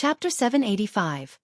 Chapter 785.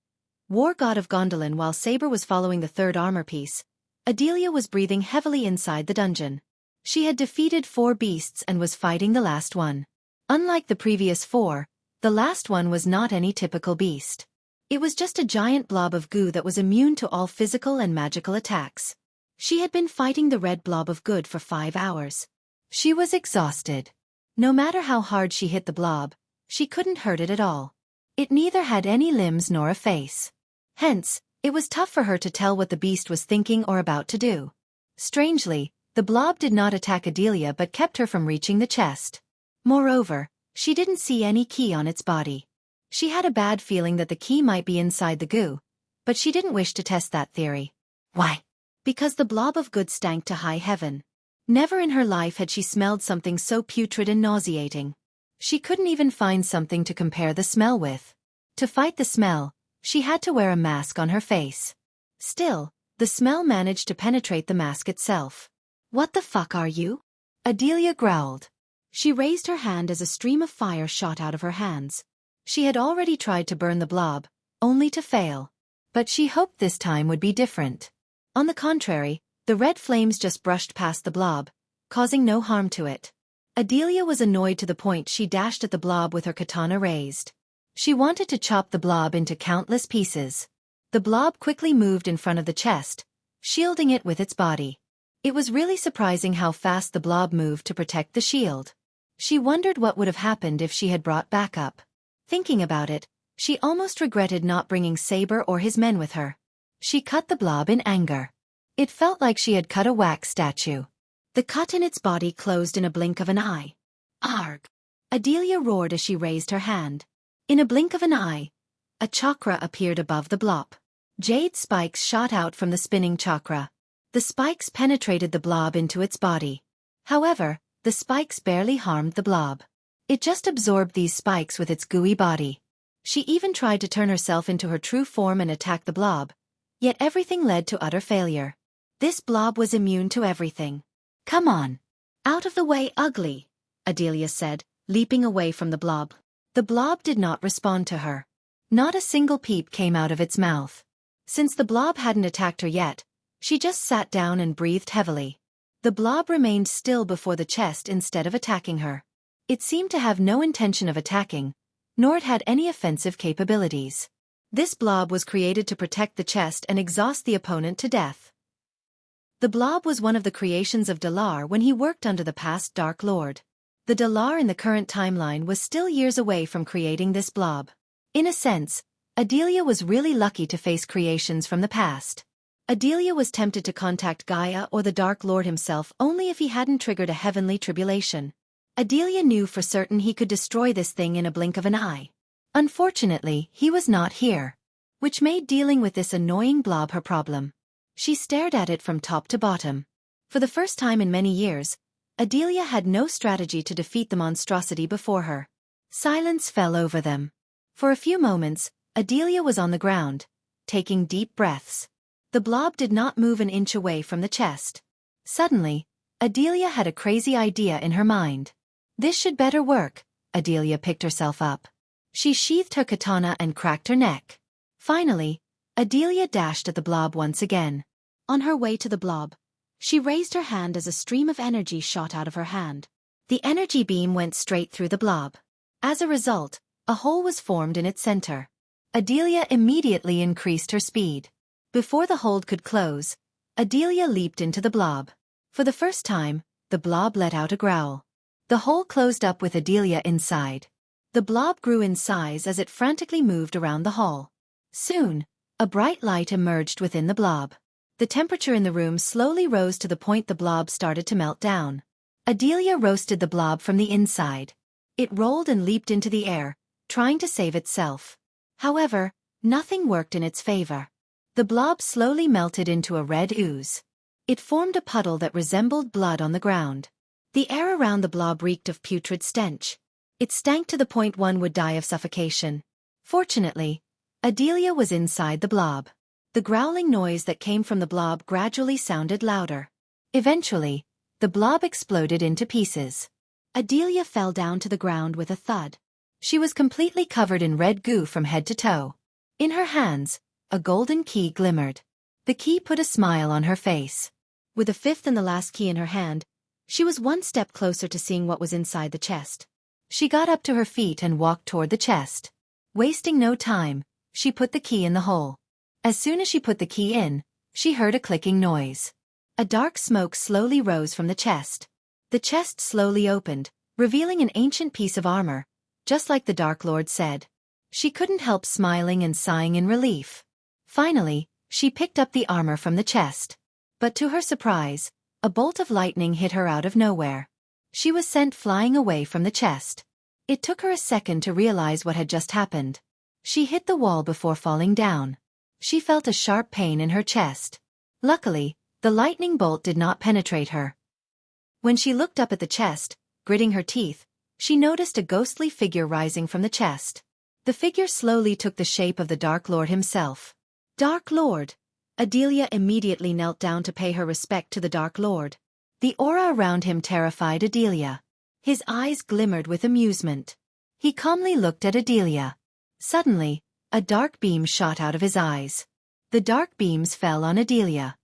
War God of Gondolin. While Saber was following the third armor piece, Adelia was breathing heavily inside the dungeon. She had defeated 4 beasts and was fighting the last one. Unlike the previous 4, the last one was not any typical beast. It was just a giant blob of goo that was immune to all physical and magical attacks. She had been fighting the red blob of good for 5 hours. She was exhausted. No matter how hard she hit the blob, she couldn't hurt it at all. It neither had any limbs nor a face. Hence, it was tough for her to tell what the beast was thinking or about to do. Strangely, the blob did not attack Adelia but kept her from reaching the chest. Moreover, she didn't see any key on its body. She had a bad feeling that the key might be inside the goo, but she didn't wish to test that theory. Why? Because the blob of good stank to high heaven. Never in her life had she smelled something so putrid and nauseating. She couldn't even find something to compare the smell with. To fight the smell, she had to wear a mask on her face. Still, the smell managed to penetrate the mask itself. "What the fuck are you?" Adelia growled. She raised her hand as a stream of fire shot out of her hands. She had already tried to burn the blob, only to fail. But she hoped this time would be different. On the contrary, the red flames just brushed past the blob, causing no harm to it. Adelia was annoyed to the point she dashed at the blob with her katana raised. She wanted to chop the blob into countless pieces. The blob quickly moved in front of the chest, shielding it with its body. It was really surprising how fast the blob moved to protect the shield. She wondered what would have happened if she had brought backup. Thinking about it, she almost regretted not bringing Saber or his men with her. She cut the blob in anger. It felt like she had cut a wax statue. The cut in its body closed in a blink of an eye. Arg! Adelia roared as she raised her hand. In a blink of an eye, a chakra appeared above the blob. Jade spikes shot out from the spinning chakra. The spikes penetrated the blob into its body. However, the spikes barely harmed the blob. It just absorbed these spikes with its gooey body. She even tried to turn herself into her true form and attack the blob, yet everything led to utter failure. This blob was immune to everything. "Come on. Out of the way, ugly," Adelia said, leaping away from the blob. The blob did not respond to her. Not a single peep came out of its mouth. Since the blob hadn't attacked her yet, she just sat down and breathed heavily. The blob remained still before the chest instead of attacking her. It seemed to have no intention of attacking, nor it had any offensive capabilities. This blob was created to protect the chest and exhaust the opponent to death. The blob was one of the creations of Dalar when he worked under the past Dark Lord. The Dalar in the current timeline was still years away from creating this blob. In a sense, Adelia was really lucky to face creations from the past. Adelia was tempted to contact Gaia or the Dark Lord himself only if he hadn't triggered a heavenly tribulation. Adelia knew for certain he could destroy this thing in a blink of an eye. Unfortunately, he was not here, which made dealing with this annoying blob her problem. She stared at it from top to bottom. For the first time in many years, Adelia had no strategy to defeat the monstrosity before her. Silence fell over them. For a few moments, Adelia was on the ground, taking deep breaths. The blob did not move an inch away from the chest. Suddenly, Adelia had a crazy idea in her mind. This should better work. Adelia picked herself up. She sheathed her katana and cracked her neck. Finally, Adelia dashed at the blob once again. On her way to the blob, she raised her hand as a stream of energy shot out of her hand. The energy beam went straight through the blob. As a result, a hole was formed in its center. Adelia immediately increased her speed. Before the hold could close, Adelia leaped into the blob. For the first time, the blob let out a growl. The hole closed up with Adelia inside. The blob grew in size as it frantically moved around the hall. Soon, a bright light emerged within the blob. The temperature in the room slowly rose to the point the blob started to melt down. Adelia roasted the blob from the inside. It rolled and leaped into the air, trying to save itself. However, nothing worked in its favor. The blob slowly melted into a red ooze. It formed a puddle that resembled blood on the ground. The air around the blob reeked of putrid stench. It stank to the point one would die of suffocation. Fortunately, Adelia was inside the blob. The growling noise that came from the blob gradually sounded louder. Eventually, the blob exploded into pieces. Adelia fell down to the ground with a thud. She was completely covered in red goo from head to toe. In her hands, a golden key glimmered. The key put a smile on her face. With the fifth and the last key in her hand, she was one step closer to seeing what was inside the chest. She got up to her feet and walked toward the chest. Wasting no time, she put the key in the hole. As soon as she put the key in, she heard a clicking noise. A dark smoke slowly rose from the chest. The chest slowly opened, revealing an ancient piece of armor, just like the Dark Lord said. She couldn't help smiling and sighing in relief. Finally, she picked up the armor from the chest. But to her surprise, a bolt of lightning hit her out of nowhere. She was sent flying away from the chest. It took her a second to realize what had just happened. She hit the wall before falling down. She felt a sharp pain in her chest. Luckily, the lightning bolt did not penetrate her. When she looked up at the chest, gritting her teeth, she noticed a ghostly figure rising from the chest. The figure slowly took the shape of the Dark Lord himself. Dark Lord! Adelia immediately knelt down to pay her respect to the Dark Lord. The aura around him terrified Adelia. His eyes glimmered with amusement. He calmly looked at Adelia. Suddenly, a dark beam shot out of his eyes. The dark beams fell on Adelia.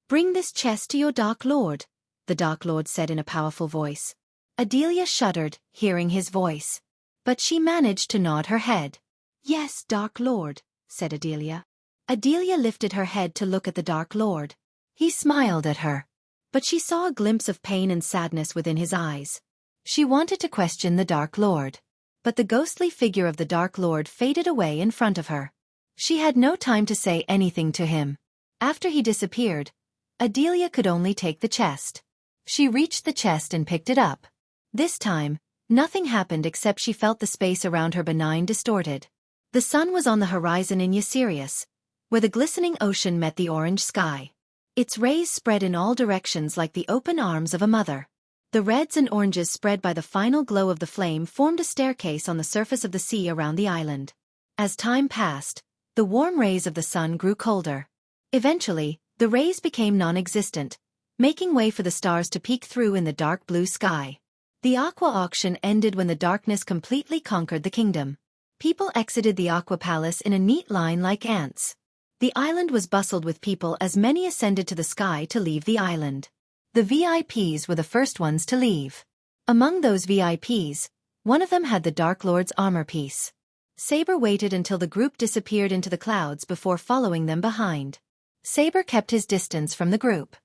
Bring this chest to your Dark Lord, the Dark Lord said in a powerful voice. Adelia shuddered, hearing his voice. But she managed to nod her head. Yes, Dark Lord, said Adelia. Adelia lifted her head to look at the Dark Lord. He smiled at her. But she saw a glimpse of pain and sadness within his eyes. She wanted to question the Dark Lord. But the ghostly figure of the Dark Lord faded away in front of her. She had no time to say anything to him. After he disappeared, Adelia could only take the chest. She reached the chest and picked it up. This time, nothing happened except she felt the space around her benign distorted. The sun was on the horizon in Xianxia, where the glistening ocean met the orange sky. Its rays spread in all directions like the open arms of a mother. The reds and oranges spread by the final glow of the flame formed a staircase on the surface of the sea around the island. As time passed, the warm rays of the sun grew colder. Eventually, the rays became non-existent, making way for the stars to peek through in the dark blue sky. The aqua auction ended when the darkness completely conquered the kingdom. People exited the aqua palace in a neat line like ants. The island was bustled with people as many ascended to the sky to leave the island. The VIPs were the first ones to leave. Among those VIPs, one of them had the Dark Lord's armor piece. Saber waited until the group disappeared into the clouds before following them behind. Saber kept his distance from the group.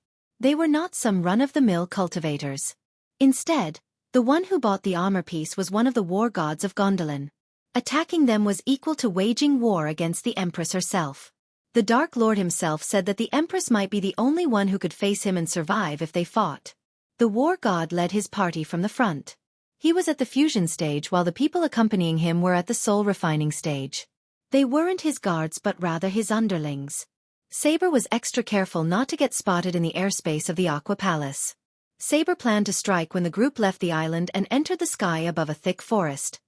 They were not some run-of-the-mill cultivators. Instead, the one who bought the armor piece was one of the war gods of Gondolin. Attacking them was equal to waging war against the Empress herself. The Dark Lord himself said that the Empress might be the only one who could face him and survive if they fought. The war god led his party from the front. He was at the fusion stage while the people accompanying him were at the soul refining stage. They weren't his guards but rather his underlings. Saber was extra careful not to get spotted in the airspace of the Aqua Palace. Saber planned to strike when the group left the island and entered the sky above a thick forest.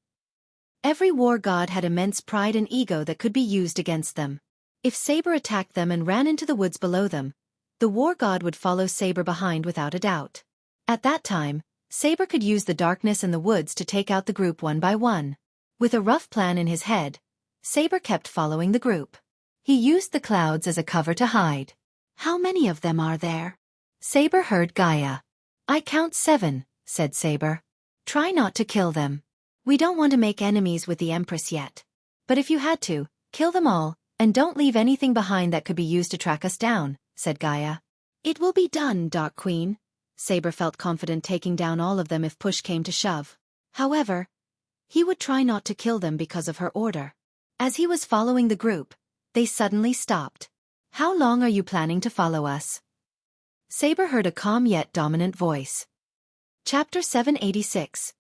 Every war god had immense pride and ego that could be used against them. If Saber attacked them and ran into the woods below them, the war god would follow Saber behind without a doubt. At that time, Saber could use the darkness and the woods to take out the group one by one. With a rough plan in his head, Saber kept following the group. He used the clouds as a cover to hide. How many of them are there? Saber heard Gaia. I count 7, said Saber. Try not to kill them. We don't want to make enemies with the Empress yet. But if you had to, kill them all, and don't leave anything behind that could be used to track us down, said Gaia. It will be done, Dark Queen. Saber felt confident taking down all of them if push came to shove. However, he would try not to kill them because of her order. As he was following the group, they suddenly stopped. How long are you planning to follow us? Saber heard a calm yet dominant voice. Chapter 786.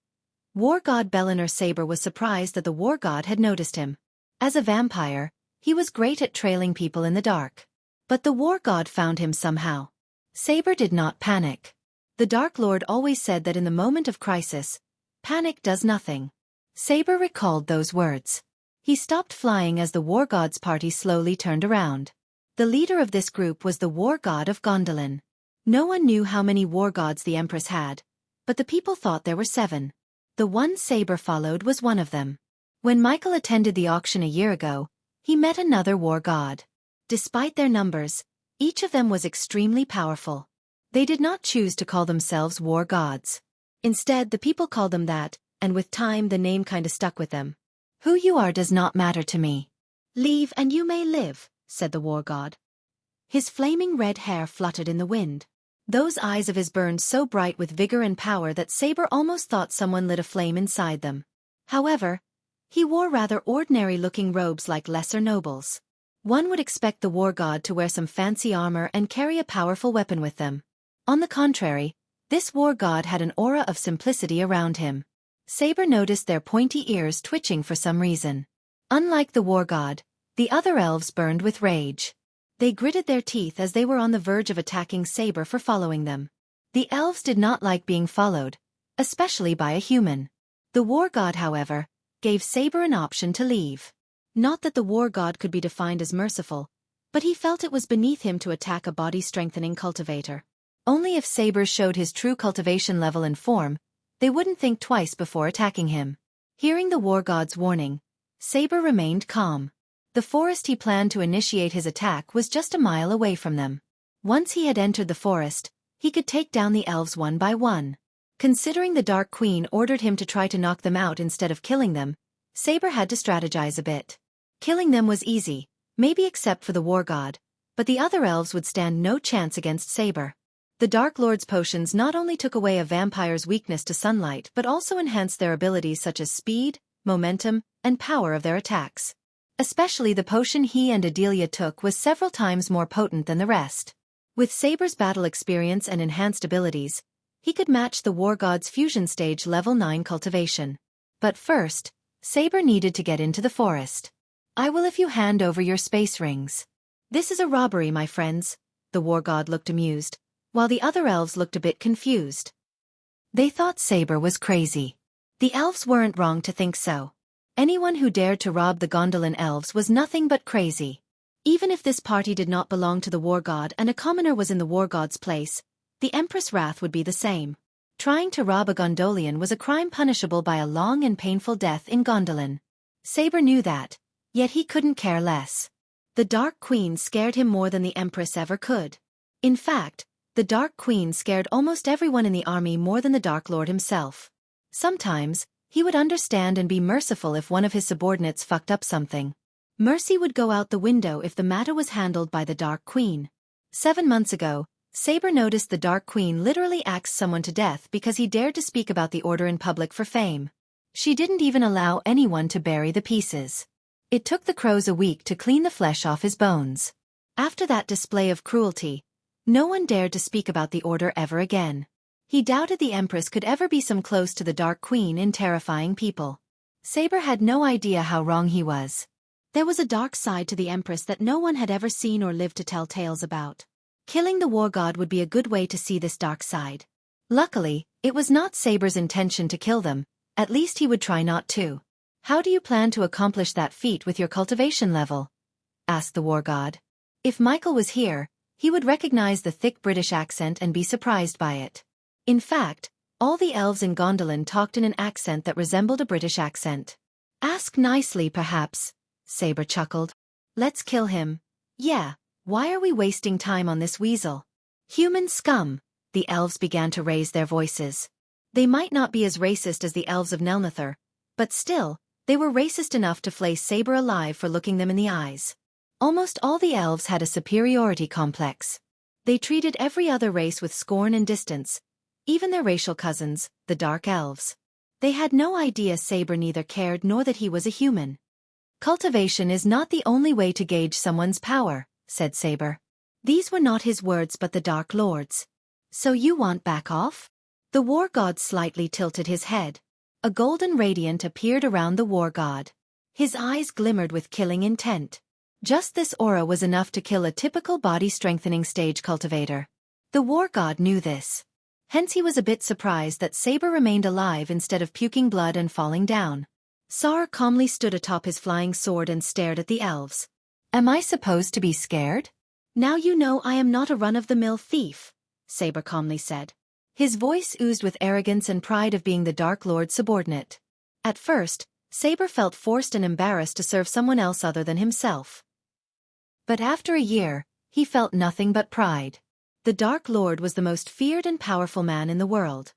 War God Bellinor. Saber was surprised that the war god had noticed him. As a vampire, he was great at trailing people in the dark. But the war god found him somehow. Saber did not panic. The Dark Lord always said that in the moment of crisis, panic does nothing. Saber recalled those words. He stopped flying as the war god's party slowly turned around. The leader of this group was the war god of Gondolin. No one knew how many war gods the Empress had, but the people thought there were 7. The one Saber followed was one of them. When Michael attended the auction a year ago, he met another war god. Despite their numbers, each of them was extremely powerful. They did not choose to call themselves war gods. Instead, the people called them that, and with time the name kinda stuck with them. Who you are does not matter to me. Leave and you may live, said the war god. His flaming red hair fluttered in the wind. Those eyes of his burned so bright with vigor and power that Saber almost thought someone lit a flame inside them. However, he wore rather ordinary-looking robes like lesser nobles. One would expect the war god to wear some fancy armor and carry a powerful weapon with them. On the contrary, this war god had an aura of simplicity around him. Saber noticed their pointy ears twitching for some reason. Unlike the war god, the other elves burned with rage. They gritted their teeth as they were on the verge of attacking Saber for following them. The elves did not like being followed, especially by a human. The war god, however, gave Saber an option to leave. Not that the war god could be defined as merciful, but he felt it was beneath him to attack a body-strengthening cultivator. Only if Saber showed his true cultivation level and form, they wouldn't think twice before attacking him. Hearing the war god's warning, Saber remained calm. The forest he planned to initiate his attack was just a mile away from them. Once he had entered the forest, he could take down the elves one by one. Considering the Dark Queen ordered him to try to knock them out instead of killing them, Saber had to strategize a bit. Killing them was easy, maybe except for the war god, but the other elves would stand no chance against Saber. The Dark Lord's potions not only took away a vampire's weakness to sunlight but also enhanced their abilities such as speed, momentum, and power of their attacks. Especially the potion he and Adelia took was several times more potent than the rest. With Saber's battle experience and enhanced abilities, he could match the war god's fusion stage level 9 cultivation. But first, Saber needed to get into the forest. I will if you hand over your space rings. This is a robbery, my friends. The war god looked amused, while the other elves looked a bit confused. They thought Saber was crazy. The elves weren't wrong to think so. Anyone who dared to rob the Gondolin elves was nothing but crazy. Even if this party did not belong to the war god and a commoner was in the war god's place, the Empress' wrath would be the same. Trying to rob a Gondolian was a crime punishable by a long and painful death in Gondolin. Saber knew that, yet he couldn't care less. The Dark Queen scared him more than the Empress ever could. In fact, the Dark Queen scared almost everyone in the army more than the Dark Lord himself. Sometimes, he would understand and be merciful if one of his subordinates fucked up something. Mercy would go out the window if the matter was handled by the Dark Queen. 7 months ago, Saber noticed the Dark Queen literally axed someone to death because he dared to speak about the order in public for fame. She didn't even allow anyone to bury the pieces. It took the crows a week to clean the flesh off his bones. After that display of cruelty, no one dared to speak about the order ever again. He doubted the Empress could ever be some close to the Dark Queen in terrifying people. Saber had no idea how wrong he was. There was a dark side to the Empress that no one had ever seen or lived to tell tales about. Killing the war god would be a good way to see this dark side. Luckily, it was not Saber's intention to kill them, at least he would try not to. How do you plan to accomplish that feat with your cultivation level? Asked the war god. If Michael was here, he would recognize the thick British accent and be surprised by it. In fact, all the elves in Gondolin talked in an accent that resembled a British accent. Ask nicely, perhaps, Saber chuckled. Let's kill him. Yeah, why are we wasting time on this weasel? Human scum, the elves began to raise their voices. They might not be as racist as the elves of Nelnithor, but still, they were racist enough to flay Saber alive for looking them in the eyes. Almost all the elves had a superiority complex. They treated every other race with scorn and distance, even their racial cousins, the Dark Elves. They had no idea Saber neither cared nor that he was a human. Cultivation is not the only way to gauge someone's power, said Saber. These were not his words but the Dark Lord's. So you want back off? The war god slightly tilted his head. A golden radiant appeared around the war god. His eyes glimmered with killing intent. Just this aura was enough to kill a typical body-strengthening stage cultivator. The war god knew this. Hence he was a bit surprised that Saber remained alive instead of puking blood and falling down. Sar calmly stood atop his flying sword and stared at the elves. Am I supposed to be scared? Now you know I am not a run-of-the-mill thief, Saber calmly said. His voice oozed with arrogance and pride of being the Dark Lord's subordinate. At first, Saber felt forced and embarrassed to serve someone else other than himself. But after a year, he felt nothing but pride. The Dark Lord was the most feared and powerful man in the world.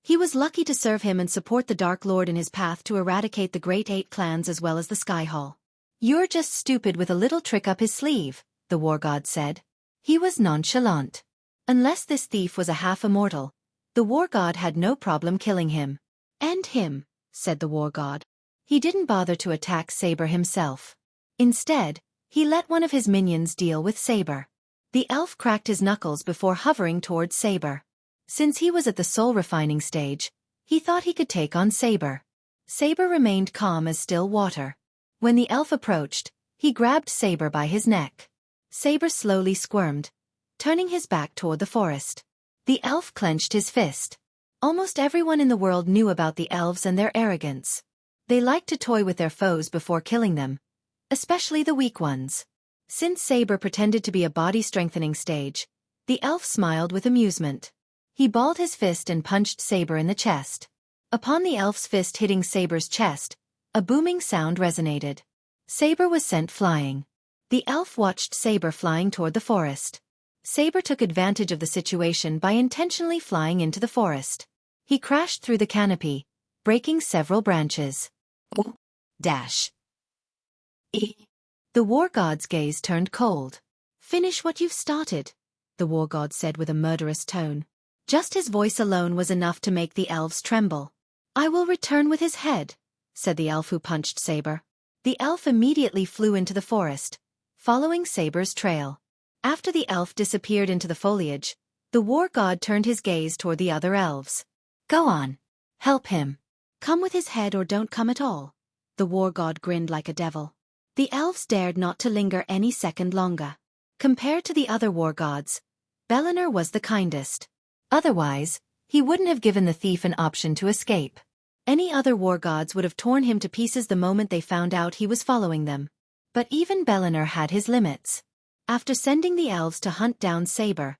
He was lucky to serve him and support the Dark Lord in his path to eradicate the Great Eight clans as well as the Sky Hall. "You're just stupid with a little trick up his sleeve," the war god said. He was nonchalant. Unless this thief was a half-immortal, the war god had no problem killing him. "End him," said the war god. He didn't bother to attack Saber himself. Instead, he let one of his minions deal with Saber. The elf cracked his knuckles before hovering towards Saber. Since he was at the soul-refining stage, he thought he could take on Saber. Saber remained calm as still water. When the elf approached, he grabbed Saber by his neck. Saber slowly squirmed, turning his back toward the forest. The elf clenched his fist. Almost everyone in the world knew about the elves and their arrogance. They liked to toy with their foes before killing them, especially the weak ones. Since Saber pretended to be a body-strengthening stage, the elf smiled with amusement. He balled his fist and punched Saber in the chest. Upon the elf's fist hitting Saber's chest, a booming sound resonated. Saber was sent flying. The elf watched Saber flying toward the forest. Saber took advantage of the situation by intentionally flying into the forest. He crashed through the canopy, breaking several branches. Dash. The war god's gaze turned cold. "Finish what you've started," the war god said with a murderous tone. Just his voice alone was enough to make the elves tremble. "I will return with his head," said the elf who punched Saber. The elf immediately flew into the forest, following Saber's trail. After the elf disappeared into the foliage, the war god turned his gaze toward the other elves. "Go on. Help him. Come with his head or don't come at all." The war god grinned like a devil. The elves dared not to linger any second longer. Compared to the other war gods, Bellinor was the kindest. Otherwise, he wouldn't have given the thief an option to escape. Any other war gods would have torn him to pieces the moment they found out he was following them. But even Bellinor had his limits. After sending the elves to hunt down Saber,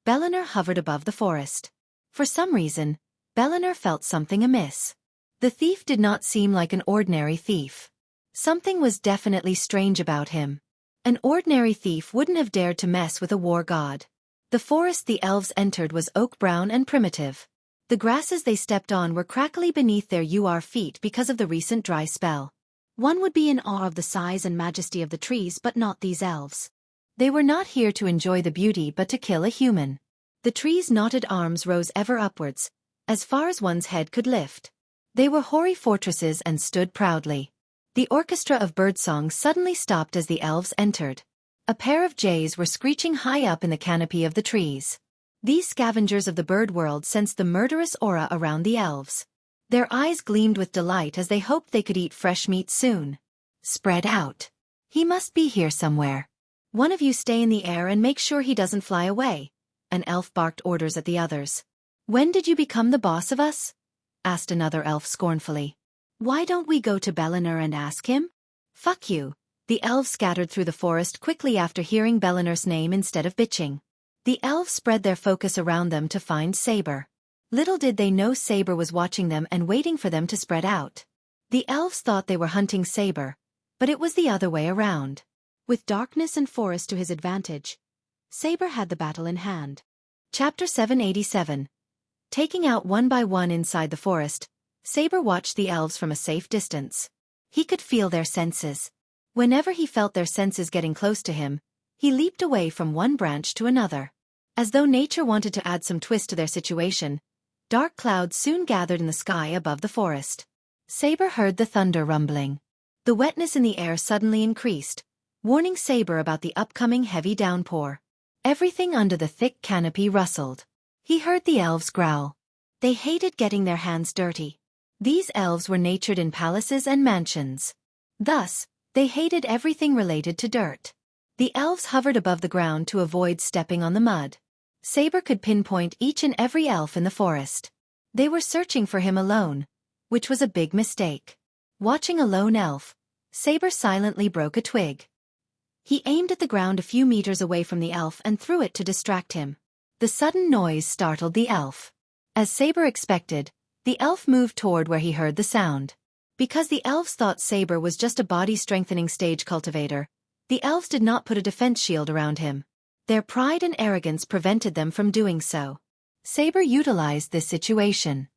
Bellinor hovered above the forest. For some reason, Bellinor felt something amiss. The thief did not seem like an ordinary thief. Something was definitely strange about him. An ordinary thief wouldn't have dared to mess with a war god. The forest the elves entered was oak-brown and primitive. The grasses they stepped on were crackly beneath their feet because of the recent dry spell. One would be in awe of the size and majesty of the trees, but not these elves. They were not here to enjoy the beauty but to kill a human. The trees' knotted arms rose ever upwards, as far as one's head could lift. They were hoary fortresses and stood proudly. The orchestra of birdsong suddenly stopped as the elves entered. A pair of jays were screeching high up in the canopy of the trees. These scavengers of the bird world sensed the murderous aura around the elves. Their eyes gleamed with delight as they hoped they could eat fresh meat soon. "Spread out. He must be here somewhere. One of you stay in the air and make sure he doesn't fly away," an elf barked orders at the others. "When did you become the boss of us?" asked another elf scornfully. "Why don't we go to Bellinor and ask him?" "Fuck you." The elves scattered through the forest quickly after hearing Bellinor's name instead of bitching. The elves spread their focus around them to find Saber. Little did they know Saber was watching them and waiting for them to spread out. The elves thought they were hunting Saber, but it was the other way around. With darkness and forest to his advantage, Saber had the battle in hand. Chapter 787. Taking out one by one inside the forest, Saber watched the elves from a safe distance. He could feel their senses. Whenever he felt their senses getting close to him, he leaped away from one branch to another. As though nature wanted to add some twist to their situation, dark clouds soon gathered in the sky above the forest. Saber heard the thunder rumbling. The wetness in the air suddenly increased, warning Saber about the upcoming heavy downpour. Everything under the thick canopy rustled. He heard the elves growl. They hated getting their hands dirty. These elves were natured in palaces and mansions. Thus, they hated everything related to dirt. The elves hovered above the ground to avoid stepping on the mud. Saber could pinpoint each and every elf in the forest. They were searching for him alone, which was a big mistake. Watching a lone elf, Saber silently broke a twig. He aimed at the ground a few meters away from the elf and threw it to distract him. The sudden noise startled the elf. As Saber expected, the elf moved toward where he heard the sound. Because the elves thought Saber was just a body-strengthening stage cultivator, the elves did not put a defense shield around him. Their pride and arrogance prevented them from doing so. Saber utilized this situation.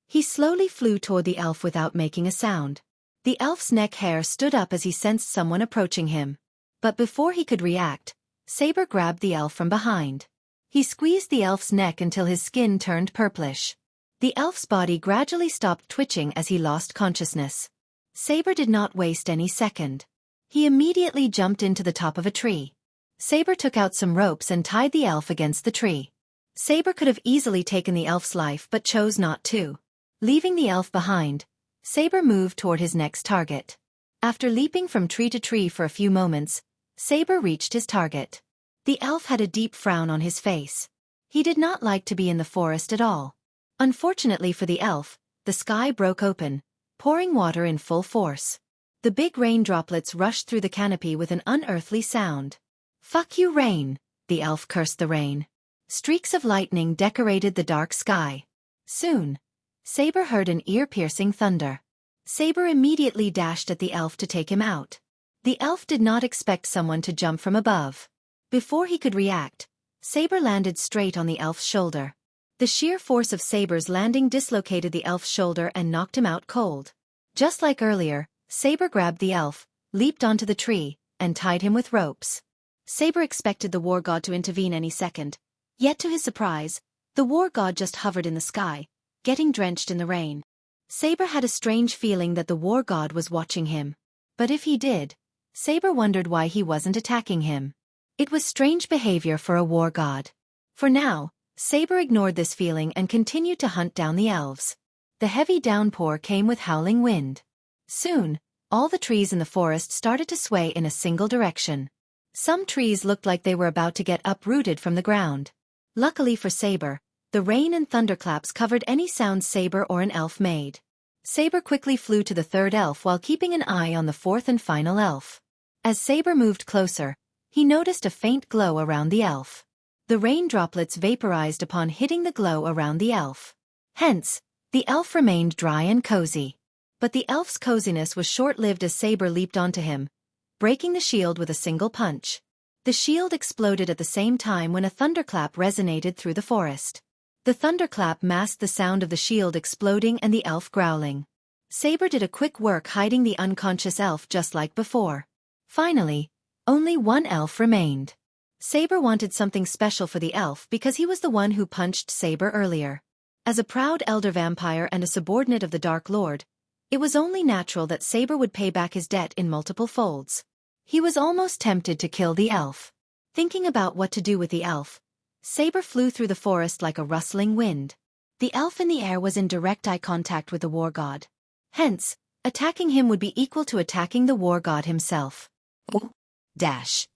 He slowly flew toward the elf without making a sound. The elf's neck hair stood up as he sensed someone approaching him. But before he could react, Saber grabbed the elf from behind. He squeezed the elf's neck until his skin turned purplish. The elf's body gradually stopped twitching as he lost consciousness. Saber did not waste any second. He immediately jumped into the top of a tree. Saber took out some ropes and tied the elf against the tree. Saber could have easily taken the elf's life but chose not to. Leaving the elf behind, Saber moved toward his next target. After leaping from tree to tree for a few moments, Saber reached his target. The elf had a deep frown on his face. He did not like to be in the forest at all. Unfortunately for the elf, the sky broke open, pouring water in full force. The big rain droplets rushed through the canopy with an unearthly sound. "Fuck you, rain," the elf cursed the rain. Streaks of lightning decorated the dark sky. Soon, Saber heard an ear-piercing thunder. Saber immediately dashed at the elf to take him out. The elf did not expect someone to jump from above. Before he could react, Saber landed straight on the elf's shoulder. The sheer force of Saber's landing dislocated the elf's shoulder and knocked him out cold. Just like earlier, Saber grabbed the elf, leaped onto the tree, and tied him with ropes. Saber expected the war god to intervene any second. Yet to his surprise, the war god just hovered in the sky, getting drenched in the rain. Saber had a strange feeling that the war god was watching him. But if he did, Saber wondered why he wasn't attacking him. It was strange behavior for a war god. For now, Saber ignored this feeling and continued to hunt down the elves. The heavy downpour came with howling wind. Soon, all the trees in the forest started to sway in a single direction. Some trees looked like they were about to get uprooted from the ground. Luckily for Saber, the rain and thunderclaps covered any sound Saber or an elf made. Saber quickly flew to the third elf while keeping an eye on the fourth and final elf. As Saber moved closer, he noticed a faint glow around the elf. The rain droplets vaporized upon hitting the glow around the elf. Hence, the elf remained dry and cozy. But the elf's coziness was short-lived as Saber leaped onto him, breaking the shield with a single punch. The shield exploded at the same time when a thunderclap resonated through the forest. The thunderclap masked the sound of the shield exploding and the elf growling. Saber did a quick work hiding the unconscious elf just like before. Finally, only one elf remained. Saber wanted something special for the elf because he was the one who punched Saber earlier. As a proud elder vampire and a subordinate of the Dark Lord, it was only natural that Saber would pay back his debt in multiple folds. He was almost tempted to kill the elf. Thinking about what to do with the elf, Saber flew through the forest like a rustling wind. The elf in the air was in direct eye contact with the war god. Hence, attacking him would be equal to attacking the war god himself. Dash.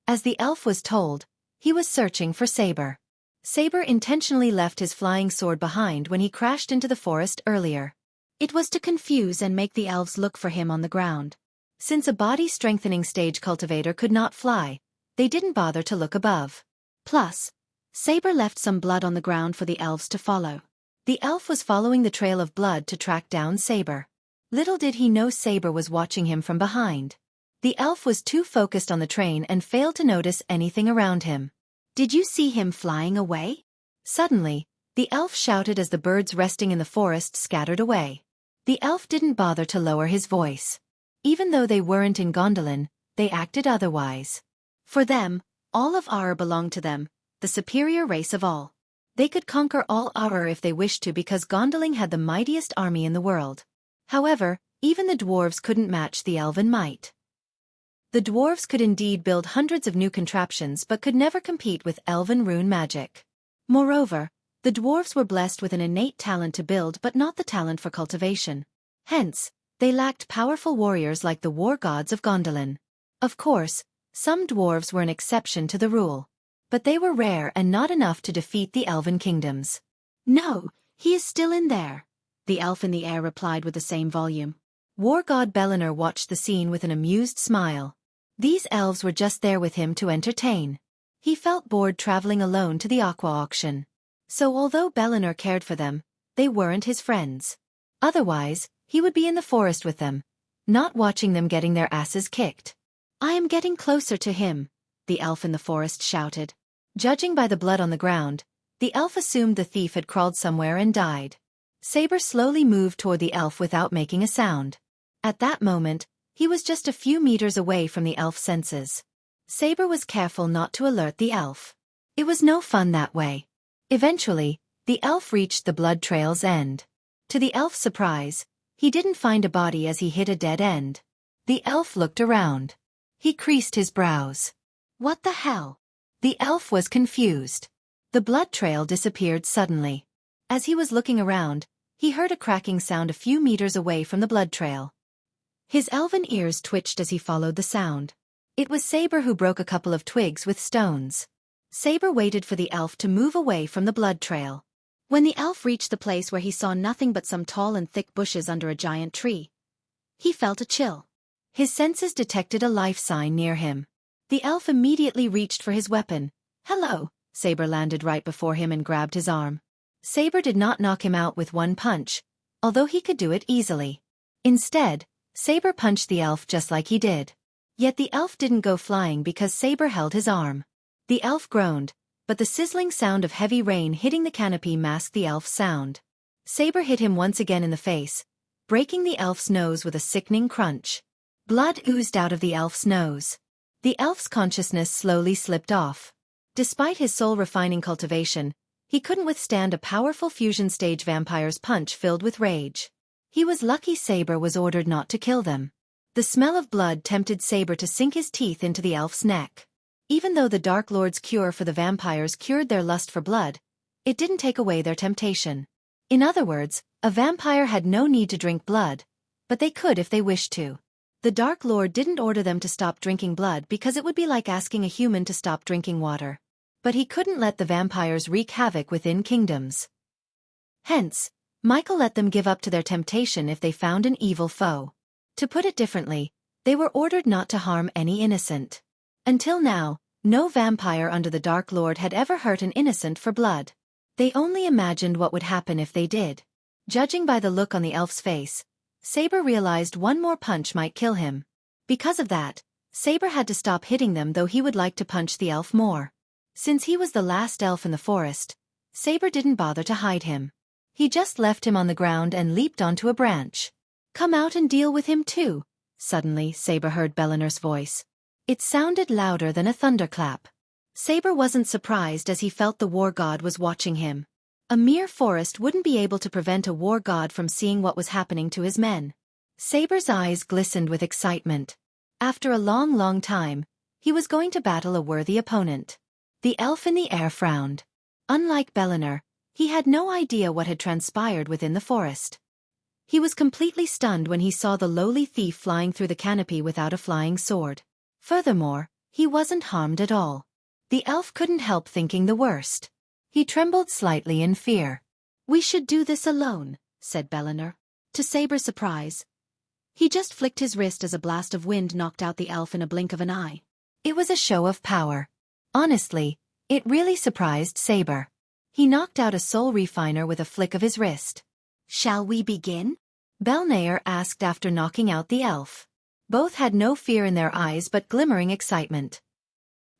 As the elf was told, he was searching for Saber. Saber intentionally left his flying sword behind when he crashed into the forest earlier. It was to confuse and make the elves look for him on the ground. Since a body-strengthening stage cultivator could not fly, they didn't bother to look above. Plus, Saber left some blood on the ground for the elves to follow. The elf was following the trail of blood to track down Saber. Little did he know Saber was watching him from behind. The elf was too focused on the train and failed to notice anything around him. "Did you see him flying away?" Suddenly, the elf shouted as the birds resting in the forest scattered away. The elf didn't bother to lower his voice. Even though they weren't in Gondolin, they acted otherwise. For them, all of Aur belonged to them, the superior race of all. They could conquer all Aur if they wished to because Gondolin had the mightiest army in the world. However, even the dwarves couldn't match the elven might. The dwarves could indeed build hundreds of new contraptions but could never compete with elven rune magic. Moreover, the dwarves were blessed with an innate talent to build but not the talent for cultivation. Hence, they lacked powerful warriors like the war gods of Gondolin. Of course, some dwarves were an exception to the rule. But they were rare and not enough to defeat the elven kingdoms. "No, he is still in there," the elf in the air replied with the same volume. War god Bellinor watched the scene with an amused smile. These elves were just there with him to entertain. He felt bored traveling alone to the aqua auction. So although Bellinor cared for them, they weren't his friends. Otherwise, he would be in the forest with them, not watching them getting their asses kicked. "I am getting closer to him," the elf in the forest shouted. Judging by the blood on the ground, the elf assumed the thief had crawled somewhere and died. Saber slowly moved toward the elf without making a sound. At that moment, he was just a few meters away from the elf's senses. Saber was careful not to alert the elf. It was no fun that way. Eventually, the elf reached the blood trail's end. To the elf's surprise, he didn't find a body as he hit a dead end. The elf looked around. He creased his brows. What the hell? The elf was confused. The blood trail disappeared suddenly. As he was looking around, he heard a cracking sound a few meters away from the blood trail. His elven ears twitched as he followed the sound. It was Saber who broke a couple of twigs with stones. Saber waited for the elf to move away from the blood trail. When the elf reached the place where he saw nothing but some tall and thick bushes under a giant tree, he felt a chill. His senses detected a life sign near him. The elf immediately reached for his weapon. "Hello," Saber landed right before him and grabbed his arm. Saber did not knock him out with one punch, although he could do it easily. Instead, Saber punched the elf just like he did. Yet the elf didn't go flying because Saber held his arm. The elf groaned, but the sizzling sound of heavy rain hitting the canopy masked the elf's sound. Saber hit him once again in the face, breaking the elf's nose with a sickening crunch. Blood oozed out of the elf's nose. The elf's consciousness slowly slipped off. Despite his soul-refining cultivation, he couldn't withstand a powerful fusion-stage vampire's punch filled with rage. He was lucky Saber was ordered not to kill them. The smell of blood tempted Saber to sink his teeth into the elf's neck. Even though the Dark Lord's cure for the vampires cured their lust for blood, it didn't take away their temptation. In other words, a vampire had no need to drink blood, but they could if they wished to. The Dark Lord didn't order them to stop drinking blood because it would be like asking a human to stop drinking water. But he couldn't let the vampires wreak havoc within kingdoms. Hence, Michael let them give up to their temptation if they found an evil foe. To put it differently, they were ordered not to harm any innocent. Until now, no vampire under the Dark Lord had ever hurt an innocent for blood. They only imagined what would happen if they did. Judging by the look on the elf's face, Saber realized one more punch might kill him. Because of that, Saber had to stop hitting them, though he would like to punch the elf more. Since he was the last elf in the forest, Saber didn't bother to hide him. He just left him on the ground and leaped onto a branch. "Come out and deal with him too." Suddenly, Saber heard Bellinor's voice. It sounded louder than a thunderclap. Saber wasn't surprised as he felt the war god was watching him. A mere forest wouldn't be able to prevent a war god from seeing what was happening to his men. Saber's eyes glistened with excitement. After a long time, he was going to battle a worthy opponent. The elf in the air frowned. Unlike Bellinor, he had no idea what had transpired within the forest. He was completely stunned when he saw the lowly thief flying through the canopy without a flying sword. Furthermore, he wasn't harmed at all. The elf couldn't help thinking the worst. He trembled slightly in fear. "We should do this alone," said Bellinor. To Saber's surprise, he just flicked his wrist as a blast of wind knocked out the elf in a blink of an eye. It was a show of power. Honestly, it really surprised Saber. He knocked out a soul refiner with a flick of his wrist. "Shall we begin?" Bellinor asked after knocking out the elf. Both had no fear in their eyes but glimmering excitement.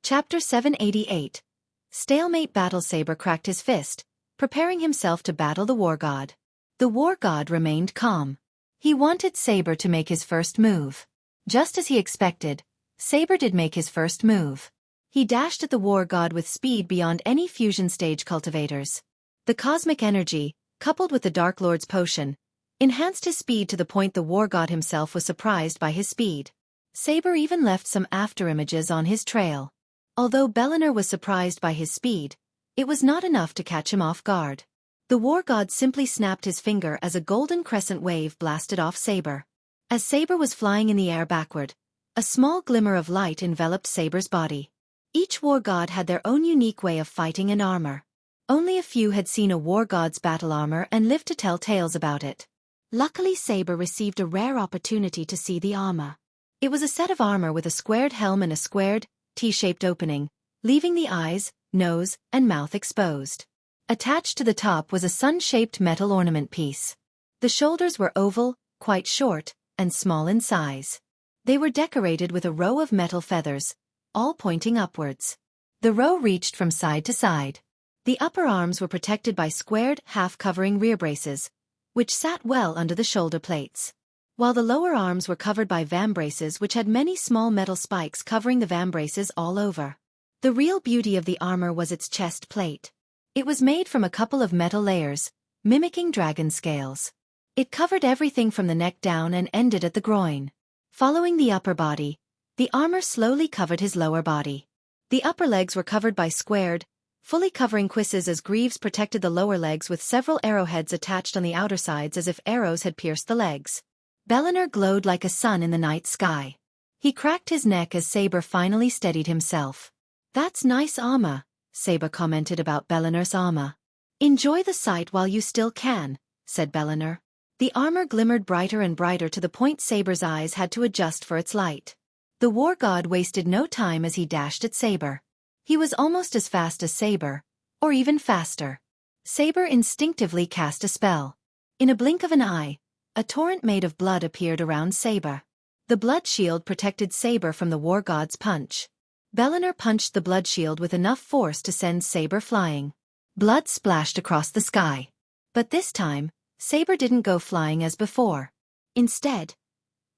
Chapter 788. Stalemate Battle. Saber cracked his fist, preparing himself to battle the war god. The war god remained calm. He wanted Saber to make his first move. Just as he expected, Saber did make his first move. He dashed at the war god with speed beyond any fusion stage cultivators. The cosmic energy, coupled with the Dark Lord's potion, enhanced his speed to the point the war god himself was surprised by his speed. Saber even left some afterimages on his trail. Although Bellinor was surprised by his speed, it was not enough to catch him off guard. The war god simply snapped his finger as a golden crescent wave blasted off Saber. As Saber was flying in the air backward, a small glimmer of light enveloped Saber's body. Each war god had their own unique way of fighting and armor. Only a few had seen a war god's battle armor and lived to tell tales about it. Luckily, Saber received a rare opportunity to see the armor. It was a set of armor with a squared helm and a squared, T-shaped opening, leaving the eyes, nose, and mouth exposed. Attached to the top was a sun-shaped metal ornament piece. The shoulders were oval, quite short, and small in size. They were decorated with a row of metal feathers, all pointing upwards. The row reached from side to side. The upper arms were protected by squared, half-covering rear braces, which sat well under the shoulder plates, while the lower arms were covered by vambraces which had many small metal spikes covering the vambraces all over. The real beauty of the armor was its chest plate. It was made from a couple of metal layers, mimicking dragon scales. It covered everything from the neck down and ended at the groin. Following the upper body, the armor slowly covered his lower body. The upper legs were covered by squared, fully covering cuisses as greaves protected the lower legs with several arrowheads attached on the outer sides as if arrows had pierced the legs. Bellinor glowed like a sun in the night sky. He cracked his neck as Saber finally steadied himself. "That's nice armor," Saber commented about Bellinor's armor. "Enjoy the sight while you still can," said Bellinor. The armor glimmered brighter and brighter to the point Saber's eyes had to adjust for its light. The war god wasted no time as he dashed at Saber. He was almost as fast as Saber, or even faster. Saber instinctively cast a spell. In a blink of an eye, a torrent made of blood appeared around Saber. The blood shield protected Saber from the war god's punch. Bellinor punched the blood shield with enough force to send Saber flying. Blood splashed across the sky. But this time, Saber didn't go flying as before. Instead,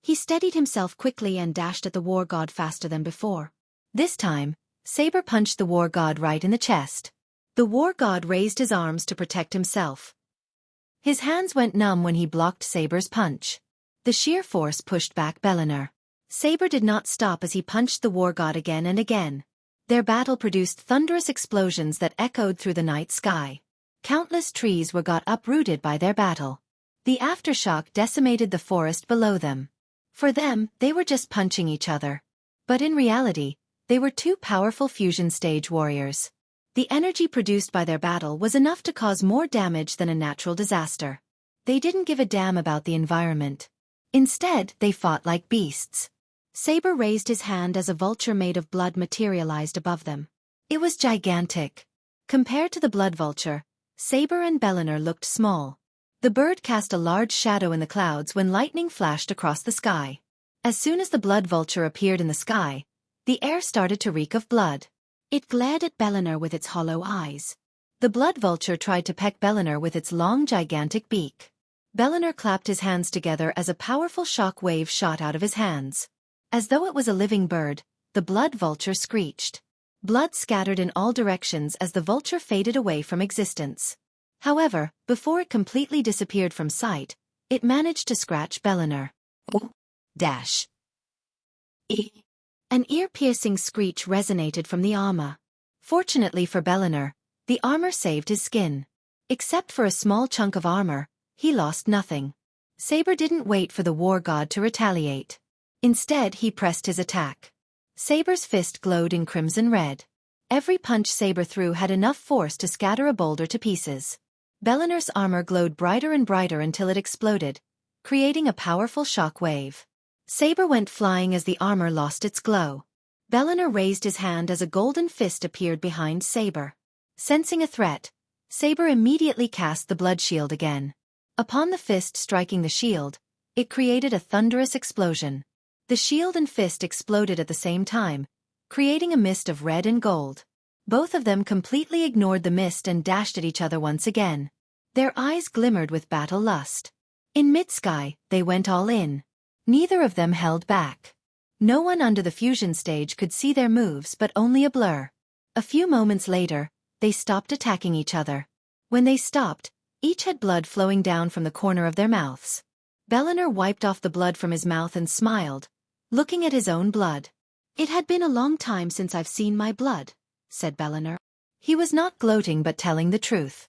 he steadied himself quickly and dashed at the war god faster than before. This time, Saber punched the war god right in the chest. The war god raised his arms to protect himself. His hands went numb when he blocked Saber's punch. The sheer force pushed back Bellinor. Saber did not stop as he punched the war god again and again. Their battle produced thunderous explosions that echoed through the night sky. Countless trees got uprooted by their battle. The aftershock decimated the forest below them. For them, they were just punching each other. But in reality, they were two powerful fusion stage warriors. The energy produced by their battle was enough to cause more damage than a natural disaster. They didn't give a damn about the environment. Instead, they fought like beasts. Saber raised his hand as a vulture made of blood materialized above them. It was gigantic. Compared to the blood vulture, Saber and Bellinor looked small. The bird cast a large shadow in the clouds when lightning flashed across the sky. As soon as the blood vulture appeared in the sky, the air started to reek of blood. It glared at Bellinor with its hollow eyes. The blood vulture tried to peck Bellinor with its long gigantic beak. Bellinor clapped his hands together as a powerful shock wave shot out of his hands. As though it was a living bird, the blood vulture screeched. Blood scattered in all directions as the vulture faded away from existence. However, before it completely disappeared from sight, it managed to scratch Bellinor. Dash. An ear-piercing screech resonated from the armor. Fortunately for Bellinor, the armor saved his skin. Except for a small chunk of armor, he lost nothing. Saber didn't wait for the war god to retaliate. Instead, he pressed his attack. Saber's fist glowed in crimson red. Every punch Saber threw had enough force to scatter a boulder to pieces. Bellinor's armor glowed brighter and brighter until it exploded, creating a powerful shock wave. Saber went flying as the armor lost its glow. Bellinor raised his hand as a golden fist appeared behind Saber. Sensing a threat, Saber immediately cast the blood shield again. Upon the fist striking the shield, it created a thunderous explosion. The shield and fist exploded at the same time, creating a mist of red and gold. Both of them completely ignored the mist and dashed at each other once again. Their eyes glimmered with battle lust. In mid-sky, they went all in. Neither of them held back. No one under the fusion stage could see their moves but only a blur. A few moments later, they stopped attacking each other. When they stopped, each had blood flowing down from the corner of their mouths. Bellinor wiped off the blood from his mouth and smiled, looking at his own blood. "It had been a long time since I've seen my blood," said Bellinor. He was not gloating but telling the truth.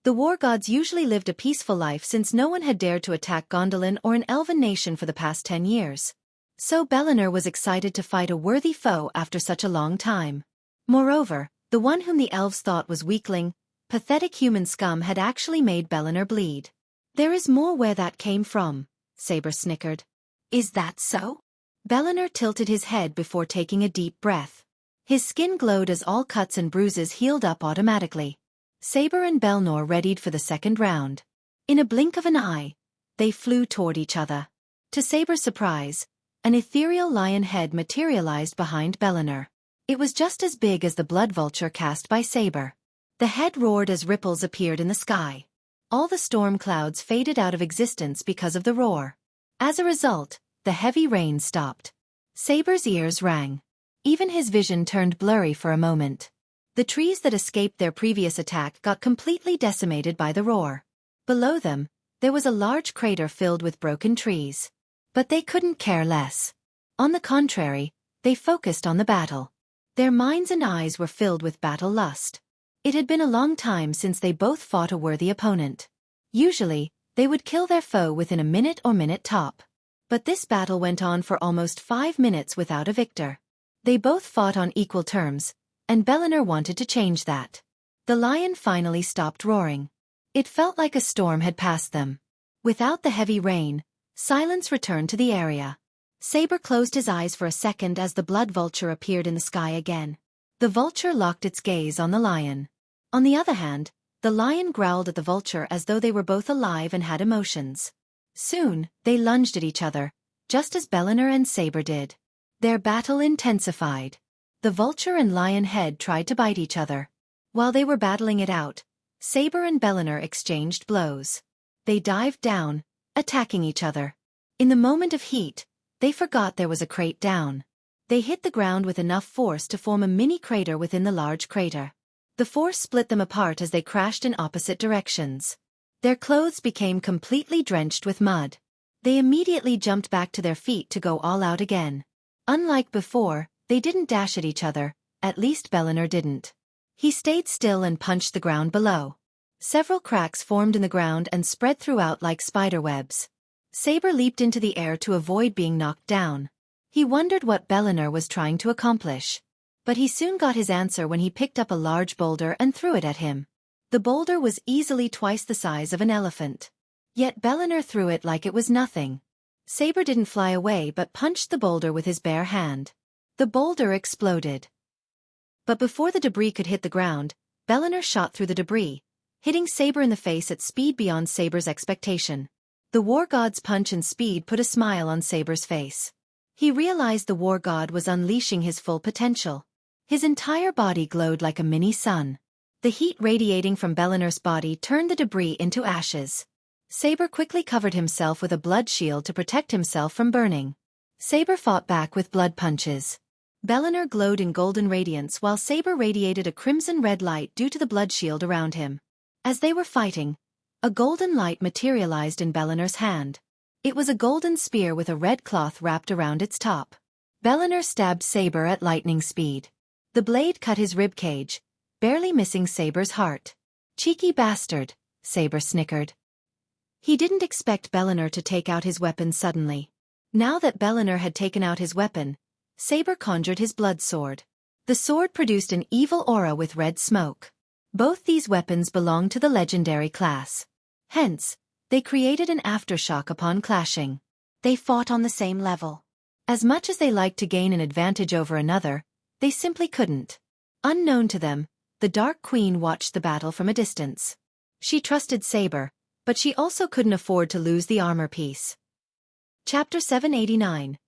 The war gods usually lived a peaceful life since no one had dared to attack Gondolin or an elven nation for the past 10 years. So Bellinor was excited to fight a worthy foe after such a long time. Moreover, the one whom the elves thought was weakling, pathetic human scum had actually made Bellinor bleed. "There is more where that came from," Saber snickered. "Is that so?" Bellinor tilted his head before taking a deep breath. His skin glowed as all cuts and bruises healed up automatically. Saber and Belnor readied for the second round. In a blink of an eye, they flew toward each other. To Saber's surprise, an ethereal lion head materialized behind Belnor. It was just as big as the blood vulture cast by Saber. The head roared as ripples appeared in the sky. All the storm clouds faded out of existence because of the roar. As a result, the heavy rain stopped. Saber's ears rang. Even his vision turned blurry for a moment. The trees that escaped their previous attack got completely decimated by the roar. Below them, there was a large crater filled with broken trees. But they couldn't care less. On the contrary, they focused on the battle. Their minds and eyes were filled with battle lust. It had been a long time since they both fought a worthy opponent. Usually, they would kill their foe within a minute or minute top. But this battle went on for almost 5 minutes without a victor. They both fought on equal terms, and Belnor wanted to change that. The lion finally stopped roaring. It felt like a storm had passed them. Without the heavy rain, silence returned to the area. Saber closed his eyes for a second as the blood vulture appeared in the sky again. The vulture locked its gaze on the lion. On the other hand, the lion growled at the vulture as though they were both alive and had emotions. Soon, they lunged at each other, just as Belnor and Saber did. Their battle intensified. The vulture and lion head tried to bite each other. While they were battling it out, Saber and Belnor exchanged blows. They dived down, attacking each other. In the moment of heat, they forgot there was a crate down. They hit the ground with enough force to form a mini crater within the large crater. The force split them apart as they crashed in opposite directions. Their clothes became completely drenched with mud. They immediately jumped back to their feet to go all out again. Unlike before, they didn't dash at each other, at least Belnor didn't. He stayed still and punched the ground below. Several cracks formed in the ground and spread throughout like spiderwebs. Saber leaped into the air to avoid being knocked down. He wondered what Belnor was trying to accomplish. But he soon got his answer when he picked up a large boulder and threw it at him. The boulder was easily twice the size of an elephant. Yet Belnor threw it like it was nothing. Saber didn't fly away but punched the boulder with his bare hand. The boulder exploded. But before the debris could hit the ground, Belnor shot through the debris, hitting Saber in the face at speed beyond Saber's expectation. The war god's punch and speed put a smile on Saber's face. He realized the war god was unleashing his full potential. His entire body glowed like a mini sun. The heat radiating from Belnor's body turned the debris into ashes. Saber quickly covered himself with a blood shield to protect himself from burning. Saber fought back with blood punches. Belnor glowed in golden radiance while Saber radiated a crimson-red light due to the blood shield around him. As they were fighting, a golden light materialized in Belnor's hand. It was a golden spear with a red cloth wrapped around its top. Belnor stabbed Saber at lightning speed. The blade cut his ribcage, barely missing Saber's heart. "Cheeky bastard," Saber snickered. He didn't expect Belnor to take out his weapon suddenly. Now that Belnor had taken out his weapon, Saber conjured his blood sword. The sword produced an evil aura with red smoke. Both these weapons belonged to the legendary class. Hence, they created an aftershock upon clashing. They fought on the same level. As much as they liked to gain an advantage over another, they simply couldn't. Unknown to them, the Dark Queen watched the battle from a distance. She trusted Saber, but she also couldn't afford to lose the armor piece. Chapter 789.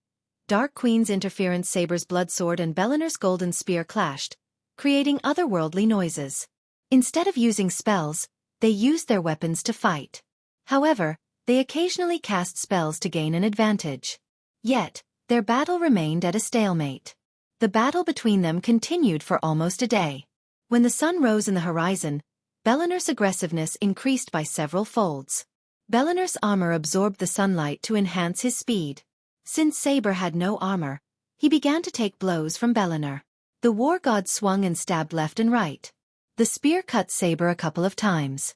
Dark Queen's interference. Saber's blood sword and Belnor's golden spear clashed, creating otherworldly noises. Instead of using spells, they used their weapons to fight. However, they occasionally cast spells to gain an advantage. Yet, their battle remained at a stalemate. The battle between them continued for almost a day. When the sun rose in the horizon, Belnor's aggressiveness increased by several folds. Belnor's armor absorbed the sunlight to enhance his speed. Since Saber had no armor, he began to take blows from Belnor. The war god swung and stabbed left and right. The spear cut Saber a couple of times.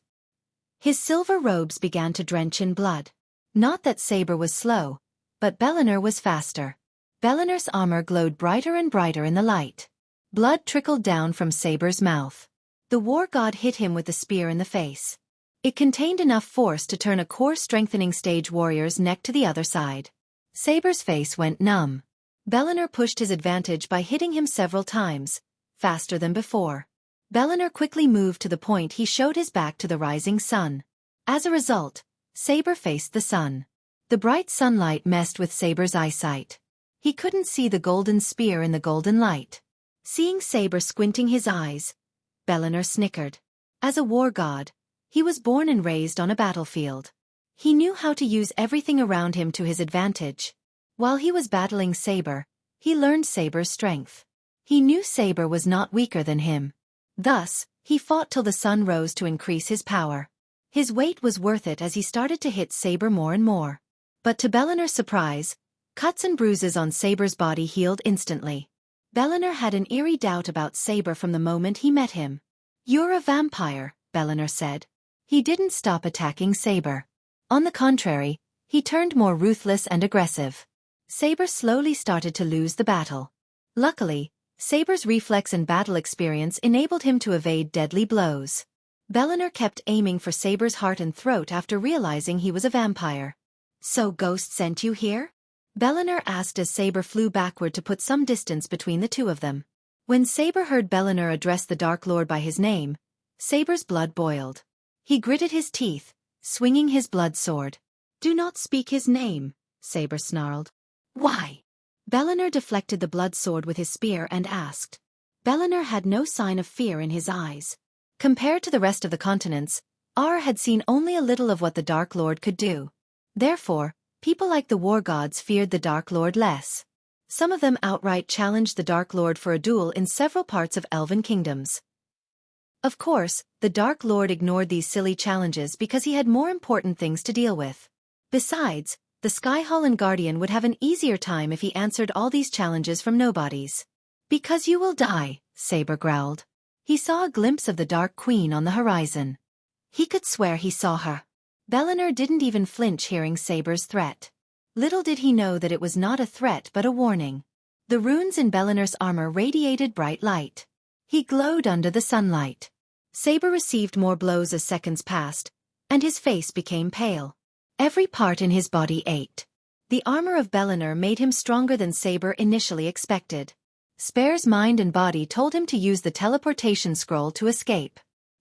His silver robes began to drench in blood. Not that Saber was slow, but Belnor was faster. Belnor's armor glowed brighter and brighter in the light. Blood trickled down from Saber's mouth. The war god hit him with the spear in the face. It contained enough force to turn a core-strengthening stage warrior's neck to the other side. Saber's face went numb. Bellinor pushed his advantage by hitting him several times, faster than before. Bellinor quickly moved to the point he showed his back to the rising sun. As a result, Saber faced the sun. The bright sunlight messed with Saber's eyesight. He couldn't see the golden spear in the golden light. Seeing Saber squinting his eyes, Bellinor snickered. As a war god, he was born and raised on a battlefield. He knew how to use everything around him to his advantage. While he was battling Saber, he learned Saber's strength. He knew Saber was not weaker than him. Thus, he fought till the sun rose to increase his power. His weight was worth it as he started to hit Saber more and more. But to Bellinor's surprise, cuts and bruises on Saber's body healed instantly. Bellinor had an eerie doubt about Saber from the moment he met him. "You're a vampire," Bellinor said. He didn't stop attacking Saber. On the contrary, he turned more ruthless and aggressive. Saber slowly started to lose the battle. Luckily, Saber's reflex and battle experience enabled him to evade deadly blows. Bellinor kept aiming for Saber's heart and throat after realizing he was a vampire. "So Ghost sent you here?" Bellinor asked as Saber flew backward to put some distance between the two of them. When Saber heard Bellinor address the Dark Lord by his name, Saber's blood boiled. He gritted his teeth, swinging his blood sword. "Do not speak his name," Saber snarled. "Why?" Bellinor deflected the blood sword with his spear and asked. Bellinor had no sign of fear in his eyes. Compared to the rest of the continents, Ar had seen only a little of what the Dark Lord could do. Therefore, people like the war gods feared the Dark Lord less. Some of them outright challenged the Dark Lord for a duel in several parts of elven kingdoms. Of course, the Dark Lord ignored these silly challenges because he had more important things to deal with. Besides, the Skyhallen Guardian would have an easier time if he answered all these challenges from nobodies. "Because you will die," Saber growled. He saw a glimpse of the Dark Queen on the horizon. He could swear he saw her. Bellinor didn't even flinch hearing Saber's threat. Little did he know that it was not a threat but a warning. The runes in Bellinor's armor radiated bright light. He glowed under the sunlight. Saber received more blows as seconds passed, and his face became pale. Every part in his body ached. The armor of Bellinor made him stronger than Saber initially expected. Spare's mind and body told him to use the teleportation scroll to escape.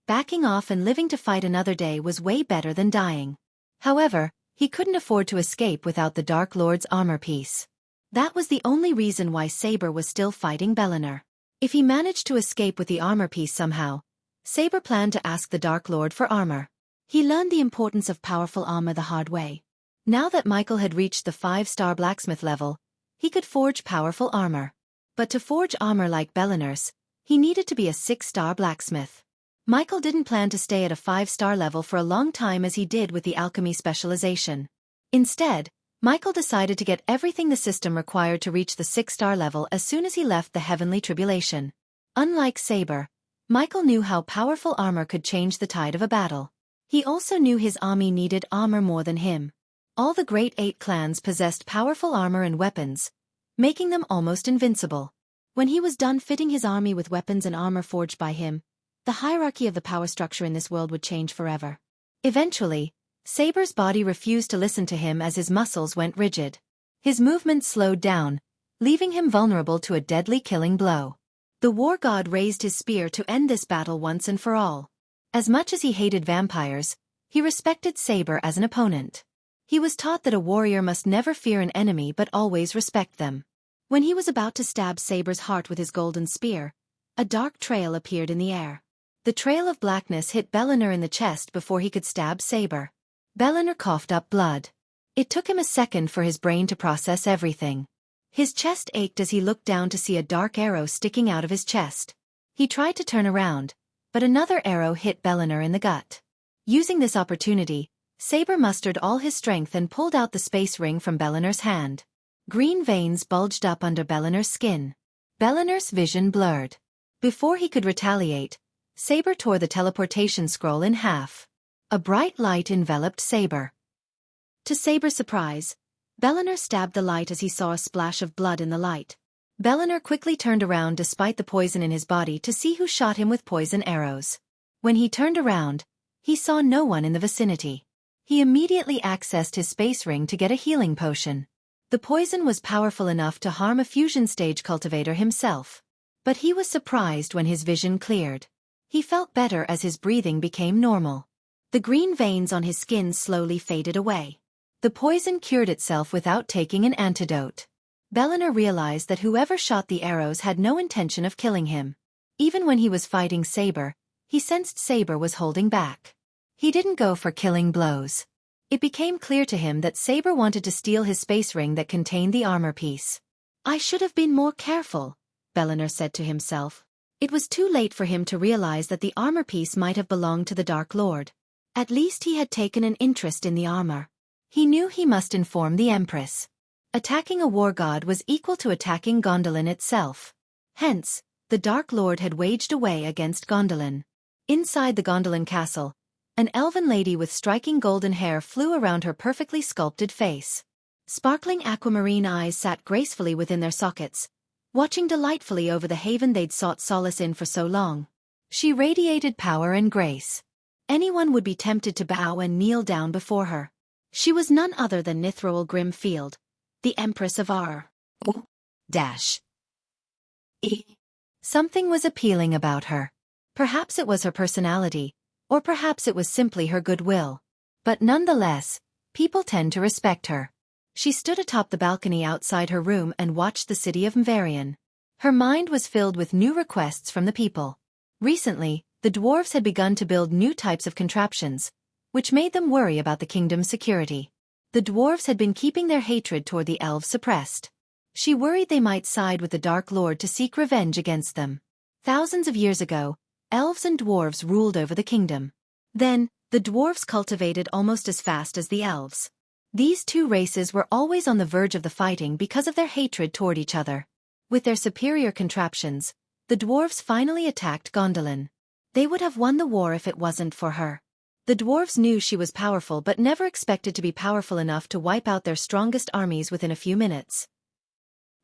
Backing off and living to fight another day was way better than dying. However, he couldn't afford to escape without the Dark Lord's armor piece. That was the only reason why Saber was still fighting Bellinor. If he managed to escape with the armor piece somehow, Saber planned to ask the Dark Lord for armor. He learned the importance of powerful armor the hard way. Now that Michael had reached the 5-star blacksmith level, he could forge powerful armor. But to forge armor like Bellinor's, he needed to be a 6-star blacksmith. Michael didn't plan to stay at a 5-star level for a long time as he did with the alchemy specialization. Instead, Michael decided to get everything the system required to reach the 6-star level as soon as he left the Heavenly Tribulation. Unlike Saber, Michael knew how powerful armor could change the tide of a battle. He also knew his army needed armor more than him. All the Great 8 clans possessed powerful armor and weapons, making them almost invincible. When he was done fitting his army with weapons and armor forged by him, the hierarchy of the power structure in this world would change forever. Eventually, Saber's body refused to listen to him as his muscles went rigid. His movements slowed down, leaving him vulnerable to a deadly killing blow. The war god raised his spear to end this battle once and for all. As much as he hated vampires, he respected Saber as an opponent. He was taught that a warrior must never fear an enemy but always respect them. When he was about to stab Saber's heart with his golden spear, a dark trail appeared in the air. The trail of blackness hit Bellinor in the chest before he could stab Saber. Bellinor coughed up blood. It took him a second for his brain to process everything. His chest ached as he looked down to see a dark arrow sticking out of his chest. He tried to turn around, but another arrow hit Bellinor in the gut. Using this opportunity, Saber mustered all his strength and pulled out the space ring from Bellinor's hand. Green veins bulged up under Bellinor's skin. Bellinor's vision blurred. Before he could retaliate, Saber tore the teleportation scroll in half. A bright light enveloped Saber. To Saber's surprise, Bellinor stabbed the light as he saw a splash of blood in the light. Bellinor quickly turned around despite the poison in his body to see who shot him with poison arrows. When he turned around, he saw no one in the vicinity. He immediately accessed his space ring to get a healing potion. The poison was powerful enough to harm a fusion stage cultivator himself. But he was surprised when his vision cleared. He felt better as his breathing became normal. The green veins on his skin slowly faded away. The poison cured itself without taking an antidote. Bellinar realized that whoever shot the arrows had no intention of killing him. Even when he was fighting Saber, he sensed Saber was holding back. He didn't go for killing blows. It became clear to him that Saber wanted to steal his space ring that contained the armor piece. I should have been more careful, Bellinar said to himself. It was too late for him to realize that the armor piece might have belonged to the Dark Lord. At least he had taken an interest in the armor. He knew he must inform the Empress. Attacking a war god was equal to attacking Gondolin itself. Hence, the Dark Lord had waged a war against Gondolin. Inside the Gondolin castle, an elven lady with striking golden hair flew around her perfectly sculpted face. Sparkling aquamarine eyes sat gracefully within their sockets, watching delightfully over the haven they'd sought solace in for so long. She radiated power and grace. Anyone would be tempted to bow and kneel down before her. She was none other than Nithroel Grimfield, the Empress of R. E. Something was appealing about her. Perhaps it was her personality, or perhaps it was simply her goodwill. But nonetheless, people tend to respect her. She stood atop the balcony outside her room and watched the city of Mvarian. Her mind was filled with new requests from the people. Recently, the dwarves had begun to build new types of contraptions, which made them worry about the kingdom's security. The dwarves had been keeping their hatred toward the elves suppressed. She worried they might side with the Dark Lord to seek revenge against them. Thousands of years ago, elves and dwarves ruled over the kingdom. Then, the dwarves cultivated almost as fast as the elves. These two races were always on the verge of the fighting because of their hatred toward each other. With their superior contraptions, the dwarves finally attacked Gondolin. They would have won the war if it wasn't for her. The dwarves knew she was powerful but never expected to be powerful enough to wipe out their strongest armies within a few minutes.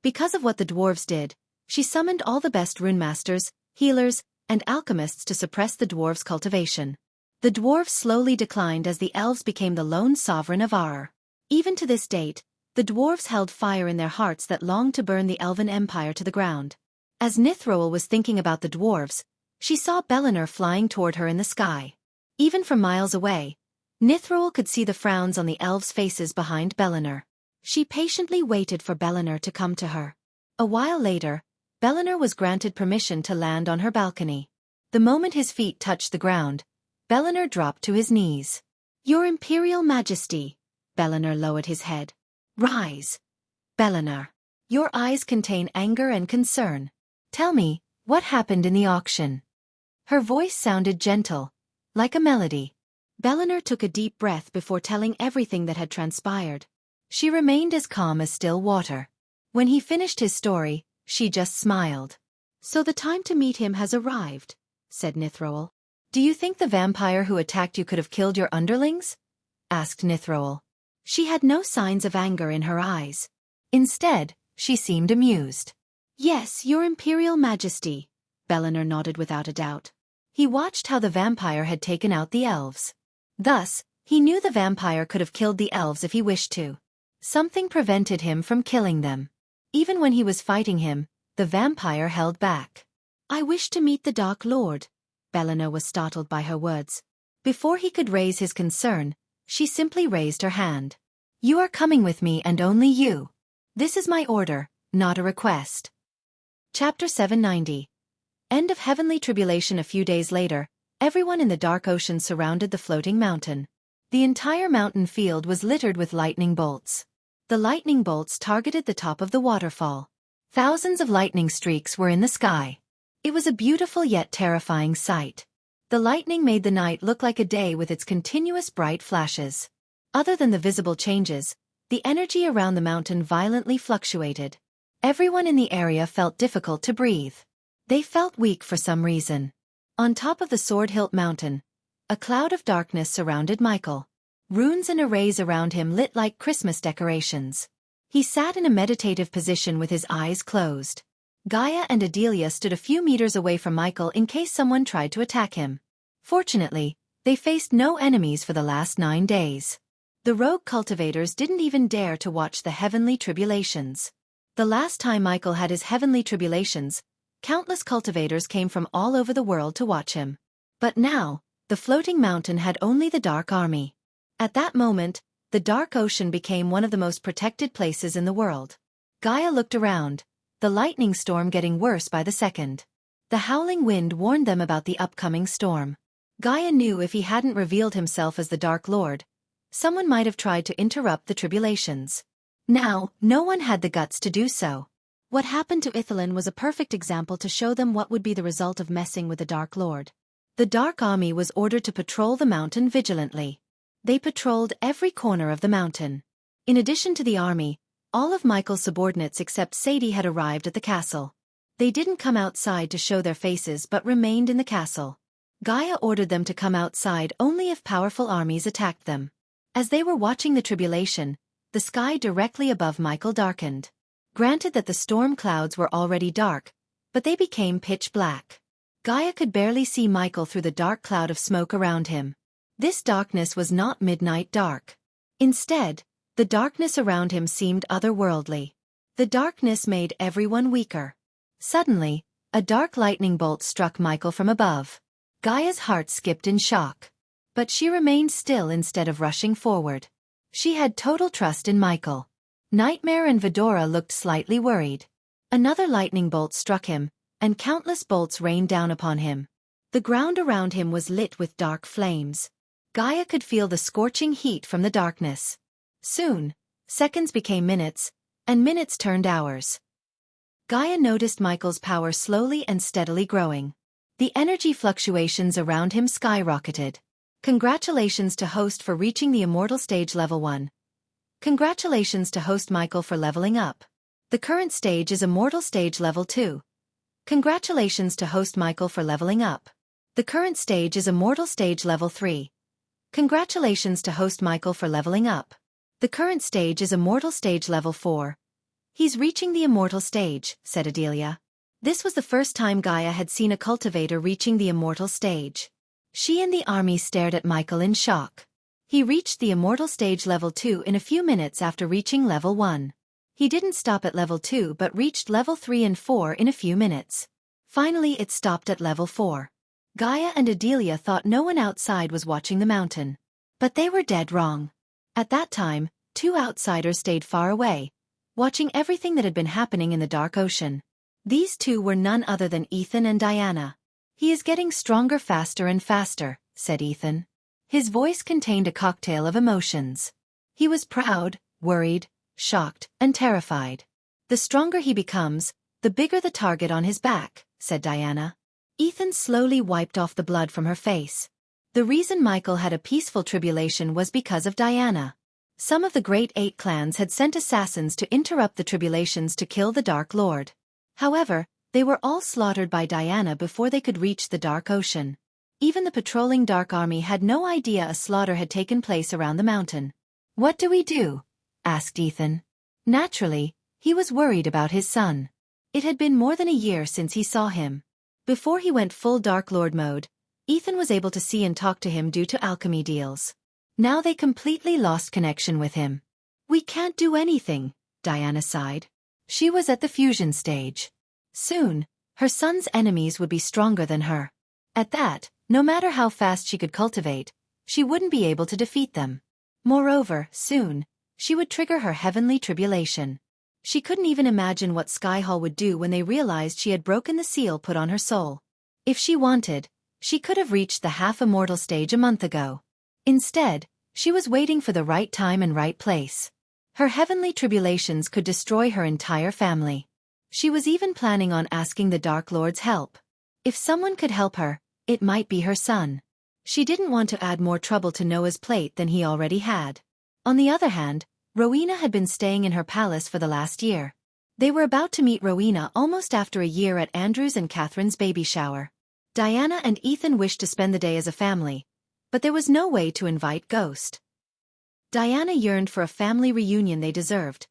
Because of what the dwarves did, she summoned all the best runemasters, healers, and alchemists to suppress the dwarves' cultivation. The dwarves slowly declined as the elves became the lone sovereign of Ar. Even to this date, the dwarves held fire in their hearts that longed to burn the elven empire to the ground. As Nithroel was thinking about the dwarves, she saw Bellinar flying toward her in the sky. Even from miles away, Nithroel could see the frowns on the elves' faces behind Bellinar. She patiently waited for Bellinar to come to her. A while later, Bellinar was granted permission to land on her balcony. The moment his feet touched the ground, Bellinar dropped to his knees. Your Imperial Majesty, Bellinar lowered his head. Rise. Bellinar. Your eyes contain anger and concern. Tell me, what happened in the auction? Her voice sounded gentle, like a melody. Bellinar took a deep breath before telling everything that had transpired. She remained as calm as still water. When he finished his story, she just smiled. So the time to meet him has arrived, said Nithroel. Do you think the vampire who attacked you could have killed your underlings? Asked Nithroel. She had no signs of anger in her eyes. Instead, she seemed amused. Yes, your Imperial Majesty, Bellinar nodded without a doubt. He watched how the vampire had taken out the elves. Thus, he knew the vampire could have killed the elves if he wished to. Something prevented him from killing them. Even when he was fighting him, the vampire held back. I wish to meet the Dark Lord. Bellinar was startled by her words. Before he could raise his concern, she simply raised her hand. You are coming with me and only you. This is my order, not a request. Chapter 790. End of Heavenly Tribulation. A few days later, everyone in the dark ocean surrounded the floating mountain. The entire mountain field was littered with lightning bolts. The lightning bolts targeted the top of the waterfall. Thousands of lightning streaks were in the sky. It was a beautiful yet terrifying sight. The lightning made the night look like a day with its continuous bright flashes. Other than the visible changes, the energy around the mountain violently fluctuated. Everyone in the area felt difficult to breathe. They felt weak for some reason. On top of the Sword Hilt Mountain, a cloud of darkness surrounded Michael. Runes and arrays around him lit like Christmas decorations. He sat in a meditative position with his eyes closed. Gaia and Adelia stood a few meters away from Michael in case someone tried to attack him. Fortunately, they faced no enemies for the last 9 days. The rogue cultivators didn't even dare to watch the heavenly tribulations. The last time Michael had his heavenly tribulations, countless cultivators came from all over the world to watch him. But now, the floating mountain had only the Dark Army. At that moment, the Dark Ocean became one of the most protected places in the world. Gaia looked around, the lightning storm getting worse by the second. The howling wind warned them about the upcoming storm. Gaia knew if he hadn't revealed himself as the Dark Lord, someone might have tried to interrupt the tribulations. Now, no one had the guts to do so. What happened to Ithelin was a perfect example to show them what would be the result of messing with the Dark Lord. The Dark Army was ordered to patrol the mountain vigilantly. They patrolled every corner of the mountain. In addition to the army, all of Michael's subordinates except Sadie had arrived at the castle. They didn't come outside to show their faces but remained in the castle. Gaia ordered them to come outside only if powerful armies attacked them. As they were watching the tribulation, the sky directly above Michael darkened. Granted that the storm clouds were already dark, but they became pitch black. Gaia could barely see Michael through the dark cloud of smoke around him. This darkness was not midnight dark. Instead, the darkness around him seemed otherworldly. The darkness made everyone weaker. Suddenly, a dark lightning bolt struck Michael from above. Gaia's heart skipped in shock. But she remained still instead of rushing forward. She had total trust in Michael. Nightmare and Vidora looked slightly worried. Another lightning bolt struck him, and countless bolts rained down upon him. The ground around him was lit with dark flames. Gaia could feel the scorching heat from the darkness. Soon, seconds became minutes, and minutes turned hours. Gaia noticed Michael's power slowly and steadily growing. The energy fluctuations around him skyrocketed. Congratulations to host for reaching the immortal stage level 1. Congratulations to host Michael for leveling up. The current stage is immortal stage level 2. Congratulations to host Michael for leveling up. The current stage is immortal stage level 3. Congratulations to host Michael for leveling up. The current stage is immortal stage level 4. He's reaching the immortal stage, said Adelia. This was the first time Gaia had seen a cultivator reaching the immortal stage. She and the army stared at Michael in shock. He reached the immortal stage level 2 in a few minutes after reaching level 1. He didn't stop at level 2 but reached level 3 and 4 in a few minutes. Finally it stopped at level 4. Gaia and Adelia thought no one outside was watching the mountain. But they were dead wrong. At that time, 2 outsiders stayed far away, watching everything that had been happening in the Dark Ocean. These 2 were none other than Ethan and Diana. He is getting stronger faster and faster, said Ethan. His voice contained a cocktail of emotions. He was proud, worried, shocked, and terrified. The stronger he becomes, the bigger the target on his back, said Diana. Ethan slowly wiped off the blood from her face. The reason Michael had a peaceful tribulation was because of Diana. Some of the Great 8 clans had sent assassins to interrupt the tribulations to kill the Dark Lord. However, they were all slaughtered by Diana before they could reach the Dark Ocean. Even the patrolling Dark Army had no idea a slaughter had taken place around the mountain. "What do we do?" asked Ethan. Naturally, he was worried about his son. It had been more than a year since he saw him. Before he went full Dark Lord mode, Ethan was able to see and talk to him due to alchemy deals. Now they completely lost connection with him. "We can't do anything," Diana sighed. She was at the fusion stage. Soon, her son's enemies would be stronger than her. At that, no matter how fast she could cultivate, she wouldn't be able to defeat them. Moreover, soon, she would trigger her heavenly tribulation. She couldn't even imagine what Skyhall would do when they realized she had broken the seal put on her soul. If she wanted, she could have reached the half-immortal stage a month ago. Instead, she was waiting for the right time and right place. Her heavenly tribulations could destroy her entire family. She was even planning on asking the Dark Lord's help. If someone could help her, it might be her son. She didn't want to add more trouble to Noah's plate than he already had. On the other hand, Rowena had been staying in her palace for the last year. They were about to meet Rowena almost after a year at Andrew's and Catherine's baby shower. Diana and Ethan wished to spend the day as a family, but there was no way to invite Ghost. Diana yearned for a family reunion they deserved,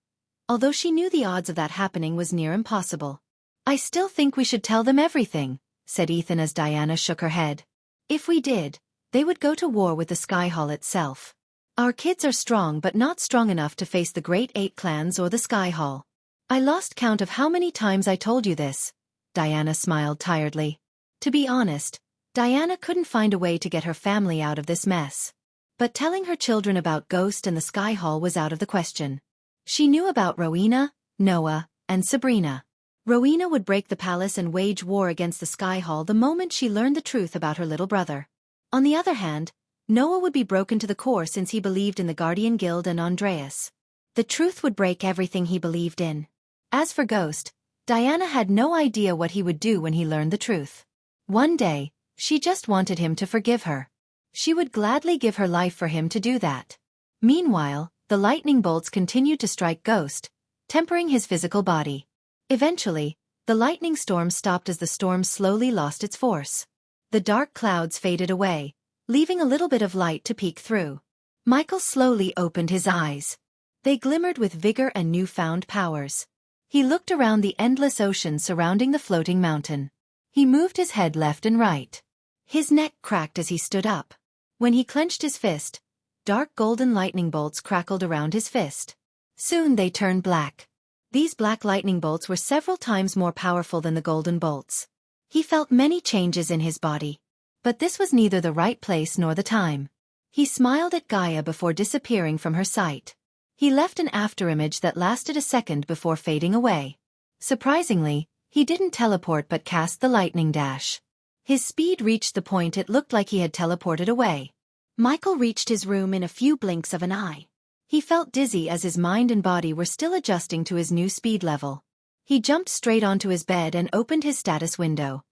although she knew the odds of that happening was near impossible. "I still think we should tell them everything," said Ethan as Diana shook her head. "If we did, they would go to war with the Skyhall itself. Our kids are strong but not strong enough to face the Great Eight clans or the Sky Hall. I lost count of how many times I told you this. Diana smiled tiredly. To be honest, Diana couldn't find a way to get her family out of this mess. But telling her children about Ghost and the Sky Hall was out of the question. She knew about Rowena, Noah, and Sabrina. Rowena would break the palace and wage war against the Sky Hall the moment she learned the truth about her little brother. On the other hand, Noah would be broken to the core since he believed in the Guardian Guild and Andreas. The truth would break everything he believed in. As for Ghost, Diana had no idea what he would do when he learned the truth. One day, she just wanted him to forgive her. She would gladly give her life for him to do that. Meanwhile, the lightning bolts continued to strike Ghost, tempering his physical body. Eventually, the lightning storm stopped as the storm slowly lost its force. The dark clouds faded away, leaving a little bit of light to peek through. Michael slowly opened his eyes. They glimmered with vigor and newfound powers. He looked around the endless ocean surrounding the floating mountain. He moved his head left and right. His neck cracked as he stood up. When he clenched his fist, dark golden lightning bolts crackled around his fist. Soon they turned black. These black lightning bolts were several times more powerful than the golden bolts. He felt many changes in his body. But this was neither the right place nor the time. He smiled at Gaia before disappearing from her sight. He left an afterimage that lasted a second before fading away. Surprisingly, he didn't teleport but cast the lightning dash. His speed reached the point it looked like he had teleported away. Michael reached his room in a few blinks of an eye. He felt dizzy as his mind and body were still adjusting to his new speed level. He jumped straight onto his bed and opened his status window.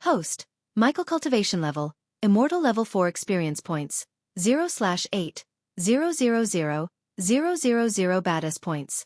Host, Michael Cultivation Level, Immortal Level 4 Experience Points, 0/8, 000, 000 Badass Points.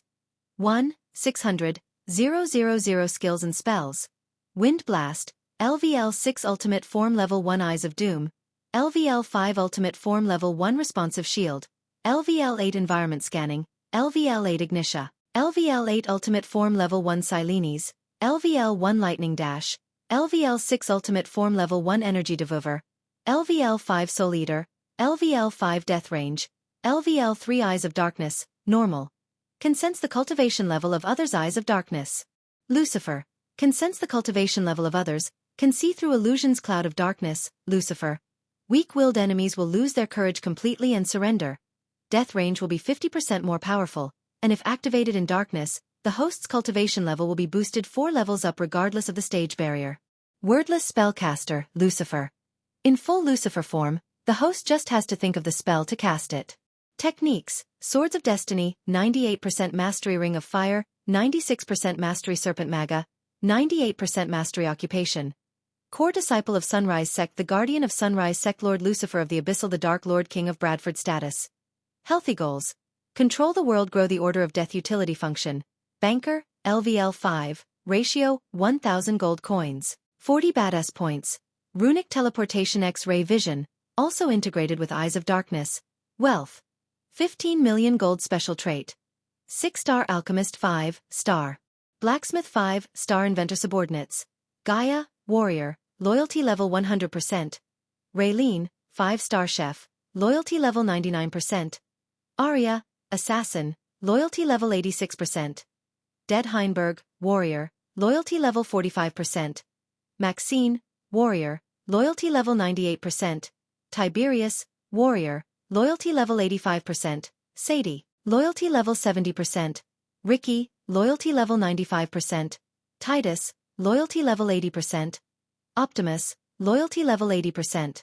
1, 600, 000 Skills and Spells. Wind Blast, LVL 6 Ultimate Form Level 1 Eyes of Doom, LVL 5 Ultimate Form Level 1 Responsive Shield, LVL 8 Environment Scanning, LVL 8 Ignitia, LVL 8 Ultimate Form Level 1 Silenes, LVL 1 Lightning Dash, LVL 6 Ultimate Form Level 1 Energy Devour, LVL 5 Soul Eater, LVL 5 Death Range, LVL 3 Eyes of Darkness, Normal. Can sense the cultivation level of others' Eyes of Darkness. Lucifer. Can sense the cultivation level of others, can see through illusions Cloud of Darkness, Lucifer. Weak-willed enemies will lose their courage completely and surrender. Death range will be 50% more powerful, and if activated in darkness, the host's cultivation level will be boosted 4 levels up regardless of the stage barrier. Wordless Spellcaster, Lucifer. In full Lucifer form, the host just has to think of the spell to cast it. Techniques: Swords of Destiny, 98% Mastery Ring of Fire, 96% Mastery Serpent Maga, 98% Mastery Occupation. Core Disciple of Sunrise Sect, the Guardian of Sunrise Sect, Lord Lucifer of the Abyssal, the Dark Lord, King of Bradford status. Healthy goals: Control the world, grow the Order of Death. Utility function: Banker, LVL 5, ratio, 1000 gold coins, 40 badass points. Runic Teleportation, X-ray Vision, also integrated with Eyes of Darkness. Wealth: 15 million gold. Special trait: 6-star Alchemist, 5-star. Blacksmith, 5-star. Inventor. Subordinates: Gaia, Warrior, loyalty level 100%. Raylene, 5-star Chef, loyalty level 99%. Arya, Assassin, loyalty level 86%. Dead Heinberg, Warrior, loyalty level 45%. Maxine, Warrior, loyalty level 98%. Tiberius, Warrior, loyalty level 85%. Sadie, loyalty level 70%. Ricky, loyalty level 95%. Titus, loyalty level 80%. Optimus, loyalty level 80%.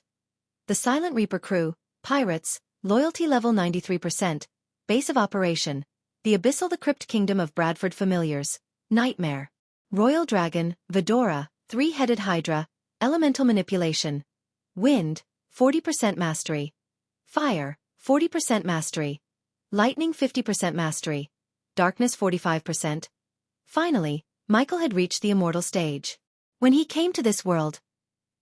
The Silent Reaper crew, Pirates, loyalty level 93%. Base of operation: the Abyssal, the Crypt Kingdom of Bradford. Familiars: Nightmare. Royal Dragon, Vedora, 3-headed Hydra, Elemental Manipulation. Wind, 40% Mastery. Fire, 40% Mastery. Lightning, 50% Mastery. Darkness, 45%. Finally, Michael had reached the immortal stage. When he came to this world,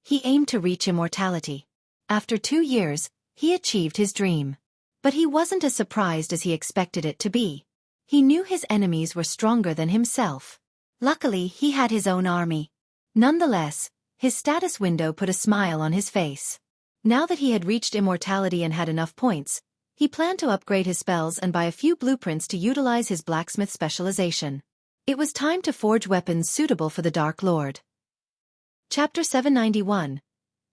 he aimed to reach immortality. After 2 years, he achieved his dream. But he wasn't as surprised as he expected it to be. He knew his enemies were stronger than himself. Luckily, he had his own army. Nonetheless, his status window put a smile on his face. Now that he had reached immortality and had enough points, He planned to upgrade his spells and buy a few blueprints to utilize his blacksmith specialization. It was time to forge weapons suitable for the Dark Lord. Chapter 791.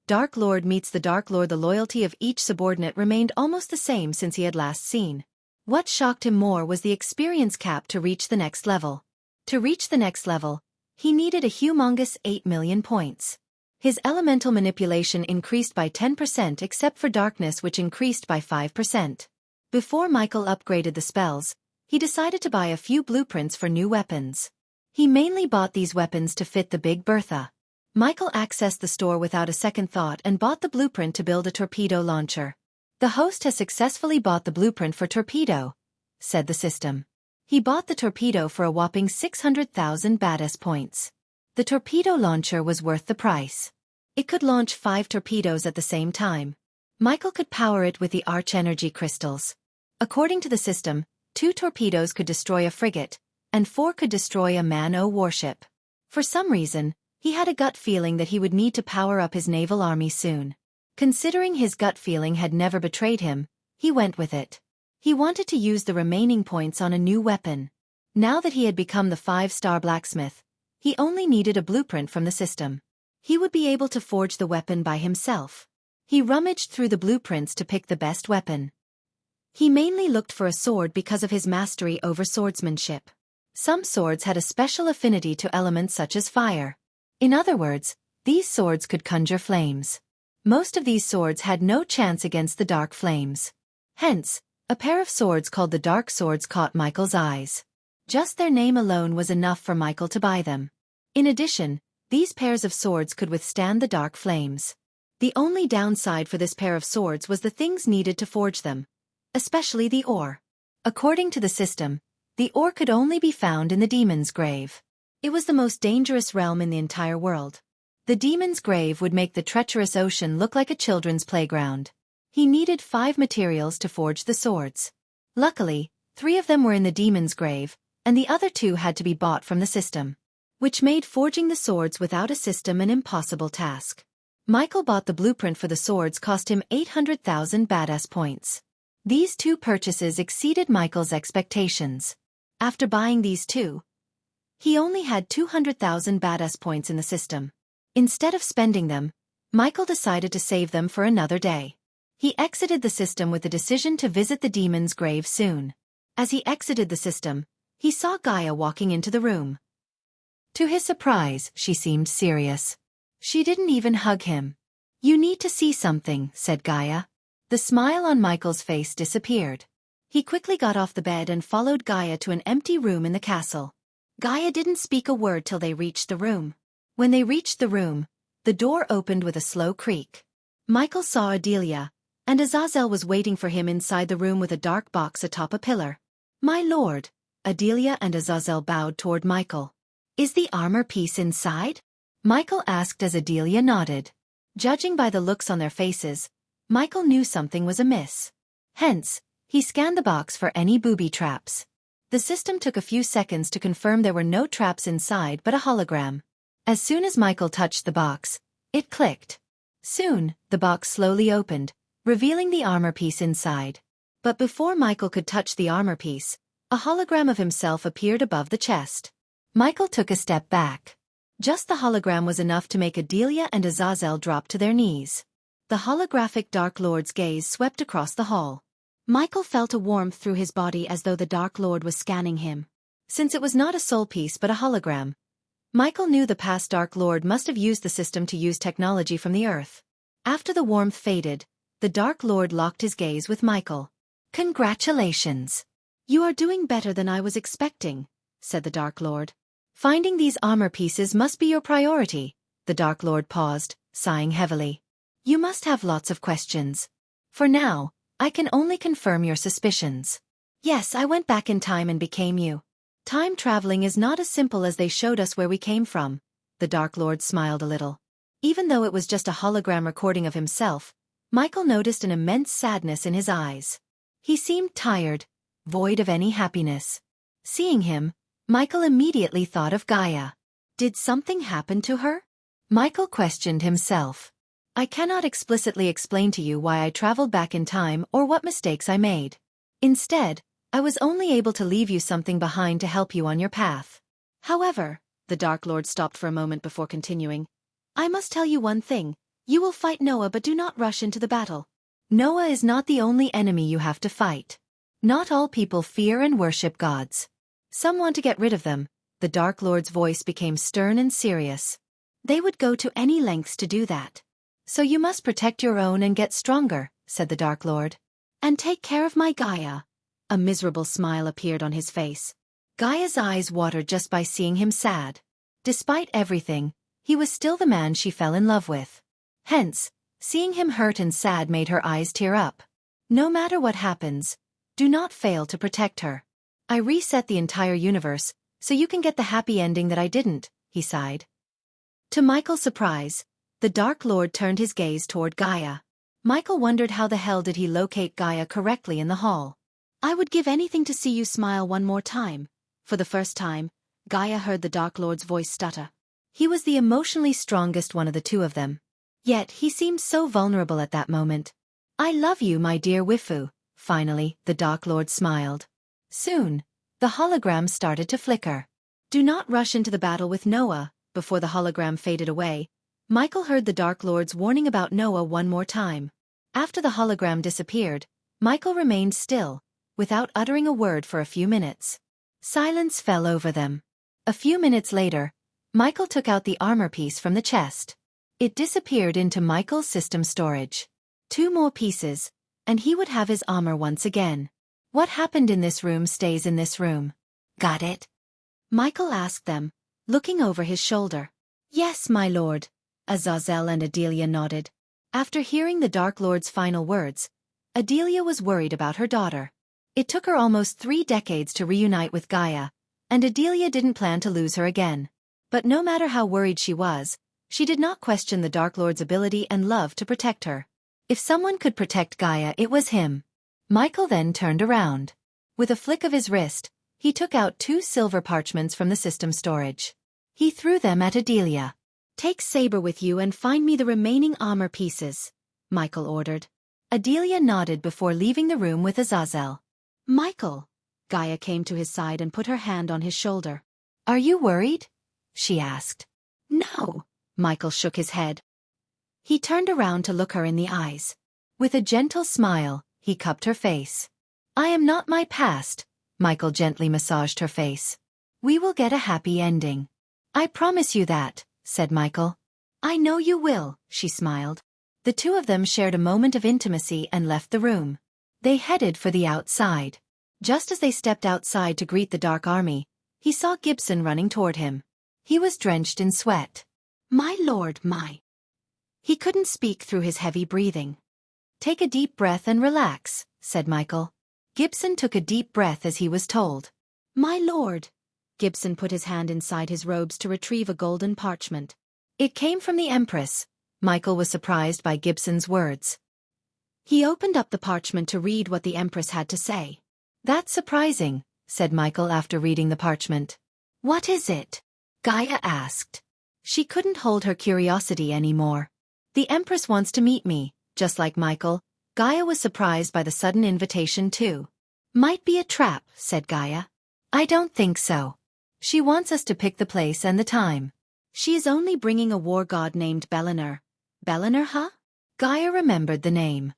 Dark Lord meets the Dark Lord. The loyalty of each subordinate remained almost the same since he had last seen. What shocked him more was the experience cap to reach the next level. To reach the next level, he needed a humongous 8 million points. His elemental manipulation increased by 10% except for darkness, which increased by 5%. Before Michael upgraded the spells, he decided to buy a few blueprints for new weapons. He mainly bought these weapons to fit the Big Bertha. Michael accessed the store without a second thought and bought the blueprint to build a torpedo launcher. The host has successfully bought the blueprint for torpedo, said the system. He bought the torpedo for a whopping 600,000 badass points. The torpedo launcher was worth the price. It could launch 5 torpedoes at the same time. Michael could power it with the Arch Energy crystals. According to the system, 2 torpedoes could destroy a frigate, and 4 could destroy a man-o warship. For some reason, he had a gut feeling that he would need to power up his naval army soon. Considering his gut feeling had never betrayed him, he went with it. He wanted to use the remaining points on a new weapon. Now that he had become the 5-star blacksmith, he only needed a blueprint from the system. He would be able to forge the weapon by himself. He rummaged through the blueprints to pick the best weapon. He mainly looked for a sword because of his mastery over swordsmanship. Some swords had a special affinity to elements such as fire. In other words, these swords could conjure flames. Most of these swords had no chance against the dark flames. Hence, a pair of swords called the Dark Swords caught Michael's eyes. Just their name alone was enough for Michael to buy them. In addition, these pairs of swords could withstand the dark flames. The only downside for this pair of swords was the things needed to forge them, especially the ore. According to the system, the ore could only be found in the Demon's Grave. It was the most dangerous realm in the entire world. The Demon's Grave would make the treacherous ocean look like a children's playground. He needed 5 materials to forge the swords. Luckily, 3 of them were in the Demon's Grave, and the other 2 had to be bought from the system, which made forging the swords without a system an impossible task. Michael bought the blueprint for the swords, cost him 800,000 badass points. These 2 purchases exceeded Michael's expectations. After buying these 2, he only had 200,000 badass points in the system. Instead of spending them, Michael decided to save them for another day. He exited the system with the decision to visit the Demon's Grave soon. As he exited the system, he saw Gaia walking into the room. To his surprise, she seemed serious. She didn't even hug him. "You need to see something," said Gaia. The smile on Michael's face disappeared. He quickly got off the bed and followed Gaia to an empty room in the castle. Gaia didn't speak a word till they reached the room. When they reached the room, the door opened with a slow creak. Michael saw Adelia, and Azazel was waiting for him inside the room with a dark box atop a pillar. "My lord," Adelia and Azazel bowed toward Michael. "Is the armor piece inside?" Michael asked as Adelia nodded. Judging by the looks on their faces, Michael knew something was amiss. Hence, he scanned the box for any booby traps. The system took a few seconds to confirm there were no traps inside but a hologram. As soon as Michael touched the box, it clicked. Soon, the box slowly opened, revealing the armor piece inside. But before Michael could touch the armor piece, a hologram of himself appeared above the chest. Michael took a step back. Just the hologram was enough to make Adelia and Azazel drop to their knees. The holographic Dark Lord's gaze swept across the hall. Michael felt a warmth through his body as though the Dark Lord was scanning him. Since it was not a soul piece but a hologram, Michael knew the past Dark Lord must have used the system to use technology from the Earth. After the warmth faded, the Dark Lord locked his gaze with Michael. "Congratulations. You are doing better than I was expecting," said the Dark Lord. "Finding these armor pieces must be your priority." The Dark Lord paused, sighing heavily. "You must have lots of questions. For now, I can only confirm your suspicions. Yes, I went back in time and became you. Time traveling is not as simple as they showed us where we came from." The Dark Lord smiled a little. Even though it was just a hologram recording of himself, Michael noticed an immense sadness in his eyes. He seemed tired, void of any happiness. Seeing him, Michael immediately thought of Gaia. Did something happen to her? Michael questioned himself. I cannot explicitly explain to you why I traveled back in time or what mistakes I made. Instead, I was only able to leave you something behind to help you on your path. However, the Dark Lord stopped for a moment before continuing. I must tell you one thing. You will fight Noah, but do not rush into the battle. Noah is not the only enemy you have to fight. Not all people fear and worship gods. Some want to get rid of them. The Dark Lord's voice became stern and serious. They would go to any lengths to do that. So you must protect your own and get stronger, said the Dark Lord. And take care of my Gaia. A miserable smile appeared on his face. Gaia's eyes watered just by seeing him sad. Despite everything, he was still the man she fell in love with. Hence, seeing him hurt and sad made her eyes tear up. No matter what happens, do not fail to protect her. I reset the entire universe, so you can get the happy ending that I didn't, he sighed. To Michael's surprise, the Dark Lord turned his gaze toward Gaia. Michael wondered how the hell did he locate Gaia correctly in the hall. I would give anything to see you smile one more time. For the first time, Gaia heard the Dark Lord's voice stutter. He was the emotionally strongest one of the two of them. Yet he seemed so vulnerable at that moment. I love you, my dear Wifu. Finally, the Dark Lord smiled. Soon, the hologram started to flicker. Do not rush into the battle with Noah. Before the hologram faded away, Michael heard the Dark Lord's warning about Noah one more time. After the hologram disappeared, Michael remained still, without uttering a word for a few minutes. Silence fell over them. A few minutes later, Michael took out the armor piece from the chest. It disappeared into Michael's system storage. 2 more pieces, and he would have his armor once again. What happened in this room stays in this room. Got it? Michael asked them, looking over his shoulder. Yes, my lord. Azazel and Adelia nodded. After hearing the Dark Lord's final words, Adelia was worried about her daughter. It took her almost 3 decades to reunite with Gaia, and Adelia didn't plan to lose her again. But no matter how worried she was, she did not question the Dark Lord's ability and love to protect her. If someone could protect Gaia, it was him. Michael then turned around. With a flick of his wrist, he took out 2 silver parchments from the system storage. He threw them at Adelia. Take Saber with you and find me the remaining armor pieces, Michael ordered. Adelia nodded before leaving the room with Azazel. Michael. Gaia came to his side and put her hand on his shoulder. Are you worried? She asked. No. Michael shook his head. He turned around to look her in the eyes. With a gentle smile, he cupped her face. I am not my past. Michael gently massaged her face. We will get a happy ending. I promise you that, said Michael. I know you will, she smiled. The two of them shared a moment of intimacy and left the room. They headed for the outside. Just as they stepped outside to greet the Dark Army, he saw Gibson running toward him. He was drenched in sweat. My lord, my. He couldn't speak through his heavy breathing. Take a deep breath and relax, said Michael. Gibson took a deep breath as he was told. My lord. Gibson put his hand inside his robes to retrieve a golden parchment. It came from the Empress. Michael was surprised by Gibson's words. He opened up the parchment to read what the Empress had to say. That's surprising, said Michael after reading the parchment. What is it? Gaia asked. She couldn't hold her curiosity anymore. The Empress wants to meet me, just like Michael. Gaia was surprised by the sudden invitation too. Might be a trap, said Gaia. I don't think so. She wants us to pick the place and the time. She is only bringing a war god named Bellinor. Bellinor, huh? Gaia remembered the name.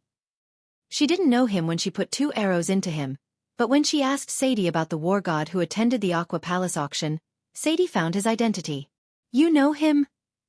She didn't know him when she put 2 arrows into him, but when she asked Sadie about the war god who attended the Aqua Palace auction, Sadie found his identity. You know him?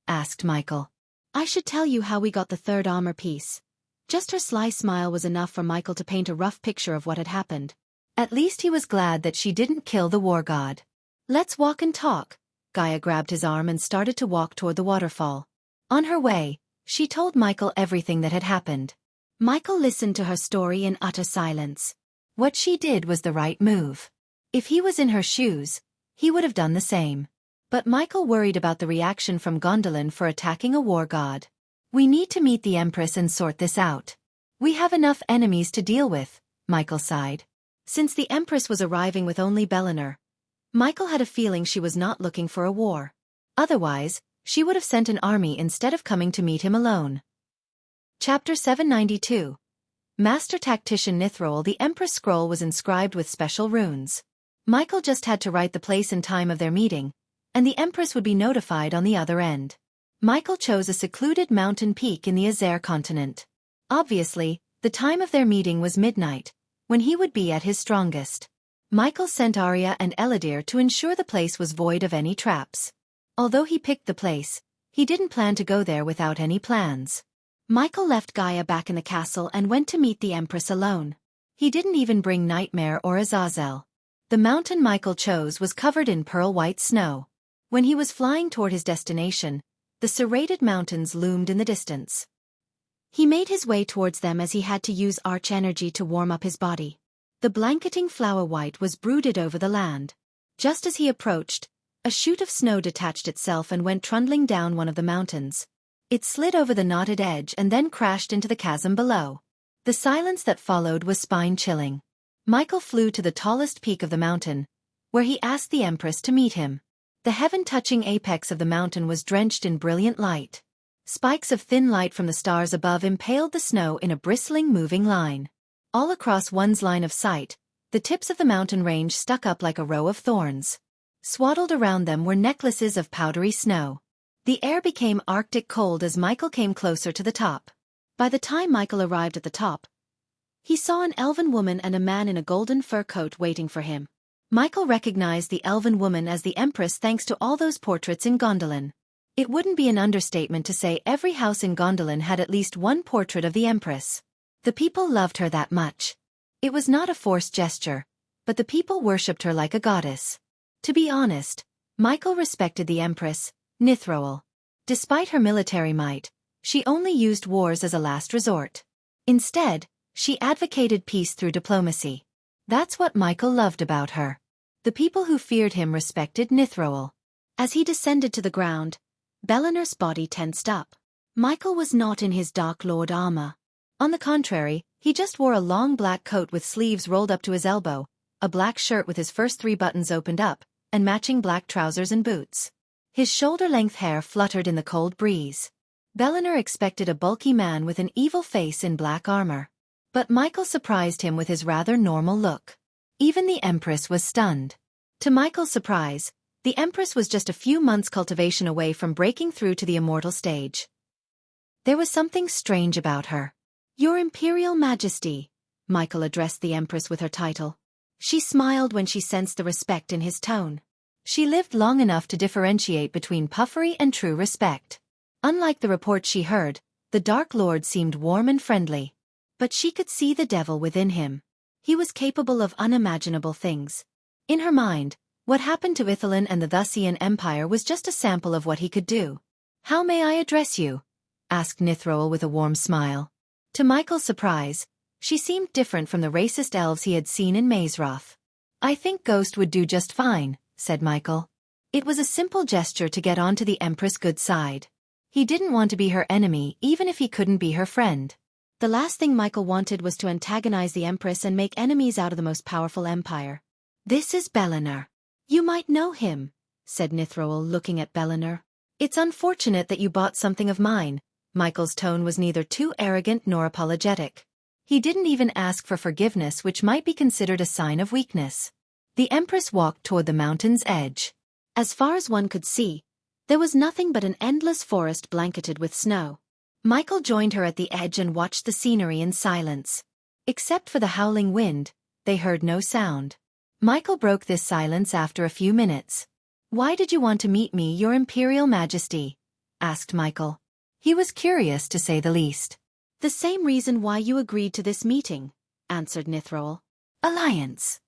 Asked Michael. I should tell you how we got the 3rd armor piece. Just her sly smile was enough for Michael to paint a rough picture of what had happened. At least he was glad that she didn't kill the war god. Let's walk and talk. Gaia grabbed his arm and started to walk toward the waterfall. On her way, she told Michael everything that had happened. Michael listened to her story in utter silence. What she did was the right move. If he was in her shoes, he would have done the same. But Michael worried about the reaction from Gondolin for attacking a war god. We need to meet the Empress and sort this out. We have enough enemies to deal with, Michael sighed. Since the Empress was arriving with only Bellinor, Michael had a feeling she was not looking for a war. Otherwise, she would have sent an army instead of coming to meet him alone. Chapter 792. Master Tactician Nithroel. The Empress scroll was inscribed with special runes. Michael just had to write the place and time of their meeting, and the Empress would be notified on the other end. Michael chose a secluded mountain peak in the Azare continent. Obviously, the time of their meeting was midnight, when he would be at his strongest. Michael sent Arya and Eladir to ensure the place was void of any traps. Although he picked the place, he didn't plan to go there without any plans. Michael left Gaia back in the castle and went to meet the Empress alone. He didn't even bring Nightmare or Azazel. The mountain Michael chose was covered in pearl-white snow. When he was flying toward his destination, the serrated mountains loomed in the distance. He made his way towards them as he had to use arch energy to warm up his body. The blanketing flower white was brooded over the land. Just as he approached, a shoot of snow detached itself and went trundling down one of the mountains. It slid over the knotted edge and then crashed into the chasm below. The silence that followed was spine-chilling. Michael flew to the tallest peak of the mountain, where he asked the Empress to meet him. The heaven-touching apex of the mountain was drenched in brilliant light. Spikes of thin light from the stars above impaled the snow in a bristling, moving line. All across one's line of sight, the tips of the mountain range stuck up like a row of thorns. Swaddled around them were necklaces of powdery snow. The air became arctic cold as Michael came closer to the top. By the time Michael arrived at the top, he saw an elven woman and a man in a golden fur coat waiting for him. Michael recognized the elven woman as the Empress thanks to all those portraits in Gondolin. It wouldn't be an understatement to say every house in Gondolin had at least one portrait of the Empress. The people loved her that much. It was not a forced gesture, but the people worshipped her like a goddess. To be honest, Michael respected the Empress, Nithroel. Despite her military might, she only used wars as a last resort. Instead, she advocated peace through diplomacy. That's what Michael loved about her. The people who feared him respected Nithroel. As he descended to the ground, Belenar's body tensed up. Michael was not in his Dark Lord armor. On the contrary, he just wore a long black coat with sleeves rolled up to his elbow, a black shirt with his first 3 buttons opened up, and matching black trousers and boots. His shoulder-length hair fluttered in the cold breeze. Belenar expected a bulky man with an evil face in black armor. But Michael surprised him with his rather normal look. Even the Empress was stunned. To Michael's surprise, the Empress was just a few months' cultivation away from breaking through to the immortal stage. There was something strange about her. "Your Imperial Majesty," Michael addressed the Empress with her title. She smiled when she sensed the respect in his tone. She lived long enough to differentiate between puffery and true respect. Unlike the reports she heard, the Dark Lord seemed warm and friendly. But she could see the devil within him. He was capable of unimaginable things. In her mind, what happened to Ithalin and the Thusian Empire was just a sample of what he could do. "How may I address you?" asked Nithroel with a warm smile. To Michael's surprise, she seemed different from the racist elves he had seen in Mazeroth. "I think Ghost would do just fine," said Michael. It was a simple gesture to get onto the Empress' good side. He didn't want to be her enemy even if he couldn't be her friend. The last thing Michael wanted was to antagonize the Empress and make enemies out of the most powerful empire. "This is Belenar. You might know him," said Nithroel, looking at Belenar. "It's unfortunate that you bought something of mine." Michael's tone was neither too arrogant nor apologetic. He didn't even ask for forgiveness, which might be considered a sign of weakness. The Empress walked toward the mountain's edge. As far as one could see, there was nothing but an endless forest blanketed with snow. Michael joined her at the edge and watched the scenery in silence. Except for the howling wind, they heard no sound. Michael broke this silence after a few minutes. "Why did you want to meet me, Your Imperial Majesty?" asked Michael. He was curious, to say the least. "The same reason why you agreed to this meeting," answered Nithroel. "Alliance."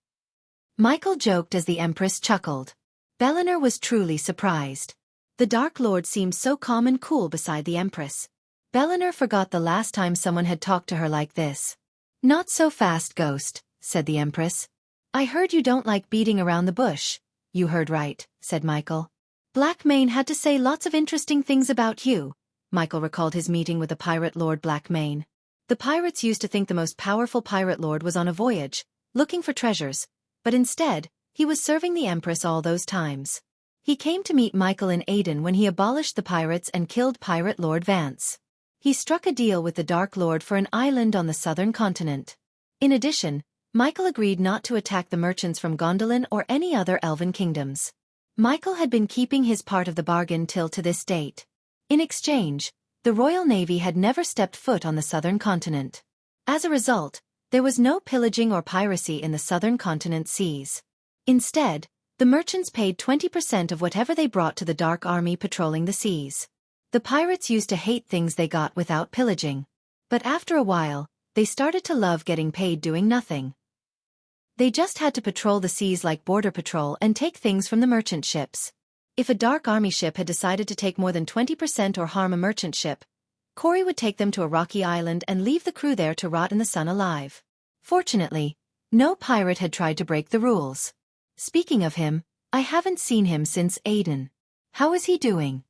Michael joked as the Empress chuckled. Belenar was truly surprised. The Dark Lord seemed so calm and cool beside the Empress. Belenar forgot the last time someone had talked to her like this. "Not so fast, Ghost," said the Empress. "I heard you don't like beating around the bush." "You heard right," said Michael. "Blackmane had to say lots of interesting things about you." Michael recalled his meeting with the pirate lord Blackmane. The pirates used to think the most powerful pirate lord was on a voyage, looking for treasures, but instead, he was serving the Empress all those times. He came to meet Michael in Aden when he abolished the pirates and killed Pirate Lord Vance. He struck a deal with the Dark Lord for an island on the southern continent. In addition, Michael agreed not to attack the merchants from Gondolin or any other elven kingdoms. Michael had been keeping his part of the bargain till to this date. In exchange, the Royal Navy had never stepped foot on the southern continent. As a result, there was no pillaging or piracy in the southern continent seas. Instead, the merchants paid 20% of whatever they brought to the Dark Army patrolling the seas. The pirates used to hate things they got without pillaging. But after a while, they started to love getting paid doing nothing. They just had to patrol the seas like border patrol and take things from the merchant ships. If a Dark Army ship had decided to take more than 20% or harm a merchant ship, Corey would take them to a rocky island and leave the crew there to rot in the sun alive. Fortunately, no pirate had tried to break the rules. Speaking of him, I haven't seen him since Aiden. How is he doing?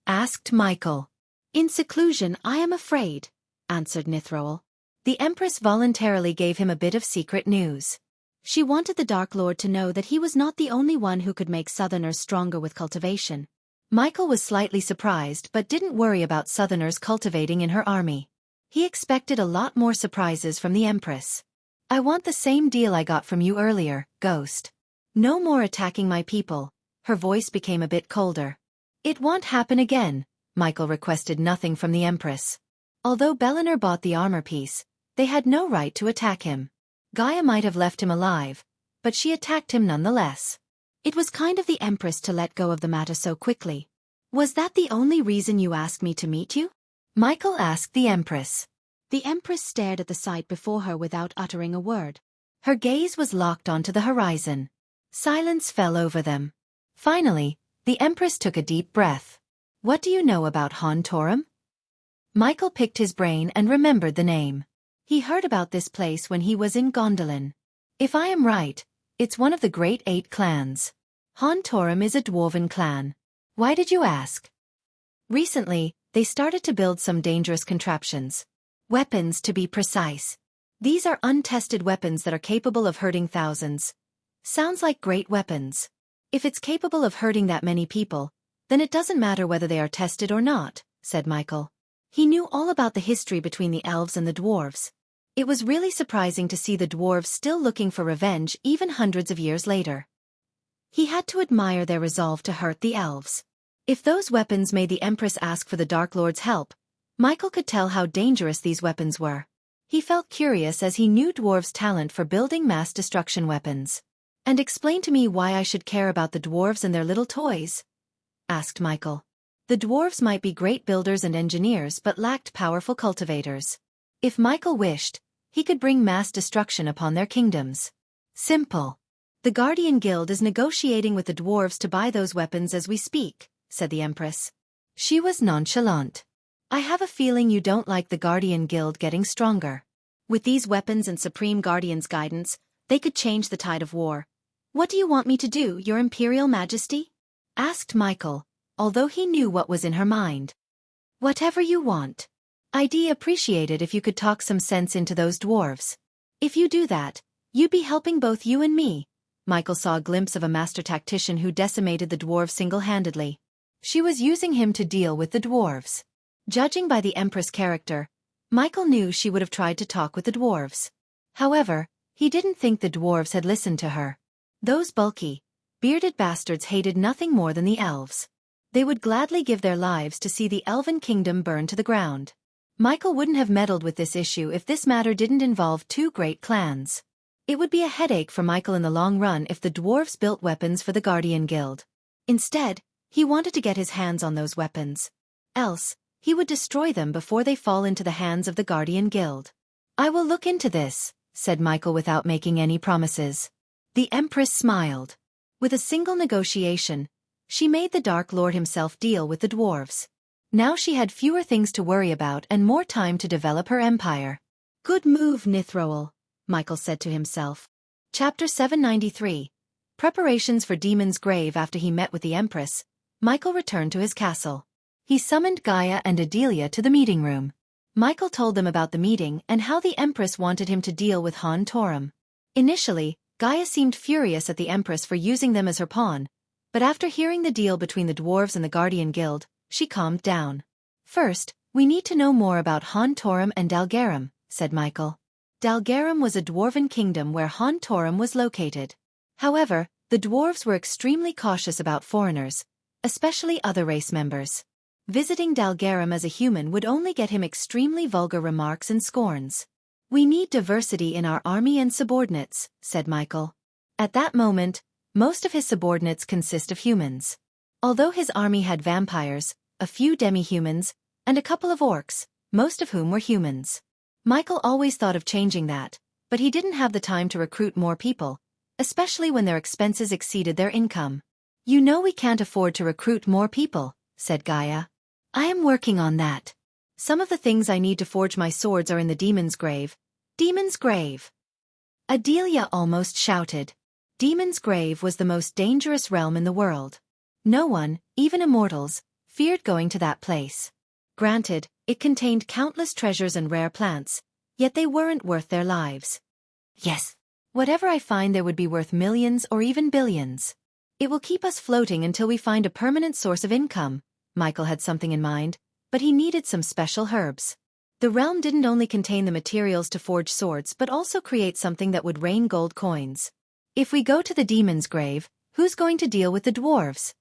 Asked Michael. In seclusion, I am afraid, answered Nithroel. The Empress voluntarily gave him a bit of secret news. She wanted the Dark Lord to know that he was not the only one who could make Southerners stronger with cultivation. Michael was slightly surprised but didn't worry about Southerners cultivating in her army. He expected a lot more surprises from the Empress. I want the same deal I got from you earlier, Ghost. No more attacking my people. Her voice became a bit colder. It won't happen again. Michael requested nothing from the Empress. Although Bellinor bought the armor piece, they had no right to attack him. Gaia might have left him alive, but she attacked him nonetheless. It was kind of the Empress to let go of the matter so quickly. Was that the only reason you asked me to meet you? Michael asked the Empress. The Empress stared at the sight before her without uttering a word. Her gaze was locked onto the horizon. Silence fell over them. Finally, the Empress took a deep breath. What do you know about Han Torum? Michael picked his brain and remembered the name. He heard about this place when he was in Gondolin. If I am right, it's one of the Great 8 clans. Han Torum is a dwarven clan. Why did you ask? Recently, they started to build some dangerous contraptions. Weapons, to be precise. These are untested weapons that are capable of hurting thousands. Sounds like great weapons. If it's capable of hurting that many people, then it doesn't matter whether they are tested or not, said Michael. He knew all about the history between the elves and the dwarves. It was really surprising to see the dwarves still looking for revenge even hundreds of years later. He had to admire their resolve to hurt the elves. If those weapons made the Empress ask for the Dark Lord's help, Michael could tell how dangerous these weapons were. He felt curious as he knew dwarves' talent for building mass destruction weapons. And explain to me why I should care about the dwarves and their little toys? Asked Michael. The dwarves might be great builders and engineers but lacked powerful cultivators. If Michael wished, he could bring mass destruction upon their kingdoms. Simple. The Guardian Guild is negotiating with the dwarves to buy those weapons as we speak, said the Empress. She was nonchalant. I have a feeling you don't like the Guardian Guild getting stronger. With these weapons and Supreme Guardian's guidance, they could change the tide of war. What do you want me to do, Your Imperial Majesty? Asked Michael, although he knew what was in her mind. Whatever you want. I'd appreciate it if you could talk some sense into those dwarves. If you do that, you'd be helping both you and me. Michael saw a glimpse of a master tactician who decimated the dwarves single-handedly. She was using him to deal with the dwarves. Judging by the Empress' character, Michael knew she would have tried to talk with the dwarves. However, he didn't think the dwarves had listened to her. Those bulky, bearded bastards hated nothing more than the elves. They would gladly give their lives to see the elven kingdom burn to the ground. Michael wouldn't have meddled with this issue if this matter didn't involve two great clans. It would be a headache for Michael in the long run if the dwarves built weapons for the Guardian Guild. Instead, he wanted to get his hands on those weapons. Else, he would destroy them before they fall into the hands of the Guardian Guild. I will look into this, said Michael without making any promises. The Empress smiled. With a single negotiation, she made the Dark Lord himself deal with the dwarves. Now she had fewer things to worry about and more time to develop her empire. Good move, Nithroel, Michael said to himself. Chapter 793. Preparations for Demon's Grave. After he met with the Empress, Michael returned to his castle. He summoned Gaia and Adelia to the meeting room. Michael told them about the meeting and how the Empress wanted him to deal with Han Torum. Initially, Gaia seemed furious at the Empress for using them as her pawn, but after hearing the deal between the dwarves and the Guardian Guild, she calmed down. First, We need to know more about Hontorum and Dalgarum, said Michael. Dalgarum was a dwarven kingdom where Hontorum was located. However, the dwarves were extremely cautious about foreigners, especially other race members. Visiting Dalgarum as a human would only get him extremely vulgar remarks and scorns. We need diversity in our army and subordinates, said Michael. At that moment, most of his subordinates consist of humans. Although his army had vampires, a few demi-humans, and a couple of orcs, most of whom were humans. Michael always thought of changing that, but he didn't have the time to recruit more people, especially when their expenses exceeded their income. You know we can't afford to recruit more people, said Gaia. I am working on that. Some of the things I need to forge my swords are in the Demon's Grave. Demon's Grave! Adelia almost shouted. Demon's Grave was the most dangerous realm in the world. No one, even immortals, feared going to that place. Granted, it contained countless treasures and rare plants, yet they weren't worth their lives. Yes. Whatever I find there would be worth millions or even billions. It will keep us floating until we find a permanent source of income. Michael had something in mind, but he needed some special herbs. The realm didn't only contain the materials to forge swords but also create something that would rain gold coins. If we go to the Demon's Grave, who's going to deal with the dwarves?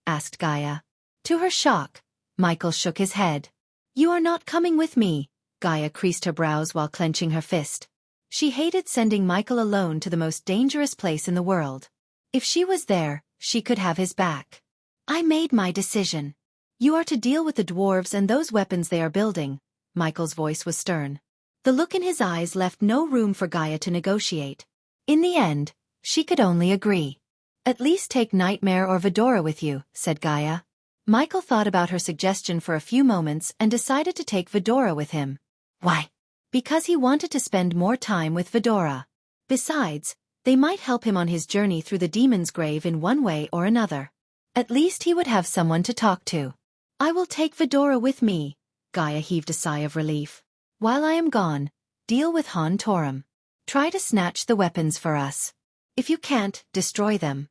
Asked Gaia. To her shock, Michael shook his head. You are not coming with me, Gaia creased her brows while clenching her fist. She hated sending Michael alone to the most dangerous place in the world. If she was there, she could have his back. I made my decision. You are to deal with the dwarves and those weapons they are building. Michael's voice was stern. The look in his eyes left no room for Gaia to negotiate. In the end, she could only agree. At least take Nightmare or Vidora with you, said Gaia. Michael thought about her suggestion for a few moments and decided to take Vidora with him. Why? Because he wanted to spend more time with Vidora. Besides, they might help him on his journey through the Demon's Grave in one way or another. At least he would have someone to talk to. I will take Vidora with me. Gaia heaved a sigh of relief. While I am gone, deal with Hontorum. Try to snatch the weapons for us. If you can't, destroy them.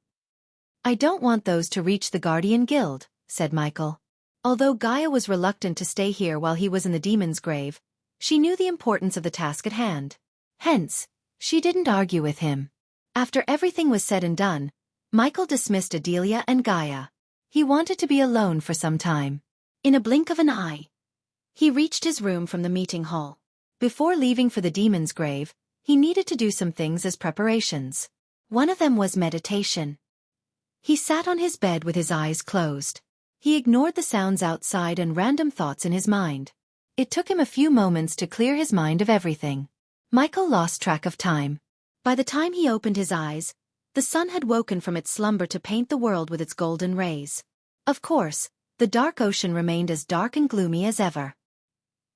I don't want those to reach the Guardian Guild, said Michael. Although Gaia was reluctant to stay here while he was in the Demon's Grave, she knew the importance of the task at hand. Hence, she didn't argue with him. After everything was said and done, Michael dismissed Adelia and Gaia. He wanted to be alone for some time. In a blink of an eye, he reached his room from the meeting hall. Before leaving for the Demon's Grave, he needed to do some things as preparations. One of them was meditation. He sat on his bed with his eyes closed. He ignored the sounds outside and random thoughts in his mind. It took him a few moments to clear his mind of everything. Michael lost track of time. By the time he opened his eyes, the sun had woken from its slumber to paint the world with its golden rays. Of course, the dark ocean remained as dark and gloomy as ever.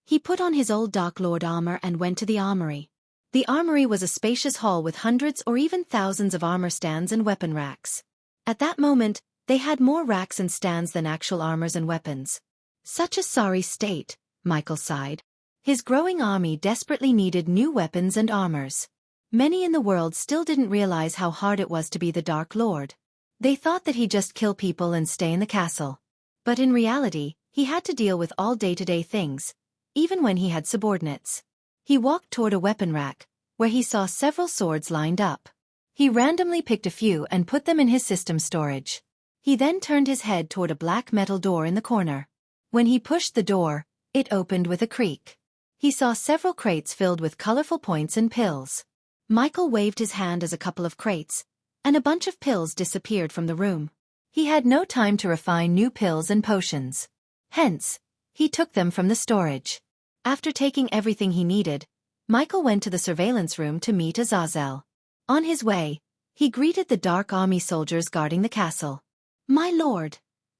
He put on his old Dark Lord armor and went to the armory. The armory was a spacious hall with hundreds or even thousands of armor stands and weapon racks. At that moment, they had more racks and stands than actual armors and weapons. Such a sorry state, Michael sighed. His growing army desperately needed new weapons and armors. Many in the world still didn't realize how hard it was to be the Dark Lord. They thought that he'd just kill people and stay in the castle. But in reality, he had to deal with all day-to-day things, even when he had subordinates. He walked toward a weapon rack, where he saw several swords lined up. He randomly picked a few and put them in his system storage. He then turned his head toward a black metal door in the corner. When he pushed the door, it opened with a creak. He saw several crates filled with colorful points and pills. Michael waved his hand as a couple of crates, and a bunch of pills disappeared from the room. He had no time to refine new pills and potions. Hence, he took them from the storage. After taking everything he needed, Michael went to the surveillance room to meet Azazel. On his way, he greeted the dark army soldiers guarding the castle. My lord.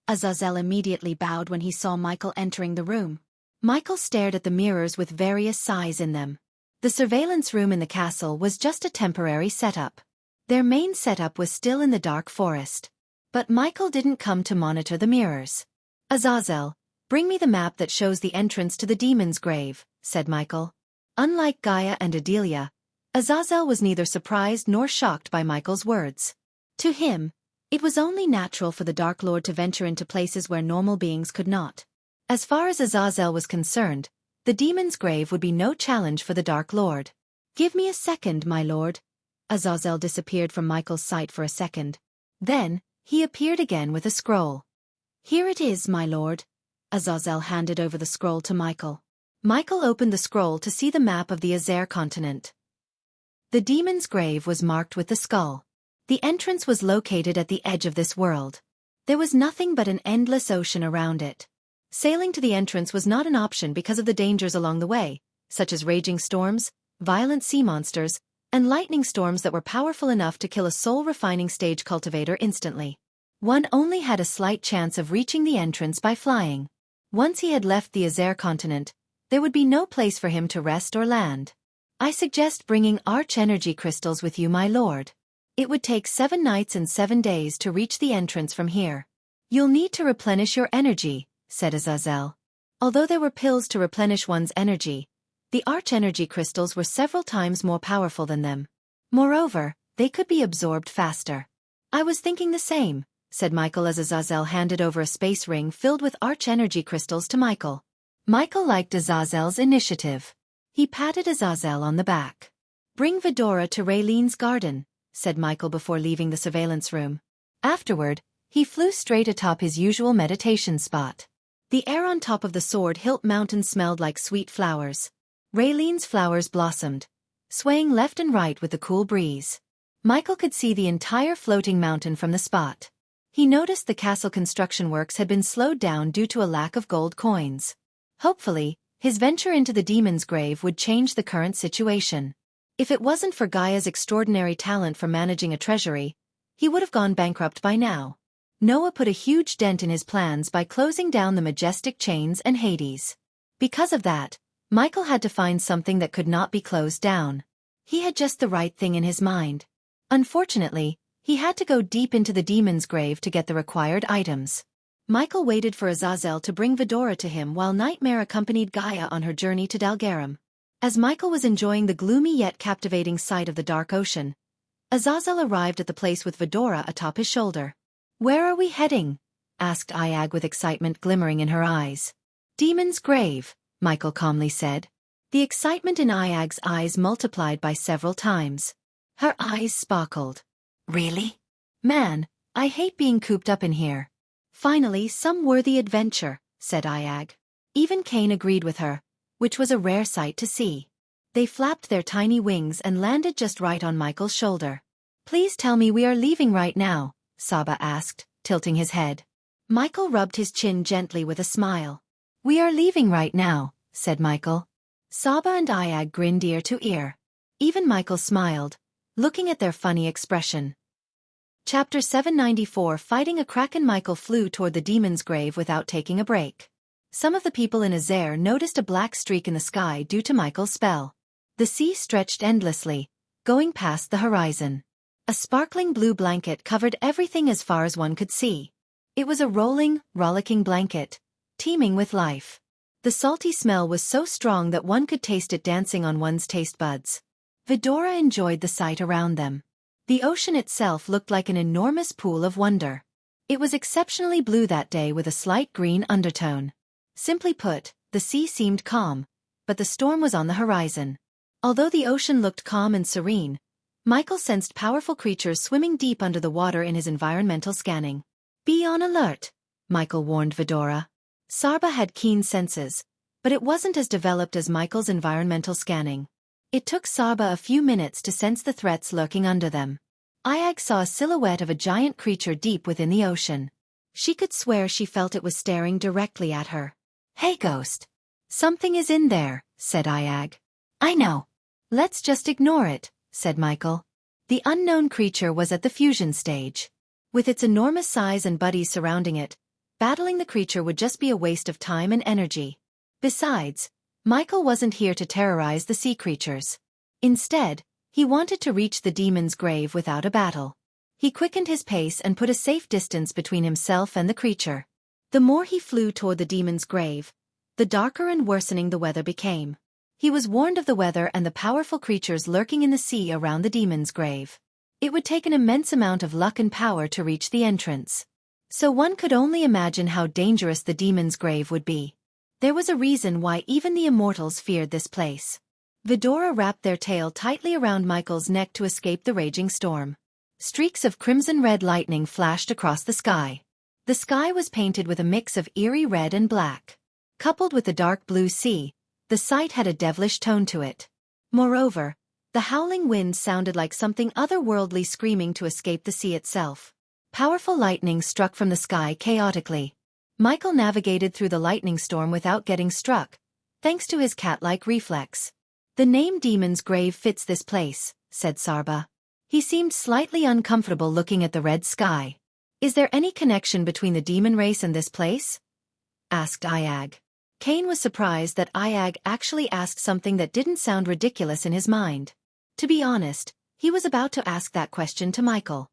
Azazel immediately bowed when he saw Michael entering the room. Michael stared at the mirrors with various sighs in them. The surveillance room in the castle was just a temporary setup. Their main setup was still in the dark forest. But Michael didn't come to monitor the mirrors. Azazel, bring me the map that shows the entrance to the Demon's Grave, said Michael. Unlike Gaia and Adelia, Azazel was neither surprised nor shocked by Michael's words. To him, it was only natural for the Dark Lord to venture into places where normal beings could not. As far as Azazel was concerned, the demon's grave would be no challenge for the Dark Lord. "Give me a second, my lord." Azazel disappeared from Michael's sight for a second. Then, he appeared again with a scroll. "Here it is, my lord." Azazel handed over the scroll to Michael. Michael opened the scroll to see the map of the Azer continent. The demon's grave was marked with the skull. The entrance was located at the edge of this world. There was nothing but an endless ocean around it. Sailing to the entrance was not an option because of the dangers along the way, such as raging storms, violent sea monsters, and lightning storms that were powerful enough to kill a soul-refining stage cultivator instantly. One only had a slight chance of reaching the entrance by flying. Once he had left the Azer continent, there would be no place for him to rest or land. "I suggest bringing arch-energy crystals with you, my lord. It would take 7 nights and 7 days to reach the entrance from here. You'll need to replenish your energy," said Azazel. Although there were pills to replenish one's energy, the arch-energy crystals were several times more powerful than them. Moreover, they could be absorbed faster. "I was thinking the same," said Michael as Azazel handed over a space ring filled with arch-energy crystals to Michael. Michael liked Azazel's initiative. He patted Azazel on the back. "Bring Vidora to Raylene's garden," said Michael before leaving the surveillance room. Afterward, he flew straight atop his usual meditation spot. The air on top of the Sword Hilt Mountain smelled like sweet flowers. Raylene's flowers blossomed, swaying left and right with the cool breeze. Michael could see the entire floating mountain from the spot. He noticed the castle construction works had been slowed down due to a lack of gold coins. Hopefully, his venture into the demon's grave would change the current situation. If it wasn't for Gaia's extraordinary talent for managing a treasury, he would have gone bankrupt by now. Noah put a huge dent in his plans by closing down the majestic chains and Hades. Because of that, Michael had to find something that could not be closed down. He had just the right thing in his mind. Unfortunately, he had to go deep into the demon's grave to get the required items. Michael waited for Azazel to bring Vidora to him while Nightmare accompanied Gaia on her journey to Dalgaram. As Michael was enjoying the gloomy yet captivating sight of the dark ocean, Azazel arrived at the place with Vidora atop his shoulder. "Where are we heading?" asked Iag with excitement glimmering in her eyes. "Demon's grave," Michael calmly said. The excitement in Iag's eyes multiplied by several times. Her eyes sparkled. "Really? Man, I hate being cooped up in here." "Finally, some worthy adventure," said Iag. Even Cain agreed with her, which was a rare sight to see. They flapped their tiny wings and landed just right on Michael's shoulder. "Please tell me we are leaving right now," Saba asked, tilting his head. Michael rubbed his chin gently with a smile. "We are leaving right now," said Michael. Saba and Iag grinned ear to ear. Even Michael smiled, looking at their funny expression. Chapter 794 Fighting a Kraken. Michael flew toward the demon's grave without taking a break. Some of the people in Azer noticed a black streak in the sky due to Michael's spell. The sea stretched endlessly, going past the horizon. A sparkling blue blanket covered everything as far as one could see. It was a rolling, rollicking blanket, teeming with life. The salty smell was so strong that one could taste it dancing on one's taste buds. Vidora enjoyed the sight around them. The ocean itself looked like an enormous pool of wonder. It was exceptionally blue that day with a slight green undertone. Simply put, the sea seemed calm, but the storm was on the horizon. Although the ocean looked calm and serene, Michael sensed powerful creatures swimming deep under the water in his environmental scanning. "Be on alert," Michael warned Vidora. Sarba had keen senses, but it wasn't as developed as Michael's environmental scanning. It took Sarba a few minutes to sense the threats lurking under them. Iag saw a silhouette of a giant creature deep within the ocean. She could swear she felt it was staring directly at her. "Hey, Ghost. Something is in there," said Iag. "I know. Let's just ignore it," said Michael. The unknown creature was at the fusion stage. With its enormous size and buddies surrounding it, battling the creature would just be a waste of time and energy. Besides, Michael wasn't here to terrorize the sea creatures. Instead, he wanted to reach the demon's grave without a battle. He quickened his pace and put a safe distance between himself and the creature. The more he flew toward the demon's grave, the darker and worsening the weather became. He was warned of the weather and the powerful creatures lurking in the sea around the demon's grave. It would take an immense amount of luck and power to reach the entrance. So one could only imagine how dangerous the demon's grave would be. There was a reason why even the immortals feared this place. Vidora wrapped their tail tightly around Michael's neck to escape the raging storm. Streaks of crimson-red lightning flashed across the sky. The sky was painted with a mix of eerie red and black. Coupled with the dark blue sea, the sight had a devilish tone to it. Moreover, the howling wind sounded like something otherworldly screaming to escape the sea itself. Powerful lightning struck from the sky chaotically. Michael navigated through the lightning storm without getting struck, thanks to his cat-like reflex. "The name Demon's Grave fits this place," said Sarba. He seemed slightly uncomfortable looking at the red sky. "Is there any connection between the demon race and this place?" asked Iag. Kane was surprised that Iag actually asked something that didn't sound ridiculous in his mind. To be honest, he was about to ask that question to Michael.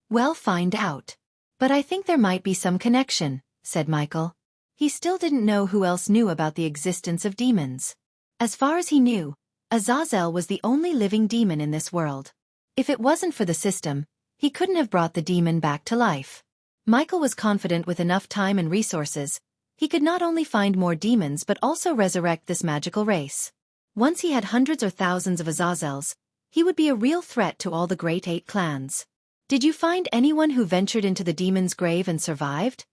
"Well, find out. But I think there might be some connection," said Michael. He still didn't know who else knew about the existence of demons. As far as he knew, Azazel was the only living demon in this world. If it wasn't for the system, he couldn't have brought the demon back to life. Michael was confident with enough time and resources, he could not only find more demons but also resurrect this magical race. Once he had hundreds or thousands of Azazels, he would be a real threat to all the Great 8 clans. "Did you find anyone who ventured into the demon's grave and survived?"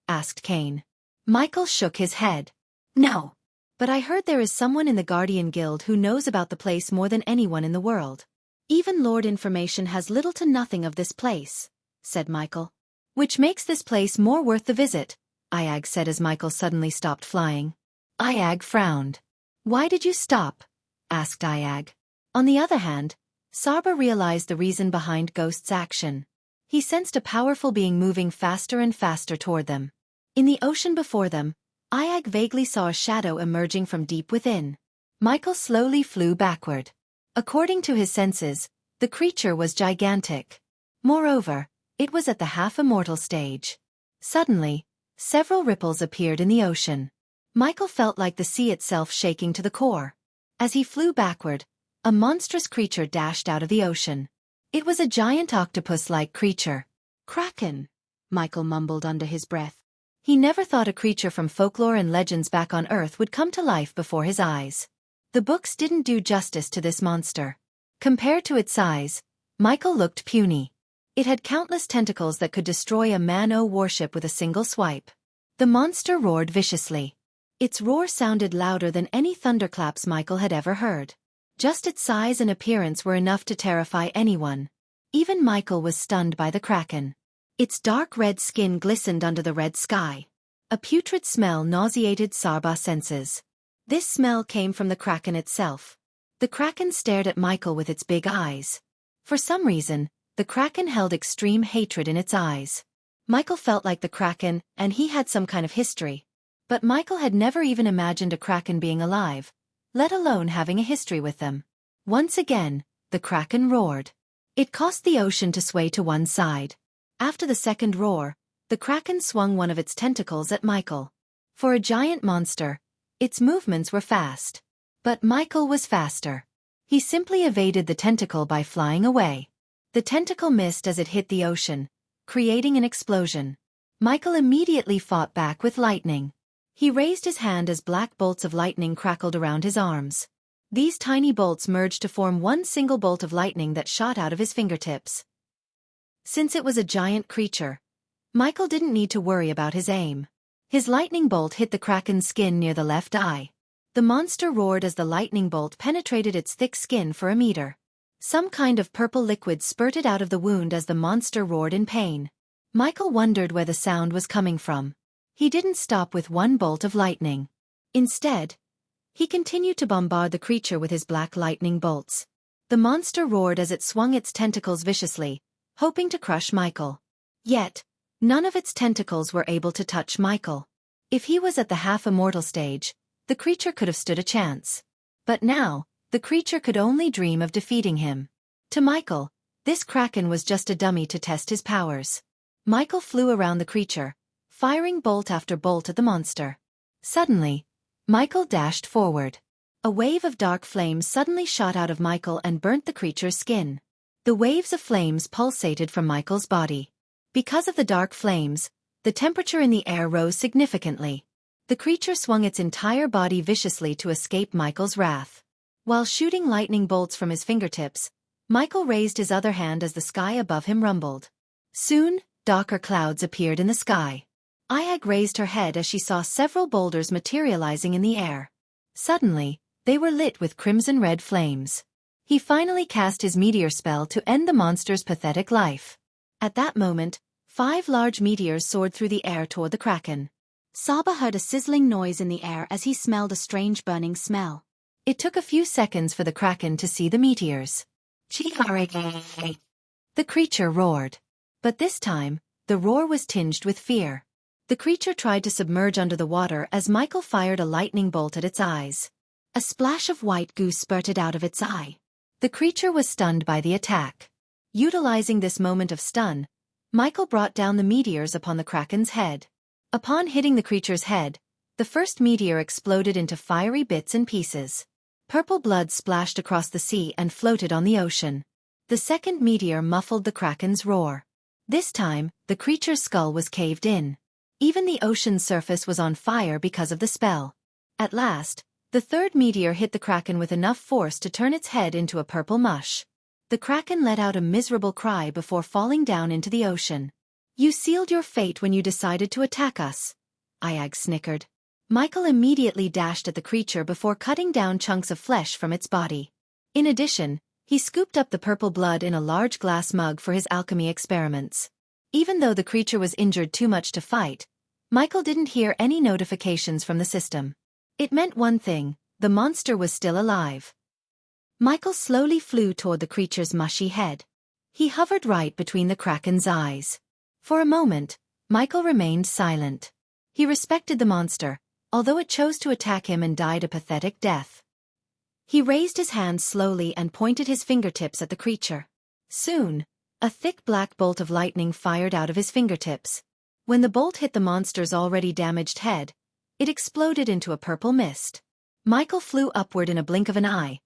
asked Kane. Michael shook his head. "No. But I heard there is someone in the Guardian Guild who knows about the place more than anyone in the world. Even Lord Information has little to nothing of this place," said Michael. "Which makes this place more worth the visit," Iag said as Michael suddenly stopped flying. Iag frowned. "Why did you stop?" asked Iag. On the other hand, Sarba realized the reason behind Ghost's action. He sensed a powerful being moving faster and faster toward them. In the ocean before them, Iag vaguely saw a shadow emerging from deep within. Michael slowly flew backward. According to his senses, the creature was gigantic. Moreover, it was at the half-immortal stage. Suddenly, several ripples appeared in the ocean. Michael felt like the sea itself shaking to the core. As he flew backward, a monstrous creature dashed out of the ocean. It was a giant octopus-like creature. "Kraken," Michael mumbled under his breath. He never thought a creature from folklore and legends back on Earth would come to life before his eyes. The books didn't do justice to this monster. Compared to its size, Michael looked puny. It had countless tentacles that could destroy a Man-O warship with a single swipe. The monster roared viciously. Its roar sounded louder than any thunderclaps Michael had ever heard. Just its size and appearance were enough to terrify anyone. Even Michael was stunned by the Kraken. Its dark red skin glistened under the red sky. A putrid smell nauseated Sarba's senses. This smell came from the Kraken itself. The Kraken stared at Michael with its big eyes. For some reason, the Kraken held extreme hatred in its eyes. Michael felt like the Kraken, and he had some kind of history. But Michael had never even imagined a Kraken being alive, let alone having a history with them. Once again, the Kraken roared. It caused the ocean to sway to one side. After the second roar, the Kraken swung one of its tentacles at Michael. For a giant monster, its movements were fast. But Michael was faster. He simply evaded the tentacle by flying away. The tentacle missed as it hit the ocean, creating an explosion. Michael immediately fought back with lightning. He raised his hand as black bolts of lightning crackled around his arms. These tiny bolts merged to form one single bolt of lightning that shot out of his fingertips. Since it was a giant creature, Michael didn't need to worry about his aim. His lightning bolt hit the Kraken's skin near the left eye. The monster roared as the lightning bolt penetrated its thick skin for a meter. Some kind of purple liquid spurted out of the wound as the monster roared in pain. Michael wondered where the sound was coming from. He didn't stop with one bolt of lightning. Instead, he continued to bombard the creature with his black lightning bolts. The monster roared as it swung its tentacles viciously, hoping to crush Michael. Yet, none of its tentacles were able to touch Michael. If he was at the half-immortal stage, the creature could have stood a chance. But now, the creature could only dream of defeating him. To Michael, this Kraken was just a dummy to test his powers. Michael flew around the creature, firing bolt after bolt at the monster. Suddenly, Michael dashed forward. A wave of dark flames suddenly shot out of Michael and burnt the creature's skin. The waves of flames pulsated from Michael's body. Because of the dark flames, the temperature in the air rose significantly. The creature swung its entire body viciously to escape Michael's wrath. While shooting lightning bolts from his fingertips, Michael raised his other hand as the sky above him rumbled. Soon, darker clouds appeared in the sky. Ayag raised her head as she saw several boulders materializing in the air. Suddenly, they were lit with crimson-red flames. He finally cast his meteor spell to end the monster's pathetic life. At that moment, 5 large meteors soared through the air toward the kraken. Saba heard a sizzling noise in the air as he smelled a strange burning smell. It took a few seconds for the kraken to see the meteors. The creature roared. But this time, the roar was tinged with fear. The creature tried to submerge under the water as Michael fired a lightning bolt at its eyes. A splash of white goo spurted out of its eye. The creature was stunned by the attack. Utilizing this moment of stun, Michael brought down the meteors upon the kraken's head. Upon hitting the creature's head, the first meteor exploded into fiery bits and pieces. Purple blood splashed across the sea and floated on the ocean. The second meteor muffled the kraken's roar. This time, the creature's skull was caved in. Even the ocean's surface was on fire because of the spell. At last, the third meteor hit the kraken with enough force to turn its head into a purple mush. The kraken let out a miserable cry before falling down into the ocean. "You sealed your fate when you decided to attack us," Ayag snickered. Michael immediately dashed at the creature before cutting down chunks of flesh from its body. In addition, he scooped up the purple blood in a large glass mug for his alchemy experiments. Even though the creature was injured too much to fight, Michael didn't hear any notifications from the system. It meant one thing: the monster was still alive. Michael slowly flew toward the creature's mushy head. He hovered right between the kraken's eyes. For a moment, Michael remained silent. He respected the monster, although it chose to attack him and died a pathetic death. He raised his hands slowly and pointed his fingertips at the creature. Soon, a thick black bolt of lightning fired out of his fingertips. When the bolt hit the monster's already damaged head, it exploded into a purple mist. Michael flew upward in a blink of an eye,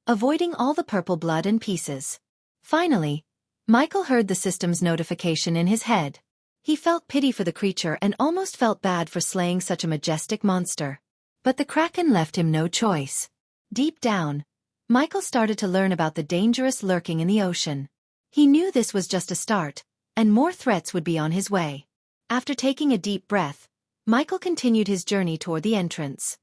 avoiding all the purple blood and pieces. Finally, Michael heard the system's notification in his head. He felt pity for the creature and almost felt bad for slaying such a majestic monster. But the kraken left him no choice. Deep down, Michael started to learn about the dangerous lurking in the ocean. He knew this was just a start, and more threats would be on his way. After taking a deep breath, Michael continued his journey toward the entrance.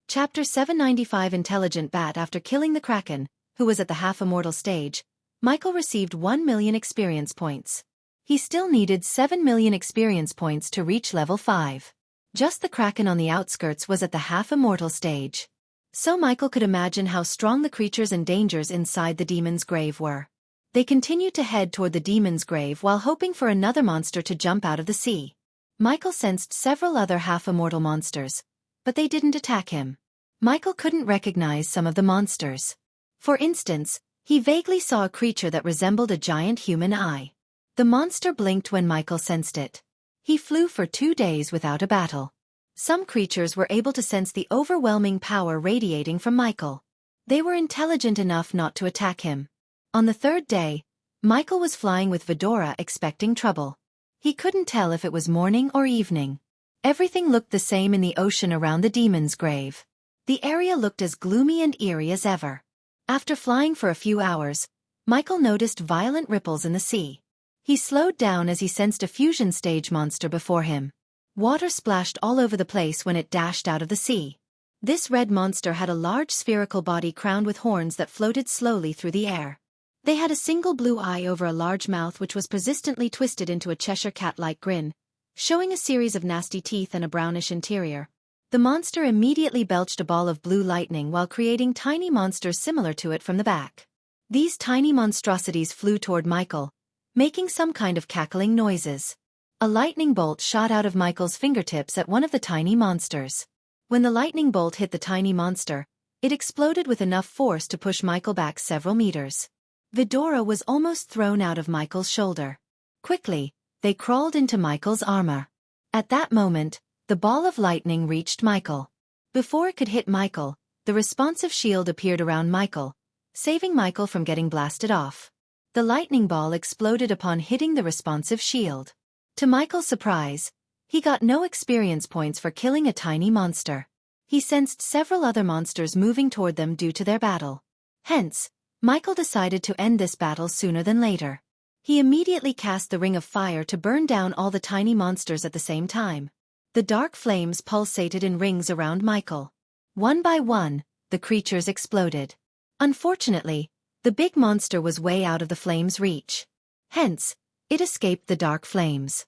Chapter 795 Intelligent Bat. After killing the kraken, who was at the half-immortal stage, Michael received 1 million experience points. He still needed 7 million experience points to reach level 5. Just the kraken on the outskirts was at the half-immortal stage. So Michael could imagine how strong the creatures and dangers inside the demon's grave were. They continued to head toward the demon's grave while hoping for another monster to jump out of the sea. Michael sensed several other half-immortal monsters, but they didn't attack him. Michael couldn't recognize some of the monsters. For instance, he vaguely saw a creature that resembled a giant human eye. The monster blinked when Michael sensed it. He flew for 2 days without a battle. Some creatures were able to sense the overwhelming power radiating from Michael. They were intelligent enough not to attack him. On the 3rd day, Michael was flying with Vidora expecting trouble. He couldn't tell if it was morning or evening. Everything looked the same in the ocean around the demon's grave. The area looked as gloomy and eerie as ever. After flying for a few hours, Michael noticed violent ripples in the sea. He slowed down as he sensed a fusion stage monster before him. Water splashed all over the place when it dashed out of the sea. This red monster had a large spherical body crowned with horns that floated slowly through the air. They had a single blue eye over a large mouth which was persistently twisted into a Cheshire cat-like grin, showing a series of nasty teeth and a brownish interior. The monster immediately belched a ball of blue lightning while creating tiny monsters similar to it from the back. These tiny monstrosities flew toward Michael, making some kind of cackling noises. A lightning bolt shot out of Michael's fingertips at one of the tiny monsters. When the lightning bolt hit the tiny monster, it exploded with enough force to push Michael back several meters. Vidora was almost thrown out of Michael's shoulder. Quickly, they crawled into Michael's armor. At that moment, the ball of lightning reached Michael. Before it could hit Michael, the responsive shield appeared around Michael, saving Michael from getting blasted off. The lightning ball exploded upon hitting the responsive shield. To Michael's surprise, He got no experience points for killing a tiny monster. He sensed several other monsters moving toward them due to their battle. Hence, Michael decided to end this battle sooner than later. He immediately cast the ring of fire to burn down all the tiny monsters at the same time. The dark flames pulsated in rings around Michael. One by one, the creatures exploded. Unfortunately, the big monster was way out of the flames' reach. Hence, it escaped the dark flames.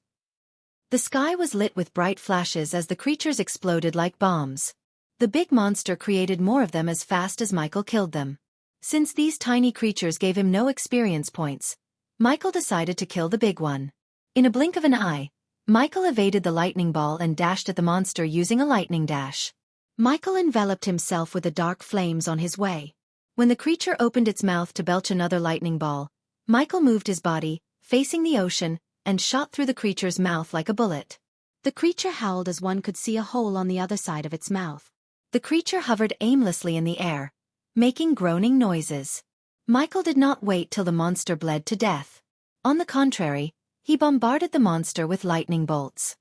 The sky was lit with bright flashes as the creatures exploded like bombs. The big monster created more of them as fast as Michael killed them. Since these tiny creatures gave him no experience points, Michael decided to kill the big one. In a blink of an eye, Michael evaded the lightning ball and dashed at the monster using a lightning dash. Michael enveloped himself with the dark flames on his way. When the creature opened its mouth to belch another lightning ball, Michael moved his body, facing the ocean, and shot through the creature's mouth like a bullet. The creature howled as one could see a hole on the other side of its mouth. The creature hovered aimlessly in the air, making groaning noises. Michael did not wait till the monster bled to death. On the contrary, he bombarded the monster with lightning bolts.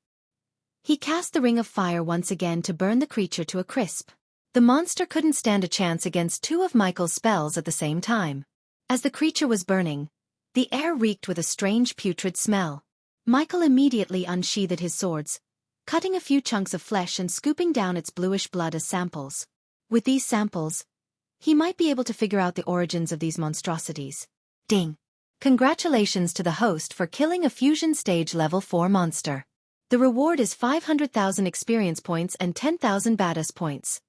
He cast the ring of fire once again to burn the creature to a crisp. The monster couldn't stand a chance against two of Michael's spells at the same time. As the creature was burning, the air reeked with a strange putrid smell. Michael immediately unsheathed his swords, cutting a few chunks of flesh and scooping down its bluish blood as samples. With these samples, he might be able to figure out the origins of these monstrosities. Ding! Congratulations to the host for killing a fusion stage level 4 monster. The reward is 500,000 experience points and 10,000 badass points.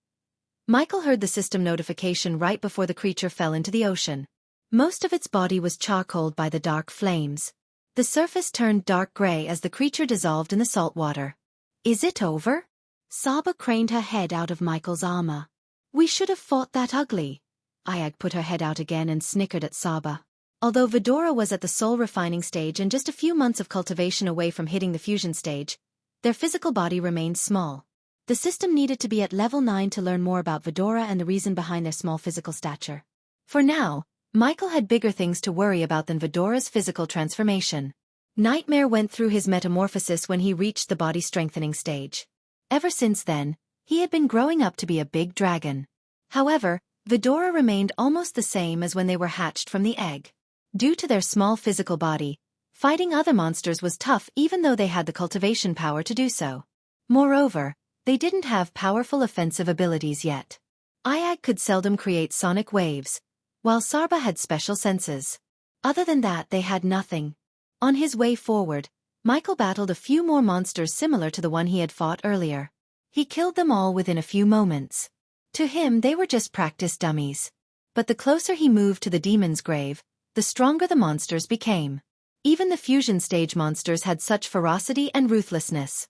Michael heard the system notification right before the creature fell into the ocean. Most of its body was charcoaled by the dark flames. The surface turned dark gray as the creature dissolved in the salt water. Is it over? Saga craned her head out of Michael's armor. We should have fought that ugly. Ayag put her head out again and snickered at Saga. Although Vidora was at the soul refining stage and just a few months of cultivation away from hitting the fusion stage, their physical body remained small. The system needed to be at level 9 to learn more about Vidora and the reason behind their small physical stature. For now, Michael had bigger things to worry about than Vidora's physical transformation. Nightmare went through his metamorphosis when he reached the body strengthening stage. Ever since then, he had been growing up to be a big dragon. However, Vidora remained almost the same as when they were hatched from the egg. Due to their small physical body, fighting other monsters was tough even though they had the cultivation power to do so. Moreover, they didn't have powerful offensive abilities yet. Ayag could seldom create sonic waves, while Sarba had special senses. Other than that they had nothing. On his way forward, Michael battled a few more monsters similar to the one he had fought earlier. He killed them all within a few moments. To him they were just practice dummies. But the closer he moved to the demon's grave, the stronger the monsters became. Even the fusion stage monsters had such ferocity and ruthlessness.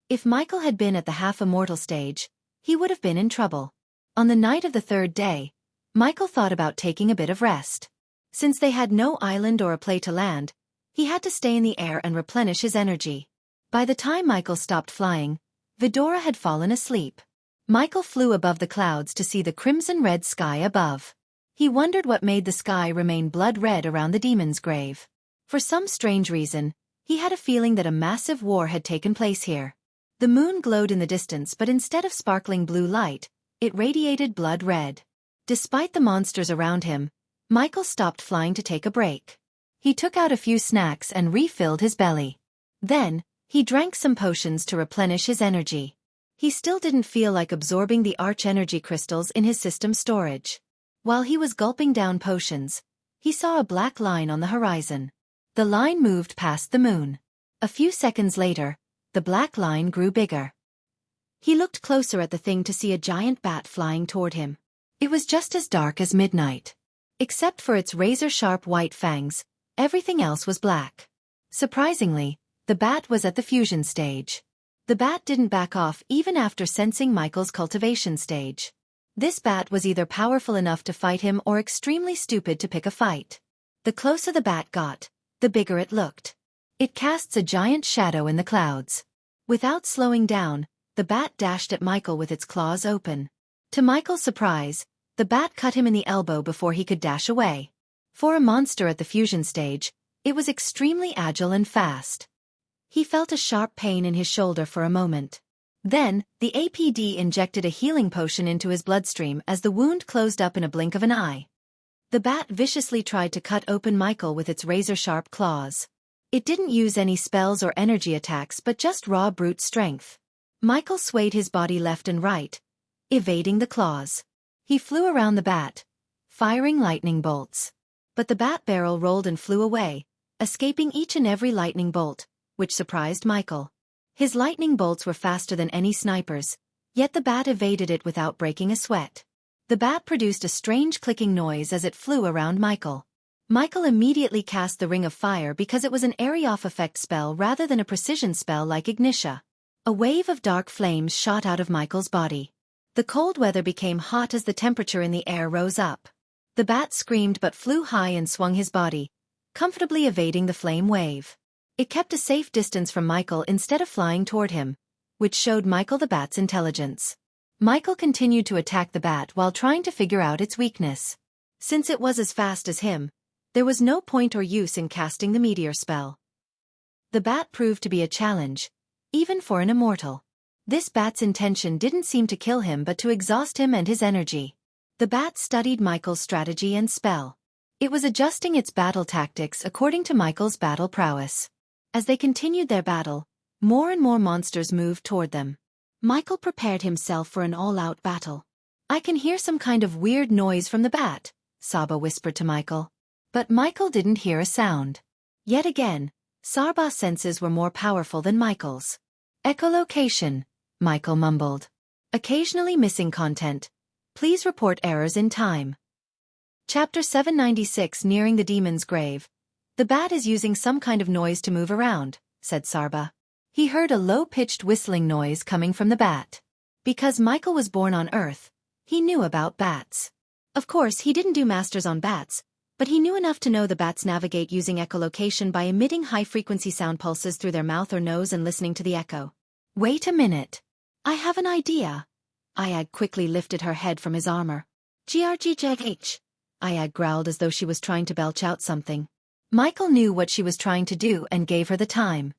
If Michael had been at the half-immortal stage, he would have been in trouble. On the night of the third day, Michael thought about taking a bit of rest. Since they had no island or a place to land, he had to stay in the air and replenish his energy. By the time Michael stopped flying, Vidora had fallen asleep. Michael flew above the clouds to see the crimson-red sky above. He wondered what made the sky remain blood-red around the demon's grave. For some strange reason, he had a feeling that a massive war had taken place here. The moon glowed in the distance, but instead of sparkling blue light, it radiated blood red. Despite the monsters around him, Michael stopped flying to take a break. He took out a few snacks and refilled his belly. Then, he drank some potions to replenish his energy. He still didn't feel like absorbing the arch-energy crystals in his system storage. While he was gulping down potions, he saw a black line on the horizon. The line moved past the moon. A few seconds later, the black line grew bigger. He looked closer at the thing to see a giant bat flying toward him. It was just as dark as midnight. Except for its razor-sharp white fangs, everything else was black. Surprisingly, the bat was at the fusion stage. The bat didn't back off even after sensing Michael's cultivation stage. This bat was either powerful enough to fight him or extremely stupid to pick a fight. The closer the bat got, the bigger it looked. It casts a giant shadow in the clouds. Without slowing down, the bat dashed at Michael with its claws open. To Michael's surprise, the bat cut him in the elbow before he could dash away. For a monster at the fusion stage, it was extremely agile and fast. He felt a sharp pain in his shoulder for a moment. Then, the APD injected a healing potion into his bloodstream as the wound closed up in a blink of an eye. The bat viciously tried to cut open Michael with its razor-sharp claws. It didn't use any spells or energy attacks but just raw brute strength. Michael swayed his body left and right, evading the claws. He flew around the bat, firing lightning bolts. But the bat barrel rolled and flew away, escaping each and every lightning bolt, which surprised Michael. His lightning bolts were faster than any sniper's, yet the bat evaded it without breaking a sweat. The bat produced a strange clicking noise as it flew around Michael. Michael immediately cast the Ring of Fire because it was an area-off effect spell rather than a precision spell like Xianxia. A wave of dark flames shot out of Michael's body. The cold weather became hot as the temperature in the air rose up. The bat screamed but flew high and swung his body, comfortably evading the flame wave. It kept a safe distance from Michael instead of flying toward him, which showed Michael the bat's intelligence. Michael continued to attack the bat while trying to figure out its weakness. Since it was as fast as him, there was no point or use in casting the meteor spell. The bat proved to be a challenge, even for an immortal. This bat's intention didn't seem to kill him but to exhaust him and his energy. The bat studied Michael's strategy and spell. It was adjusting its battle tactics according to Michael's battle prowess. As they continued their battle, more and more monsters moved toward them. Michael prepared himself for an all-out battle. "I can hear some kind of weird noise from the bat," Saba whispered to Michael. But Michael didn't hear a sound. Yet again, Saba's senses were more powerful than Michael's. "Echolocation," Michael mumbled. "Occasionally missing content. Please report errors in time." Chapter 796 Nearing the Demon's Grave. "The bat is using some kind of noise to move around," said Sarba. He heard a low-pitched whistling noise coming from the bat. Because Michael was born on Earth, he knew about bats. Of course, he didn't do masters on bats, but he knew enough to know the bats navigate using echolocation by emitting high-frequency sound pulses through their mouth or nose and listening to the echo. "Wait a minute. I have an idea." Ayag quickly lifted her head from his armor. "Grgh." Ayag growled as though she was trying to belch out something. Michael knew what she was trying to do and gave her the time.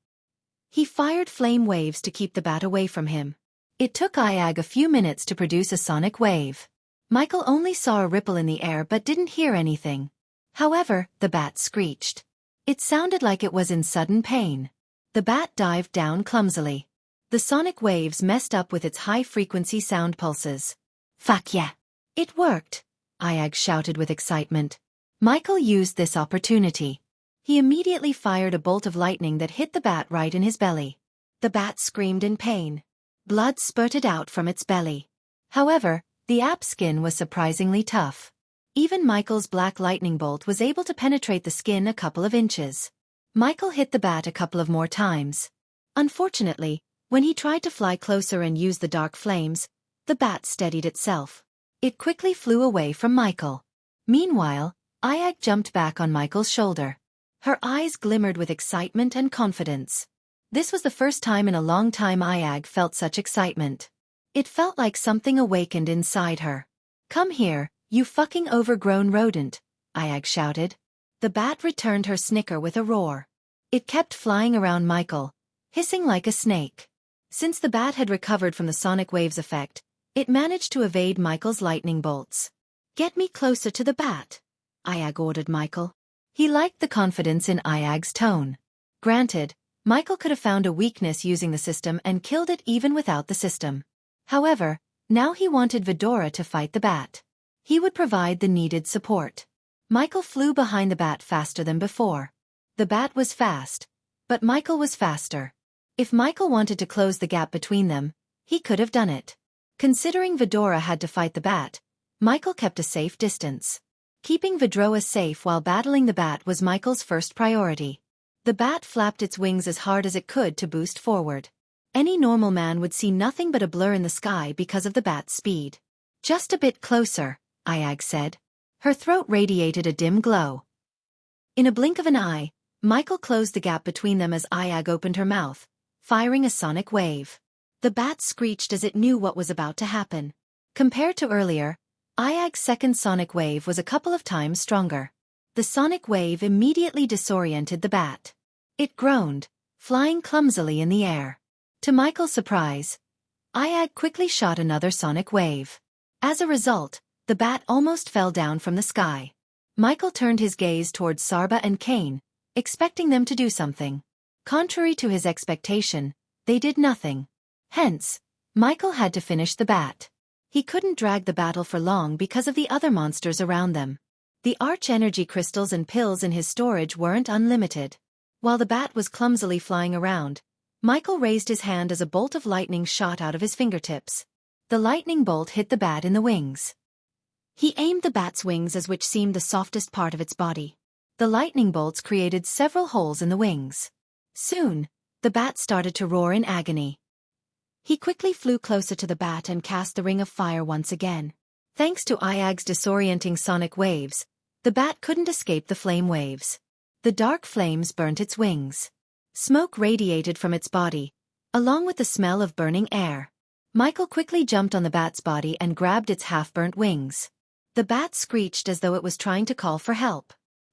He fired flame waves to keep the bat away from him. It took Ayag a few minutes to produce a sonic wave. Michael only saw a ripple in the air but didn't hear anything. However, the bat screeched. It sounded like it was in sudden pain. The bat dived down clumsily. The sonic waves messed up with its high-frequency sound pulses. "Fuck yeah! It worked!" Ayag shouted with excitement. Michael used this opportunity. He immediately fired a bolt of lightning that hit the bat right in his belly. The bat screamed in pain. Blood spurted out from its belly. However, the app's skin was surprisingly tough. Even Michael's black lightning bolt was able to penetrate the skin a couple of inches. Michael hit the bat a couple of more times. Unfortunately, when he tried to fly closer and use the dark flames, the bat steadied itself. It quickly flew away from Michael. Meanwhile, Ayag jumped back on Michael's shoulder. Her eyes glimmered with excitement and confidence. This was the first time in a long time Ayag felt such excitement. It felt like something awakened inside her. "Come here, you fucking overgrown rodent," Ayag shouted. The bat returned her snicker with a roar. It kept flying around Michael, hissing like a snake. Since the bat had recovered from the sonic waves effect, it managed to evade Michael's lightning bolts. "Get me closer to the bat," Ayag ordered Michael. He liked the confidence in Ayag's tone. Granted, Michael could have found a weakness using the system and killed it even without the system. However, now he wanted Vidora to fight the bat. He would provide the needed support. Michael flew behind the bat faster than before. The bat was fast, but Michael was faster. If Michael wanted to close the gap between them, he could have done it. Considering Vidora had to fight the bat, Michael kept a safe distance. Keeping Vidora safe while battling the bat was Michael's first priority. The bat flapped its wings as hard as it could to boost forward. Any normal man would see nothing but a blur in the sky because of the bat's speed. "Just a bit closer," Ayag said. Her throat radiated a dim glow. In a blink of an eye, Michael closed the gap between them as Ayag opened her mouth, firing a sonic wave. The bat screeched as it knew what was about to happen. Compared to earlier, Ayag's second sonic wave was a couple of times stronger. The sonic wave immediately disoriented the bat. It groaned, flying clumsily in the air. To Michael's surprise, Ayag quickly shot another sonic wave. As a result, the bat almost fell down from the sky. Michael turned his gaze towards Sarba and Kane, expecting them to do something. Contrary to his expectation, they did nothing. Hence, Michael had to finish the bat. He couldn't drag the battle for long because of the other monsters around them. The arch-energy crystals and pills in his storage weren't unlimited. While the bat was clumsily flying around, Michael raised his hand as a bolt of lightning shot out of his fingertips. The lightning bolt hit the bat in the wings. He aimed the bat's wings as which seemed the softest part of its body. The lightning bolts created several holes in the wings. Soon, the bat started to roar in agony. He quickly flew closer to the bat and cast the ring of fire once again. Thanks to Ayag's disorienting sonic waves, the bat couldn't escape the flame waves. The dark flames burnt its wings. Smoke radiated from its body, along with the smell of burning air. Michael quickly jumped on the bat's body and grabbed its half-burnt wings. The bat screeched as though it was trying to call for help.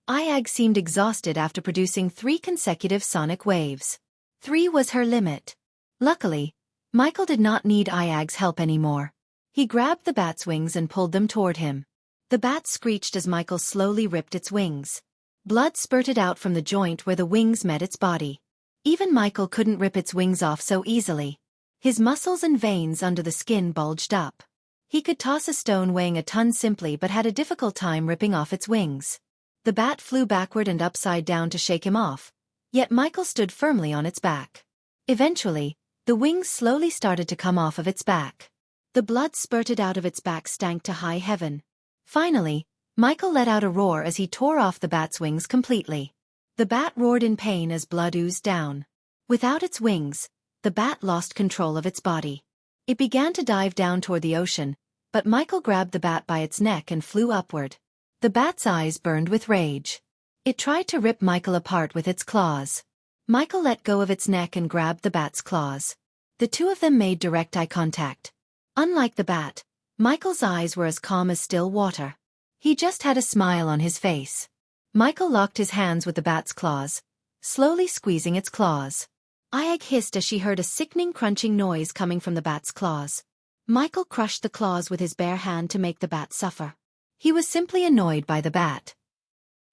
Ayag seemed exhausted after producing 3 consecutive sonic waves. 3 was her limit. Luckily, Michael did not need Ayag's help anymore. He grabbed the bat's wings and pulled them toward him. The bat screeched as Michael slowly ripped its wings. Blood spurted out from the joint where the wings met its body. Even Michael couldn't rip its wings off so easily. His muscles and veins under the skin bulged up. He could toss a stone weighing a ton simply but had a difficult time ripping off its wings. The bat flew backward and upside down to shake him off, yet Michael stood firmly on its back. Eventually, the wings slowly started to come off of its back. The blood spurted out of its back stank to high heaven. Finally, Michael let out a roar as he tore off the bat's wings completely. The bat roared in pain as blood oozed down. Without its wings, the bat lost control of its body. It began to dive down toward the ocean, but Michael grabbed the bat by its neck and flew upward. The bat's eyes burned with rage. It tried to rip Michael apart with its claws. Michael let go of its neck and grabbed the bat's claws. The two of them made direct eye contact. Unlike the bat, Michael's eyes were as calm as still water. He just had a smile on his face. Michael locked his hands with the bat's claws, slowly squeezing its claws. Ayag hissed as she heard a sickening crunching noise coming from the bat's claws. Michael crushed the claws with his bare hand to make the bat suffer. He was simply annoyed by the bat.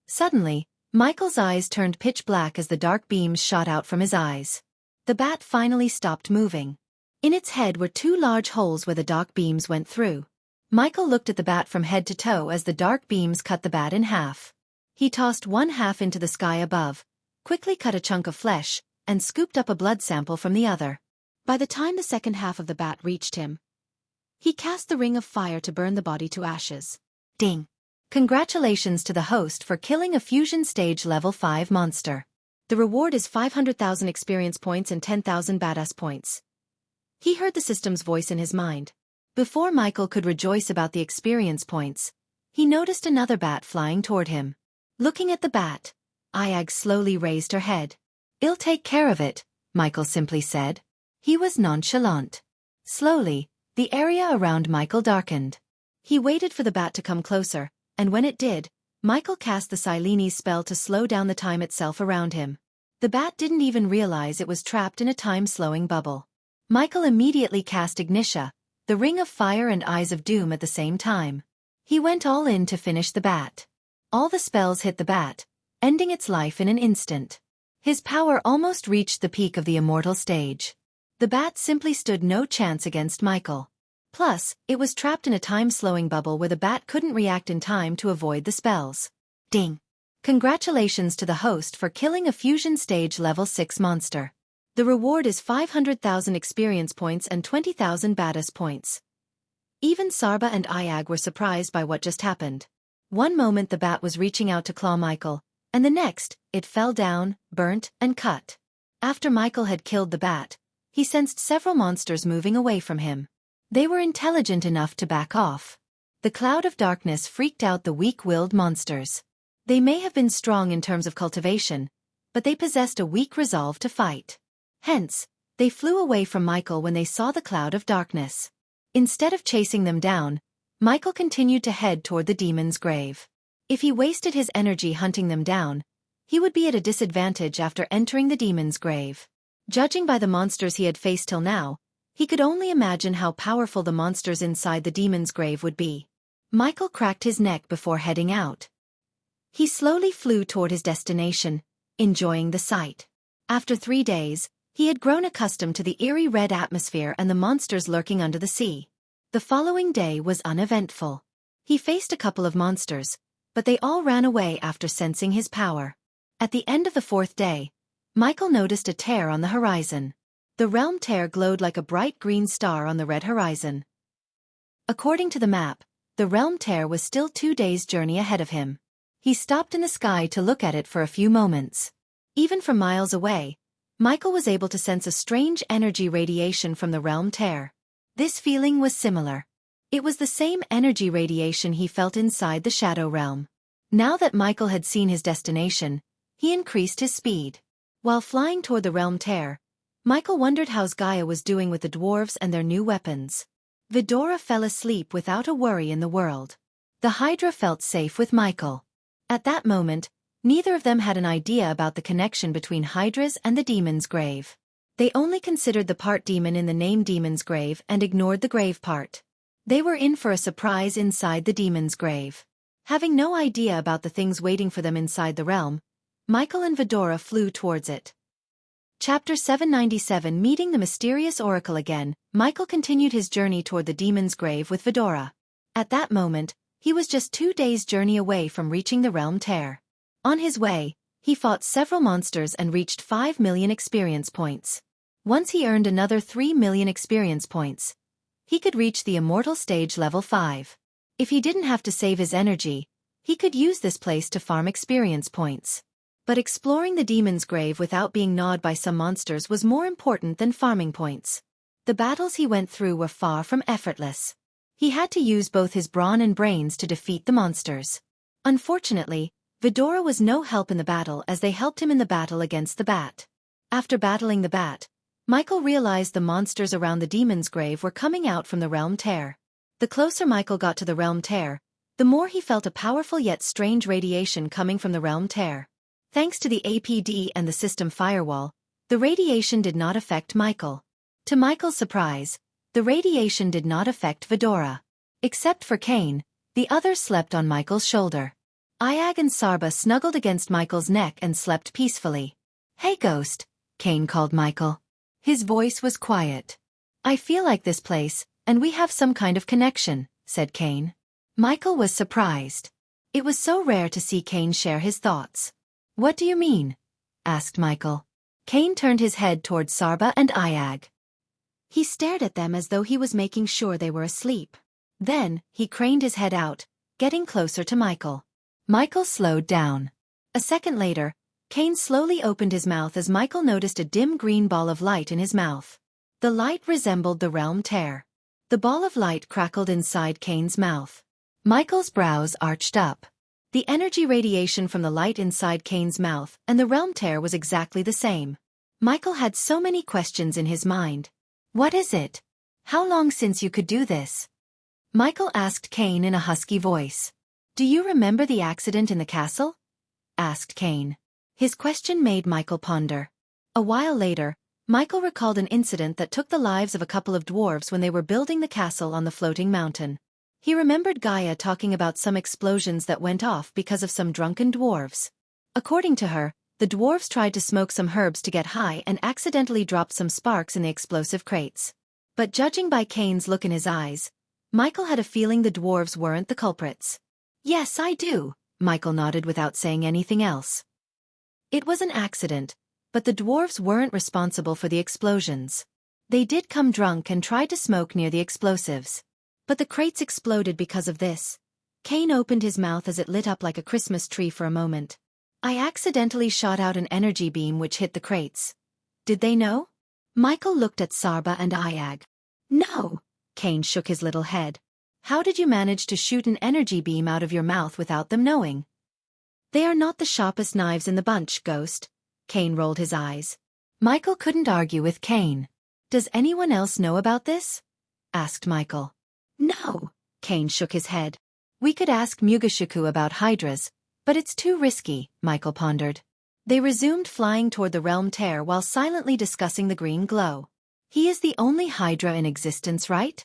Suddenly, Michael's eyes turned pitch black as the dark beams shot out from his eyes. The bat finally stopped moving. In its head were 2 large holes where the dark beams went through. Michael looked at the bat from head to toe as the dark beams cut the bat in half. He tossed one half into the sky above, quickly cut a chunk of flesh, and scooped up a blood sample from the other. By the time the second half of the bat reached him, he cast the ring of fire to burn the body to ashes. Ding! Congratulations to the host for killing a fusion stage level 5 monster. The reward is 500,000 experience points and 10,000 badass points. He heard the system's voice in his mind. Before Michael could rejoice about the experience points, he noticed another bat flying toward him. Looking at the bat, Ayag slowly raised her head. "I'll take care of it," Michael simply said. He was nonchalant. Slowly, the area around Michael darkened. He waited for the bat to come closer, and when it did, Michael cast the Sileni's spell to slow down the time itself around him. The bat didn't even realize it was trapped in a time-slowing bubble. Michael immediately cast Xianxia, the Ring of Fire and Eyes of Doom at the same time. He went all in to finish the bat. All the spells hit the bat, ending its life in an instant. His power almost reached the peak of the immortal stage. The bat simply stood no chance against Michael. Plus, it was trapped in a time-slowing bubble where the bat couldn't react in time to avoid the spells. Ding! Congratulations to the host for killing a fusion stage level 6 monster. The reward is 500,000 experience points and 20,000 badass points. Even Sarba and Ayag were surprised by what just happened. One moment the bat was reaching out to claw Michael, and the next, it fell down, burnt, and cut. After Michael had killed the bat, he sensed several monsters moving away from him. They were intelligent enough to back off. The cloud of darkness freaked out the weak-willed monsters. They may have been strong in terms of cultivation, but they possessed a weak resolve to fight. Hence, they flew away from Michael when they saw the cloud of darkness. Instead of chasing them down, Michael continued to head toward the demon's grave. If he wasted his energy hunting them down, he would be at a disadvantage after entering the demon's grave. Judging by the monsters he had faced till now, he could only imagine how powerful the monsters inside the demon's grave would be. Michael cracked his neck before heading out. He slowly flew toward his destination, enjoying the sight. After 3 days, he had grown accustomed to the eerie red atmosphere and the monsters lurking under the sea. The following day was uneventful. He faced a couple of monsters, but they all ran away after sensing his power. At the end of the 4th day, Michael noticed a tear on the horizon. The realm tear glowed like a bright green star on the red horizon. According to the map, the realm tear was still 2 days' journey ahead of him. He stopped in the sky to look at it for a few moments. Even from miles away, Michael was able to sense a strange energy radiation from the realm tear. This feeling was similar. It was the same energy radiation he felt inside the shadow realm. Now that Michael had seen his destination, he increased his speed. While flying toward the realm tear, Michael wondered how Xianxia was doing with the dwarves and their new weapons. Vidora fell asleep without a worry in the world. The Hydra felt safe with Michael. At that moment, neither of them had an idea about the connection between Hydras and the demon's grave. They only considered the part demon in the name demon's grave and ignored the grave part. They were in for a surprise inside the demon's grave. Having no idea about the things waiting for them inside the realm, Michael and Vidora flew towards it. Chapter 797 Meeting the Mysterious Oracle again, Michael continued his journey toward the demon's grave with Vidora. At that moment, he was just 2 days' journey away from reaching the realm tear. On his way, he fought several monsters and reached 5 million experience points. Once he earned another 3 million experience points, he could reach the immortal stage level 5. If he didn't have to save his energy, he could use this place to farm experience points. But exploring the demon's grave without being gnawed by some monsters was more important than farming points. The battles he went through were far from effortless. He had to use both his brawn and brains to defeat the monsters. Unfortunately, Vidora was no help in the battle as they helped him in the battle against the bat. After battling the bat, Michael realized the monsters around the demon's grave were coming out from the realm tear. The closer Michael got to the realm tear, the more he felt a powerful yet strange radiation coming from the realm tear. Thanks to the APD and the system firewall, the radiation did not affect Michael. To Michael's surprise, the radiation did not affect Vidora. Except for Kane, the others slept on Michael's shoulder. Ayag and Sarba snuggled against Michael's neck and slept peacefully. "Hey Ghost," Kane called Michael. His voice was quiet. "I feel like this place, and we have some kind of connection," said Kane. Michael was surprised. It was so rare to see Kane share his thoughts. "What do you mean?" asked Michael. Kane turned his head toward Sarba and Ayag. He stared at them as though he was making sure they were asleep. Then, he craned his head out, getting closer to Michael. Michael slowed down. A second later, Kane slowly opened his mouth as Michael noticed a dim green ball of light in his mouth. The light resembled the realm tear. The ball of light crackled inside Kane's mouth. Michael's brows arched up. The energy radiation from the light inside Kane's mouth and the realm tear was exactly the same. Michael had so many questions in his mind. "What is it? How long since you could do this?" Michael asked Kane in a husky voice. "Do you remember the accident in the castle?" asked Kane. His question made Michael ponder. A while later, Michael recalled an incident that took the lives of a couple of dwarves when they were building the castle on the floating mountain. He remembered Gaia talking about some explosions that went off because of some drunken dwarves. According to her, the dwarves tried to smoke some herbs to get high and accidentally dropped some sparks in the explosive crates. But judging by Kane's look in his eyes, Michael had a feeling the dwarves weren't the culprits. "Yes, I do," Michael nodded without saying anything else. It was an accident, but the dwarves weren't responsible for the explosions. They did come drunk and tried to smoke near the explosives. But the crates exploded because of this. Kane opened his mouth as it lit up like a Christmas tree for a moment. "I accidentally shot out an energy beam which hit the crates. Did they know?" Michael looked at Sarba and Ayag. "No." Kane shook his little head. "How did you manage to shoot an energy beam out of your mouth without them knowing?" "They are not the sharpest knives in the bunch, Ghost." Kane rolled his eyes. Michael couldn't argue with Kane. "Does anyone else know about this?" asked Michael. "No." Kane shook his head. "We could ask Mugashiku about hydras, but it's too risky," Michael pondered. They resumed flying toward the realm tear while silently discussing the green glow. He is the only Hydra in existence, right?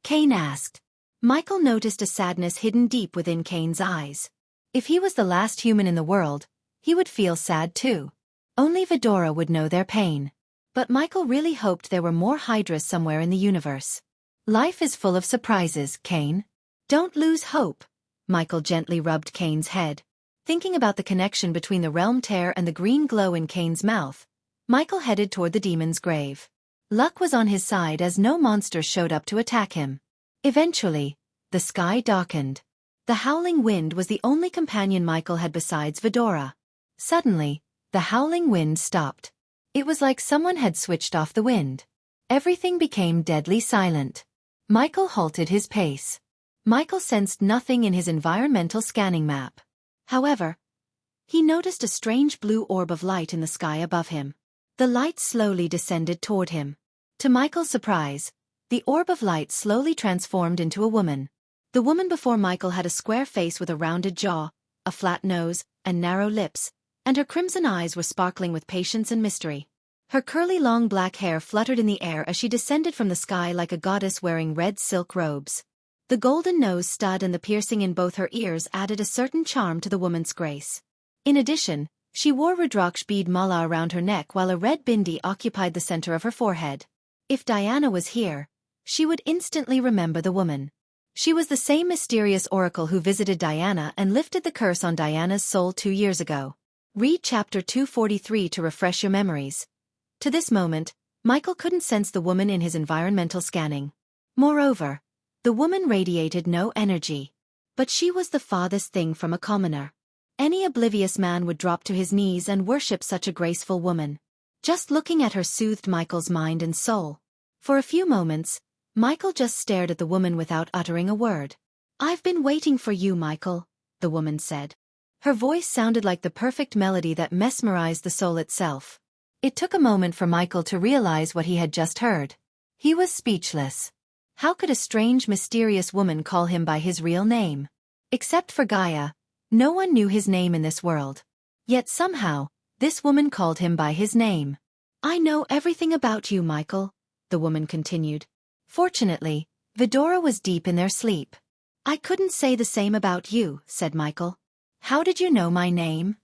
Kane asked. Michael noticed a sadness hidden deep within Kane's eyes. If he was the last human in the world, he would feel sad too. Only Vidora would know their pain. But Michael really hoped there were more Hydras somewhere in the universe. Life is full of surprises, Kane. Don't lose hope. Michael gently rubbed Kane's head. Thinking about the connection between the realm tear and the green glow in Kane's mouth, Michael headed toward the demon's grave. Luck was on his side as no monsters showed up to attack him. Eventually, the sky darkened. The howling wind was the only companion Michael had besides Vidora. Suddenly, the howling wind stopped. It was like someone had switched off the wind. Everything became deadly silent. Michael halted his pace. Michael sensed nothing in his environmental scanning map. However, he noticed a strange blue orb of light in the sky above him. The light slowly descended toward him. To Michael's surprise, the orb of light slowly transformed into a woman. The woman before Michael had a square face with a rounded jaw, a flat nose, and narrow lips, and her crimson eyes were sparkling with patience and mystery. Her curly long black hair fluttered in the air as she descended from the sky like a goddess wearing red silk robes. The golden nose stud and the piercing in both her ears added a certain charm to the woman's grace. In addition, she wore Rudraksh bead mala around her neck while a red bindi occupied the center of her forehead. If Diana was here, she would instantly remember the woman. She was the same mysterious oracle who visited Diana and lifted the curse on Diana's soul 2 years ago. Read chapter 243 to refresh your memories. To this moment, Michael couldn't sense the woman in his environmental scanning. Moreover, the woman radiated no energy. But she was the farthest thing from a commoner. Any oblivious man would drop to his knees and worship such a graceful woman. Just looking at her soothed Michael's mind and soul. For a few moments, Michael just stared at the woman without uttering a word. "I've been waiting for you, Michael," the woman said. Her voice sounded like the perfect melody that mesmerized the soul itself. It took a moment for Michael to realize what he had just heard. He was speechless. How could a strange, mysterious woman call him by his real name? Except for Gaia, no one knew his name in this world. Yet somehow, this woman called him by his name. "I know everything about you, Michael," the woman continued. Fortunately, Vidora was deep in their sleep. "I couldn't say the same about you," said Michael. "How did you know my name?"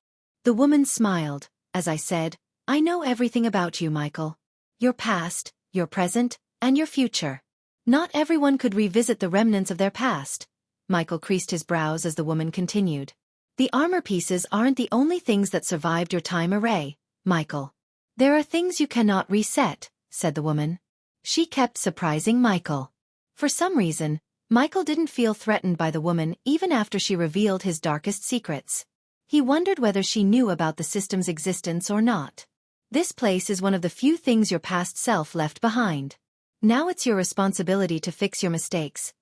The woman smiled. "As I said, I know everything about you, Michael. Your past, your present, and your future. Not everyone could revisit the remnants of their past." Michael creased his brows as the woman continued. "The armor pieces aren't the only things that survived your time array, Michael. There are things you cannot reset," said the woman. She kept surprising Michael. For some reason, Michael didn't feel threatened by the woman even after she revealed his darkest secrets. He wondered whether she knew about the system's existence or not. This place is one of the few things your past self left behind. Now it's your responsibility to fix your mistakes.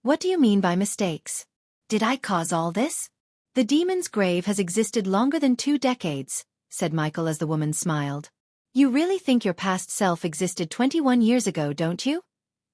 What do you mean by mistakes? Did I cause all this? The demon's grave has existed longer than 2 decades, said Michael as the woman smiled. You really think your past self existed 21 years ago, don't you?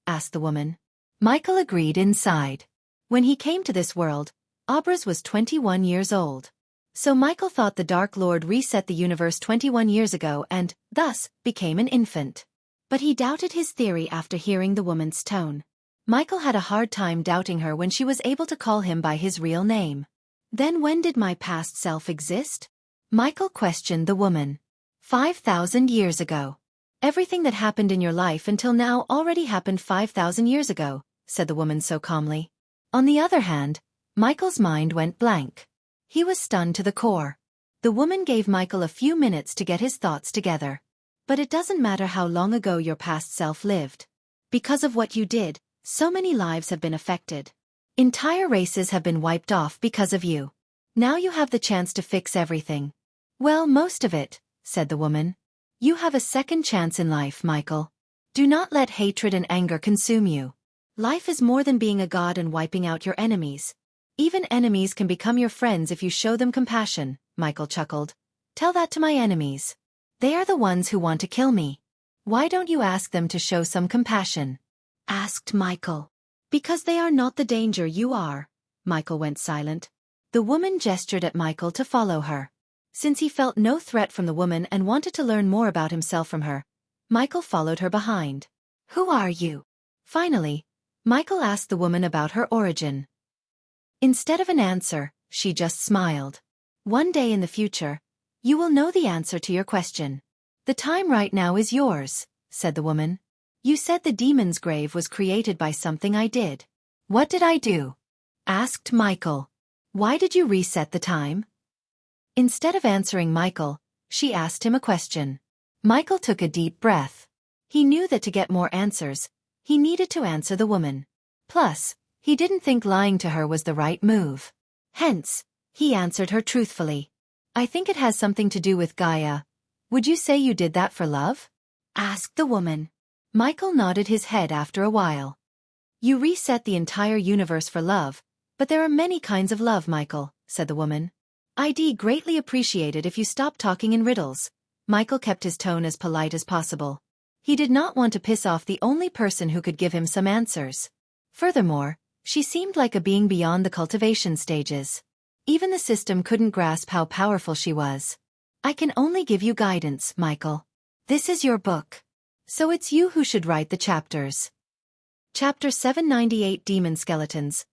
Asked the woman. Michael agreed inside. When he came to this world, Abraz was 21 years old. So Michael thought the Dark Lord reset the universe 21 years ago and, thus, became an infant. But he doubted his theory after hearing the woman's tone. Michael had a hard time doubting her when she was able to call him by his real name. Then when did my past self exist? Michael questioned the woman. 5,000 years ago. Everything that happened in your life until now already happened 5,000 years ago, said the woman so calmly. On the other hand, Michael's mind went blank. He was stunned to the core. The woman gave Michael a few minutes to get his thoughts together. But it doesn't matter how long ago your past self lived. Because of what you did, so many lives have been affected. Entire races have been wiped off because of you. Now you have the chance to fix everything. Well, most of it, said the woman. You have a second chance in life, Michael. Do not let hatred and anger consume you. Life is more than being a god and wiping out your enemies. Even enemies can become your friends if you show them compassion, Michael chuckled. Tell that to my enemies. They are the ones who want to kill me. Why don't you ask them to show some compassion? Asked Michael. Because they are not the danger you are. Michael went silent. The woman gestured at Michael to follow her. Since he felt no threat from the woman and wanted to learn more about himself from her, Michael followed her behind. "Who are you?" Finally, Michael asked the woman about her origin. Instead of an answer, she just smiled. "One day in the future, you will know the answer to your question. The time right now is yours," said the woman. "You said the demon's grave was created by something I did." "What did I do?" asked Michael. "Why did you reset the time?" Instead of answering Michael, she asked him a question. Michael took a deep breath. He knew that to get more answers, he needed to answer the woman. Plus, he didn't think lying to her was the right move. Hence, he answered her truthfully. "I think it has something to do with Gaia. Would you say you did that for love?" asked the woman. Michael nodded his head after a while. "You reset the entire universe for love, but there are many kinds of love, Michael," said the woman. "I'd greatly appreciate it if you stopped talking in riddles." Michael kept his tone as polite as possible. He did not want to piss off the only person who could give him some answers. Furthermore, she seemed like a being beyond the cultivation stages. Even the system couldn't grasp how powerful she was. "I can only give you guidance, Michael. This is your book. So it's you who should write the chapters." Chapter 798 Demon Skeletons.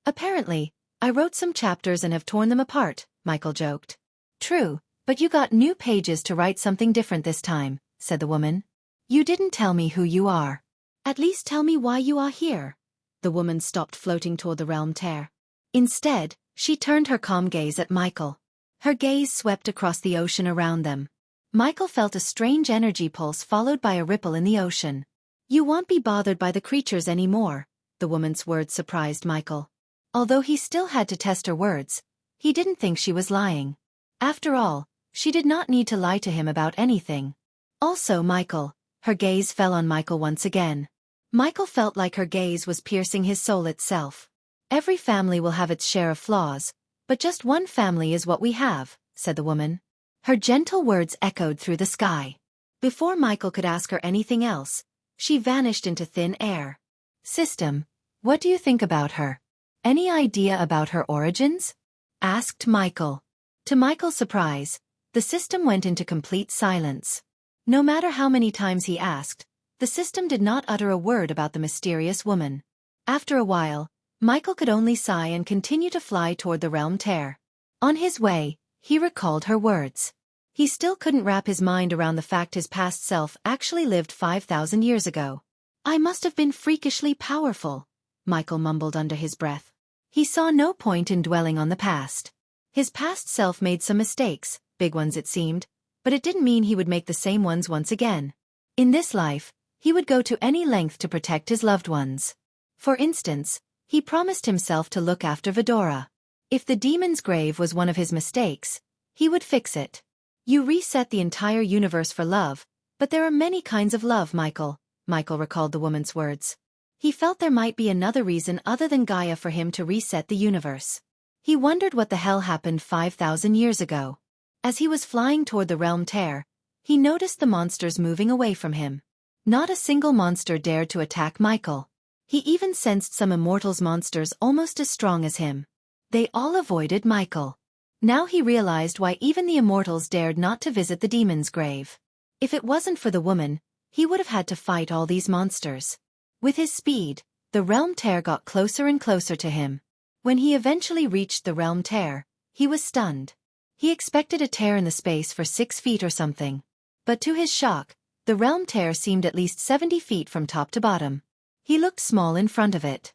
"Apparently, I wrote some chapters and have torn them apart," Michael joked. "True, but you got new pages to write something different this time," said the woman. "You didn't tell me who you are. At least tell me why you are here." The woman stopped floating toward the realm tear. Instead, she turned her calm gaze at Michael. Her gaze swept across the ocean around them. Michael felt a strange energy pulse followed by a ripple in the ocean. "You won't be bothered by the creatures anymore," the woman's words surprised Michael. Although he still had to test her words, he didn't think she was lying. After all, she did not need to lie to him about anything. "Also, Michael," her gaze fell on Michael once again. Michael felt like her gaze was piercing his soul itself. "Every family will have its share of flaws, but just one family is what we have," said the woman. Her gentle words echoed through the sky. Before Michael could ask her anything else, she vanished into thin air. "System, what do you think about her? Any idea about her origins?" asked Michael. To Michael's surprise, the system went into complete silence. No matter how many times he asked, the system did not utter a word about the mysterious woman. After a while, Michael could only sigh and continue to fly toward the realm tear. On his way, he recalled her words. He still couldn't wrap his mind around the fact his past self actually lived 5,000 years ago. "I must have been freakishly powerful," Michael mumbled under his breath. He saw no point in dwelling on the past. His past self made some mistakes, big ones it seemed, but it didn't mean he would make the same ones once again. In this life, he would go to any length to protect his loved ones. For instance, he promised himself to look after Vidora. If the demon's grave was one of his mistakes, he would fix it. "You reset the entire universe for love, but there are many kinds of love, Michael," Michael recalled the woman's words. He felt there might be another reason other than Gaia for him to reset the universe. He wondered what the hell happened 5,000 years ago. As he was flying toward the realm tear, he noticed the monsters moving away from him. Not a single monster dared to attack Michael. He even sensed some immortals monsters almost as strong as him. They all avoided Michael. Now he realized why even the immortals dared not to visit the demon's grave. If it wasn't for the woman, he would have had to fight all these monsters. With his speed, the realm tear got closer and closer to him. When he eventually reached the realm tear, he was stunned. He expected a tear in the space for 6 feet or something. But to his shock, the realm tear seemed at least 70 feet from top to bottom. He looked small in front of it.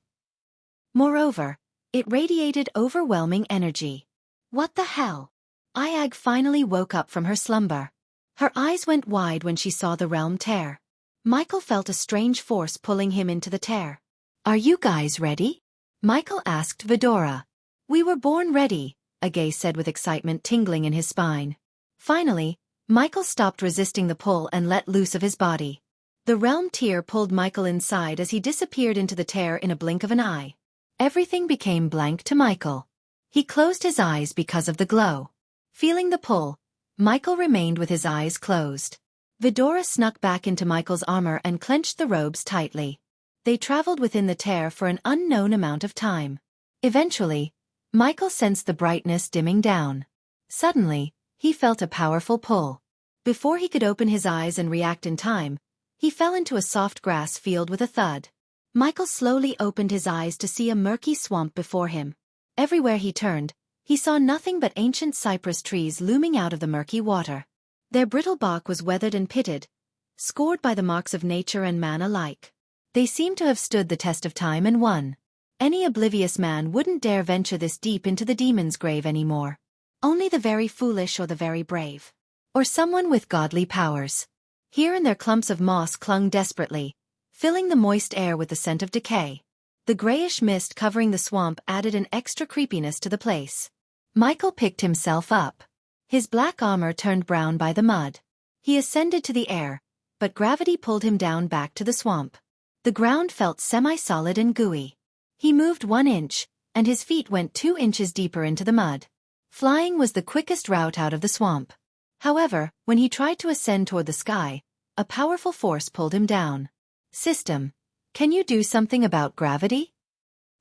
Moreover, it radiated overwhelming energy. What the hell? Iag finally woke up from her slumber. Her eyes went wide when she saw the realm tear. Michael felt a strange force pulling him into the tear. "Are you guys ready?" Michael asked Vidora. "We were born ready," Agay said with excitement tingling in his spine. Finally, Michael stopped resisting the pull and let loose of his body. The realm tear pulled Michael inside as he disappeared into the tear in a blink of an eye. Everything became blank to Michael. He closed his eyes because of the glow. Feeling the pull, Michael remained with his eyes closed. Vidora snuck back into Michael's armor and clenched the robes tightly. They traveled within the tear for an unknown amount of time. Eventually, Michael sensed the brightness dimming down. Suddenly, he felt a powerful pull. Before he could open his eyes and react in time, he fell into a soft grass field with a thud. Michael slowly opened his eyes to see a murky swamp before him. Everywhere he turned, he saw nothing but ancient cypress trees looming out of the murky water. Their brittle bark was weathered and pitted, scored by the marks of nature and man alike. They seemed to have stood the test of time and won. Any oblivious man wouldn't dare venture this deep into the demon's grave anymore. Only the very foolish or the very brave. Or someone with godly powers. Here and there clumps of moss clung desperately, filling the moist air with the scent of decay. The grayish mist covering the swamp added an extra creepiness to the place. Michael picked himself up. His black armor turned brown by the mud. He ascended to the air, but gravity pulled him down back to the swamp. The ground felt semi-solid and gooey. He moved 1 inch, and his feet went 2 inches deeper into the mud. Flying was the quickest route out of the swamp. However, when he tried to ascend toward the sky, a powerful force pulled him down. System, can you do something about gravity?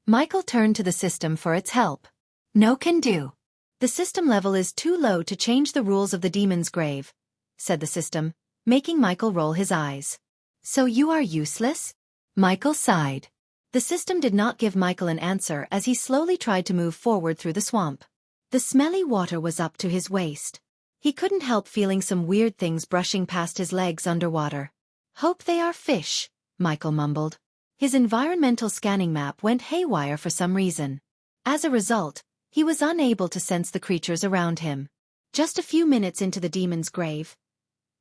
Michael turned to the system for its help. No can do. The system level is too low to change the rules of the demon's grave, said the system, making Michael roll his eyes. So you are useless? Michael sighed. The system did not give Michael an answer as he slowly tried to move forward through the swamp. The smelly water was up to his waist. He couldn't help feeling some weird things brushing past his legs underwater. Hope they are fish, Michael mumbled. His environmental scanning map went haywire for some reason. As a result, he was unable to sense the creatures around him. Just a few minutes into the demon's grave,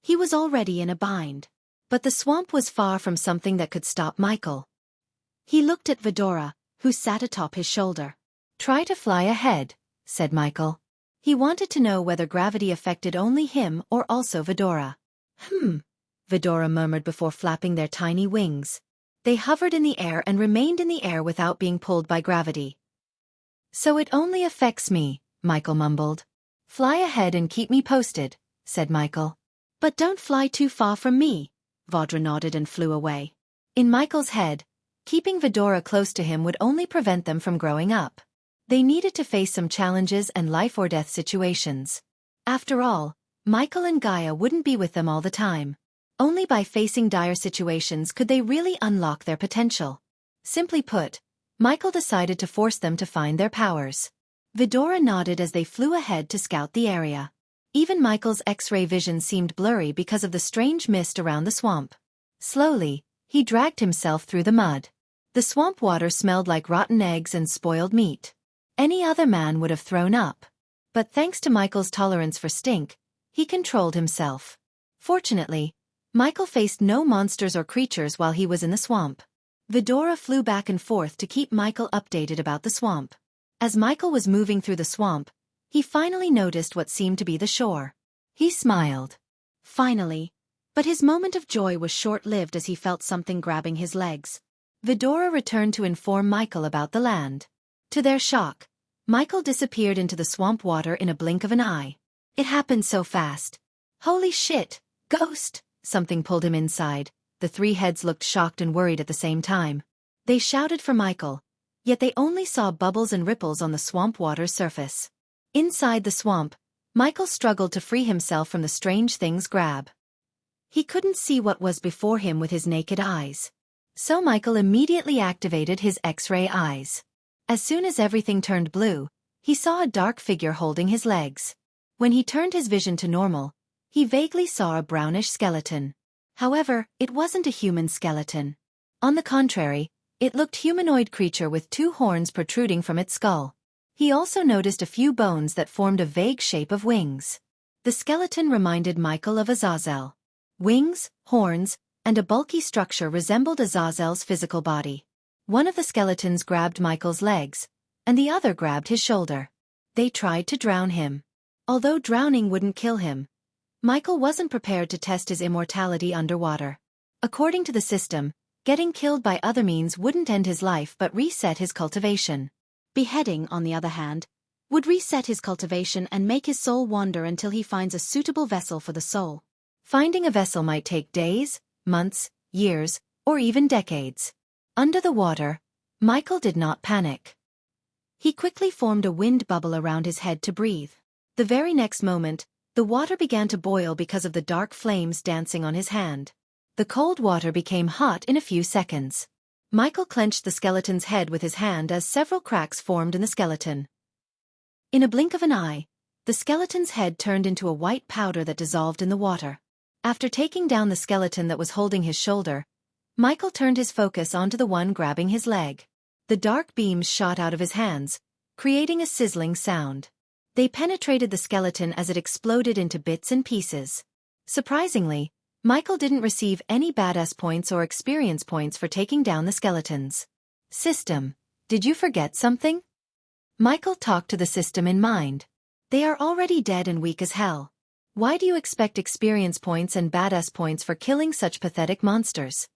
he was already in a bind. But the swamp was far from something that could stop Michael. He looked at Vidora, who sat atop his shoulder. Try to fly ahead, said Michael. He wanted to know whether gravity affected only him or also Vidora. Vidora murmured before flapping their tiny wings. They hovered in the air and remained in the air without being pulled by gravity. So it only affects me, Michael mumbled. Fly ahead and keep me posted, said Michael. But don't fly too far from me. Vidora nodded and flew away. In Michael's head, keeping Vidora close to him would only prevent them from growing up. They needed to face some challenges and life-or-death situations. After all, Michael and Gaia wouldn't be with them all the time. Only by facing dire situations could they really unlock their potential. Simply put, Michael decided to force them to find their powers. Vidora nodded as they flew ahead to scout the area. Even Michael's X-ray vision seemed blurry because of the strange mist around the swamp. Slowly, he dragged himself through the mud. The swamp water smelled like rotten eggs and spoiled meat. Any other man would have thrown up. But thanks to Michael's tolerance for stink, he controlled himself. Fortunately, Michael faced no monsters or creatures while he was in the swamp. Vidora flew back and forth to keep Michael updated about the swamp. As Michael was moving through the swamp, he finally noticed what seemed to be the shore. He smiled. Finally. But his moment of joy was short-lived as he felt something grabbing his legs. Vidora returned to inform Michael about the land. To their shock, Michael disappeared into the swamp water in a blink of an eye. It happened so fast. Holy shit, ghost! Something pulled him inside. The 3 heads looked shocked and worried at the same time. They shouted for Michael, yet they only saw bubbles and ripples on the swamp water's surface. Inside the swamp, Michael struggled to free himself from the strange thing's grab. He couldn't see what was before him with his naked eyes. So Michael immediately activated his X-ray eyes. As soon as everything turned blue, he saw a dark figure holding his legs. When he turned his vision to normal, he vaguely saw a brownish skeleton. However, it wasn't a human skeleton. On the contrary, it looked humanoid creature with 2 horns protruding from its skull. He also noticed a few bones that formed a vague shape of wings. The skeleton reminded Michael of Azazel. Wings, horns, and a bulky structure resembled Azazel's physical body. One of the skeletons grabbed Michael's legs, and the other grabbed his shoulder. They tried to drown him. Although drowning wouldn't kill him, Michael wasn't prepared to test his immortality underwater. According to the system, getting killed by other means wouldn't end his life but reset his cultivation. Beheading, on the other hand, would reset his cultivation and make his soul wander until he finds a suitable vessel for the soul. Finding a vessel might take days, months, years, or even decades. Under the water, Michael did not panic. He quickly formed a wind bubble around his head to breathe. The very next moment, The water began to boil because of the dark flames dancing on his hand. The cold water became hot in a few seconds. Michael clenched the skeleton's head with his hand as several cracks formed in the skeleton. In a blink of an eye, the skeleton's head turned into a white powder that dissolved in the water. After taking down the skeleton that was holding his shoulder, Michael turned his focus onto the one grabbing his leg. The dark beams shot out of his hands, creating a sizzling sound. They penetrated the skeleton as it exploded into bits and pieces. Surprisingly, Michael didn't receive any badass points or experience points for taking down the skeletons. System, did you forget something? Michael talked to the system in mind. They are already dead and weak as hell. Why do you expect experience points and badass points for killing such pathetic monsters?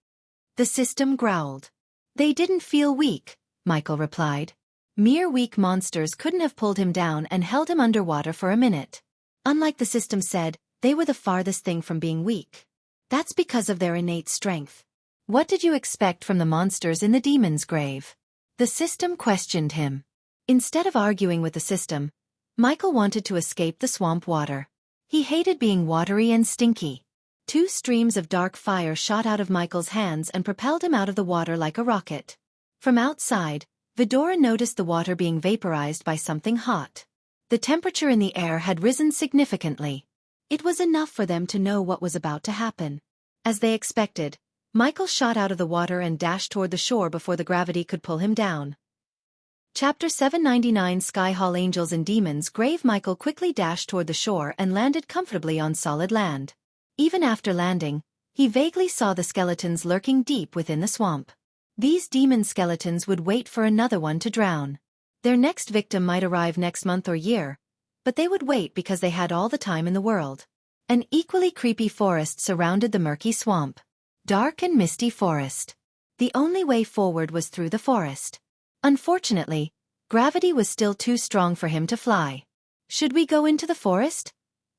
The system growled. They didn't feel weak, Michael replied. Mere weak monsters couldn't have pulled him down and held him underwater for a minute. Unlike the system said, they were the farthest thing from being weak. That's because of their innate strength. What did you expect from the monsters in the demon's grave? The system questioned him. Instead of arguing with the system, Michael wanted to escape the swamp water. He hated being watery and stinky. 2 streams of dark fire shot out of Michael's hands and propelled him out of the water like a rocket. From outside, Vidora noticed the water being vaporized by something hot. The temperature in the air had risen significantly. It was enough for them to know what was about to happen. As they expected, Michael shot out of the water and dashed toward the shore before the gravity could pull him down. Chapter 799 Sky Hall Angels and Demons Grave. Michael quickly dashed toward the shore and landed comfortably on solid land. Even after landing, he vaguely saw the skeletons lurking deep within the swamp. These demon skeletons would wait for another one to drown. Their next victim might arrive next month or year, but they would wait because they had all the time in the world. An equally creepy forest surrounded the murky swamp. Dark and misty forest. The only way forward was through the forest. Unfortunately, gravity was still too strong for him to fly. Should we go into the forest?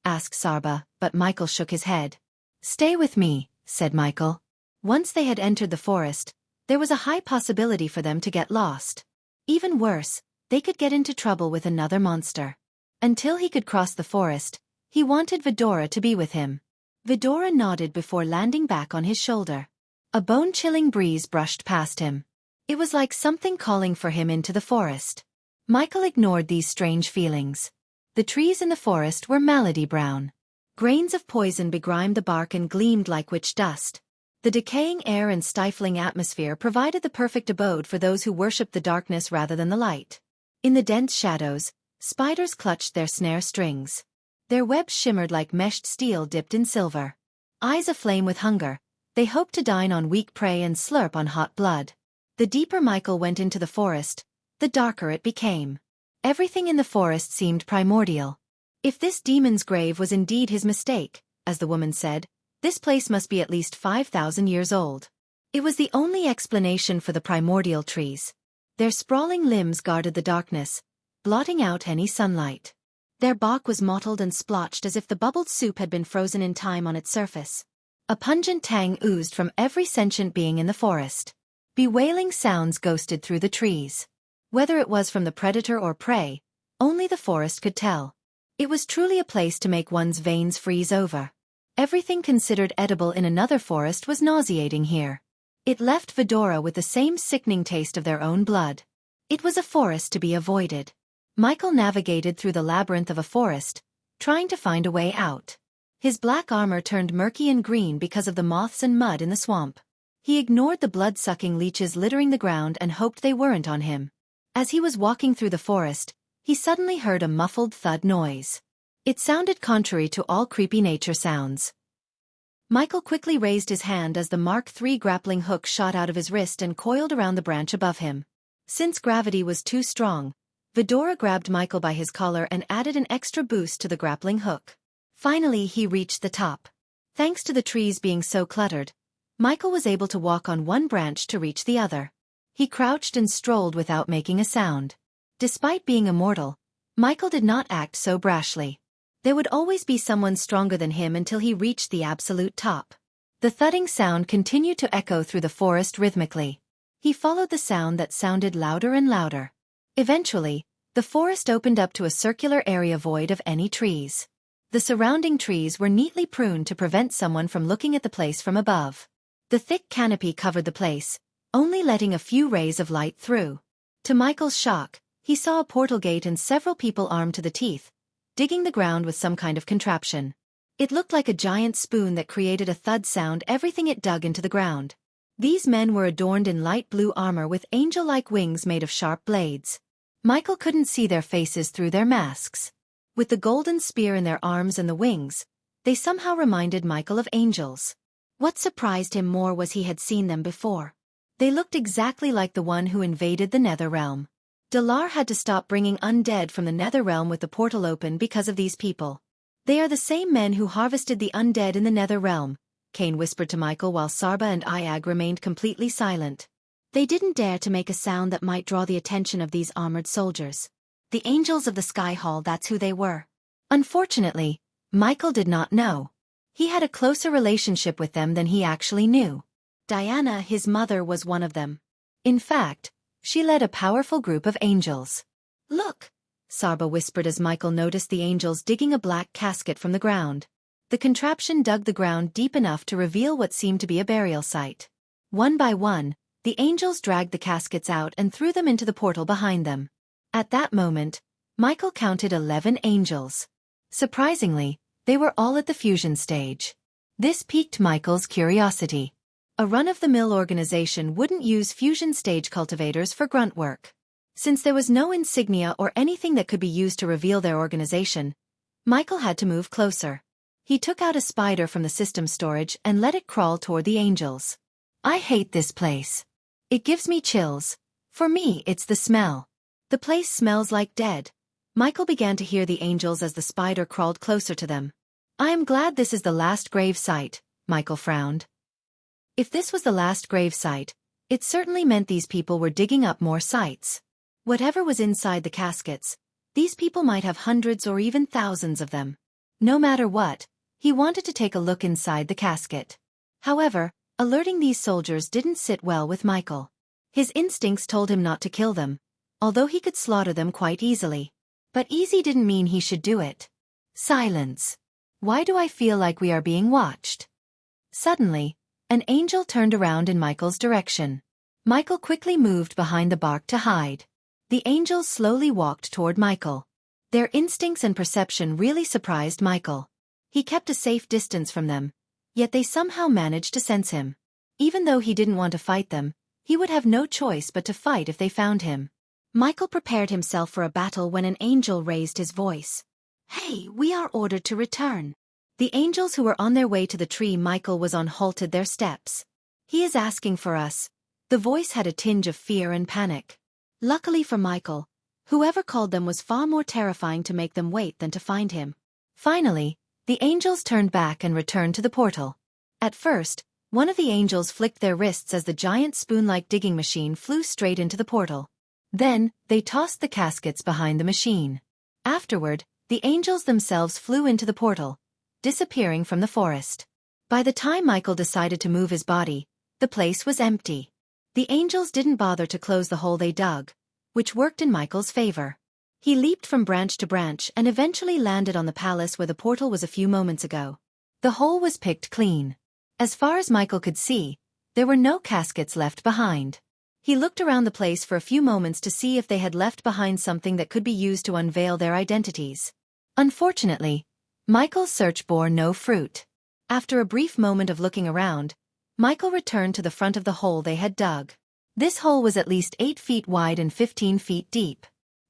Asked Sarba, but Michael shook his head. Stay with me, said Michael. Once they had entered the forest, there was a high possibility for them to get lost. Even worse, they could get into trouble with another monster. Until he could cross the forest, he wanted Vidora to be with him. Vidora nodded before landing back on his shoulder. A bone-chilling breeze brushed past him. It was like something calling for him into the forest. Michael ignored these strange feelings. The trees in the forest were malady brown. Grains of poison begrimed the bark and gleamed like witch dust. The decaying air and stifling atmosphere provided the perfect abode for those who worshipped the darkness rather than the light. In the dense shadows, spiders clutched their snare strings. Their webs shimmered like meshed steel dipped in silver. Eyes aflame with hunger, they hoped to dine on weak prey and slurp on hot blood. The deeper Michael went into the forest, the darker it became. Everything in the forest seemed primordial. If this demon's grave was indeed his mistake, as the woman said, this place must be at least 5,000 years old. It was the only explanation for the primordial trees. Their sprawling limbs guarded the darkness, blotting out any sunlight. Their bark was mottled and splotched as if the bubbled soup had been frozen in time on its surface. A pungent tang oozed from every sentient being in the forest. Bewailing sounds ghosted through the trees. Whether it was from the predator or prey, only the forest could tell. It was truly a place to make one's veins freeze over. Everything considered edible in another forest was nauseating here. It left Vidora with the same sickening taste of their own blood. It was a forest to be avoided. Michael navigated through the labyrinth of a forest, trying to find a way out. His black armor turned murky and green because of the moths and mud in the swamp. He ignored the blood-sucking leeches littering the ground and hoped they weren't on him. As he was walking through the forest, he suddenly heard a muffled thud noise. It sounded contrary to all creepy nature sounds. Michael quickly raised his hand as the Mark III grappling hook shot out of his wrist and coiled around the branch above him. Since gravity was too strong, Vidora grabbed Michael by his collar and added an extra boost to the grappling hook. Finally he reached the top. Thanks to the trees being so cluttered, Michael was able to walk on one branch to reach the other. He crouched and strolled without making a sound. Despite being immortal, Michael did not act so brashly. There would always be someone stronger than him until he reached the absolute top. The thudding sound continued to echo through the forest rhythmically. He followed the sound that sounded louder and louder. Eventually, the forest opened up to a circular area void of any trees. The surrounding trees were neatly pruned to prevent someone from looking at the place from above. The thick canopy covered the place, only letting a few rays of light through. To Michael's shock, he saw a portal gate and several people armed to the teeth, digging the ground with some kind of contraption. It looked like a giant spoon that created a thud sound everything it dug into the ground. These men were adorned in light blue armor with angel-like wings made of sharp blades. Michael couldn't see their faces through their masks. With the golden spear in their arms and the wings, they somehow reminded Michael of angels. What surprised him more was he had seen them before. They looked exactly like the one who invaded the Nether Realm. Dalar had to stop bringing undead from the Nether Realm with the portal open because of these people. They are the same men who harvested the undead in the Nether Realm, Kane whispered to Michael while Sarba and Iag remained completely silent. They didn't dare to make a sound that might draw the attention of these armored soldiers. The Angels of the Sky Hall, that's who they were. Unfortunately, Michael did not know. He had a closer relationship with them than he actually knew. Diana, his mother, was one of them. In fact, she led a powerful group of angels. Look, Sarba whispered as Michael noticed the angels digging a black casket from the ground. The contraption dug the ground deep enough to reveal what seemed to be a burial site. One by one, the angels dragged the caskets out and threw them into the portal behind them. At that moment, Michael counted 11 angels. Surprisingly, they were all at the fusion stage. This piqued Michael's curiosity. A run-of-the-mill organization wouldn't use fusion stage cultivators for grunt work. Since there was no insignia or anything that could be used to reveal their organization, Michael had to move closer. He took out a spider from the system storage and let it crawl toward the angels. I hate this place. It gives me chills. For me, it's the smell. The place smells like dead. Michael began to hear the angels as the spider crawled closer to them. I am glad this is the last grave site, Michael frowned. If this was the last grave site, it certainly meant these people were digging up more sites. Whatever was inside the caskets, these people might have hundreds or even thousands of them. No matter what, he wanted to take a look inside the casket. However, alerting these soldiers didn't sit well with Michael. His instincts told him not to kill them, although he could slaughter them quite easily. But easy didn't mean he should do it. Silence. Why do I feel like we are being watched? Suddenly, an angel turned around in Michael's direction. Michael quickly moved behind the bark to hide. The angels slowly walked toward Michael. Their instincts and perception really surprised Michael. He kept a safe distance from them, yet they somehow managed to sense him. Even though he didn't want to fight them, he would have no choice but to fight if they found him. Michael prepared himself for a battle when an angel raised his voice. Hey, we are ordered to return. The angels who were on their way to the tree Michael was on halted their steps. He is asking for us. The voice had a tinge of fear and panic. Luckily for Michael, whoever called them was far more terrifying to make them wait than to find him. Finally, the angels turned back and returned to the portal. At first, one of the angels flicked their wrists as the giant spoon-like digging machine flew straight into the portal. Then, they tossed the caskets behind the machine. Afterward, the angels themselves flew into the portal, disappearing from the forest. By the time Michael decided to move his body, the place was empty. The angels didn't bother to close the hole they dug, which worked in Michael's favor. He leaped from branch to branch and eventually landed on the palace where the portal was a few moments ago. The hole was picked clean. As far as Michael could see, there were no caskets left behind. He looked around the place for a few moments to see if they had left behind something that could be used to unveil their identities. Unfortunately, Michael's search bore no fruit. After a brief moment of looking around, Michael returned to the front of the hole they had dug. This hole was at least 8 feet wide and 15 feet deep.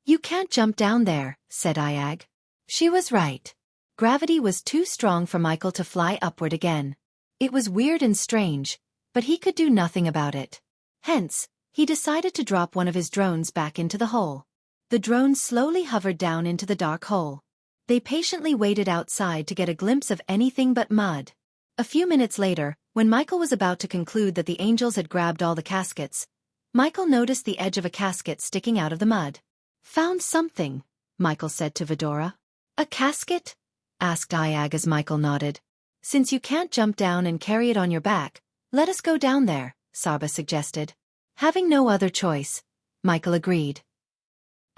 You can't jump down there, said Iag. She was right. Gravity was too strong for Michael to fly upward again. It was weird and strange, but he could do nothing about it. Hence, he decided to drop one of his drones back into the hole. The drone slowly hovered down into the dark hole. They patiently waited outside to get a glimpse of anything but mud. A few minutes later, when Michael was about to conclude that the angels had grabbed all the caskets, Michael noticed the edge of a casket sticking out of the mud. Found something, Michael said to Vidora. A casket? Asked Iag as Michael nodded. Since you can't jump down and carry it on your back, let us go down there, Sarba suggested. Having no other choice, Michael agreed.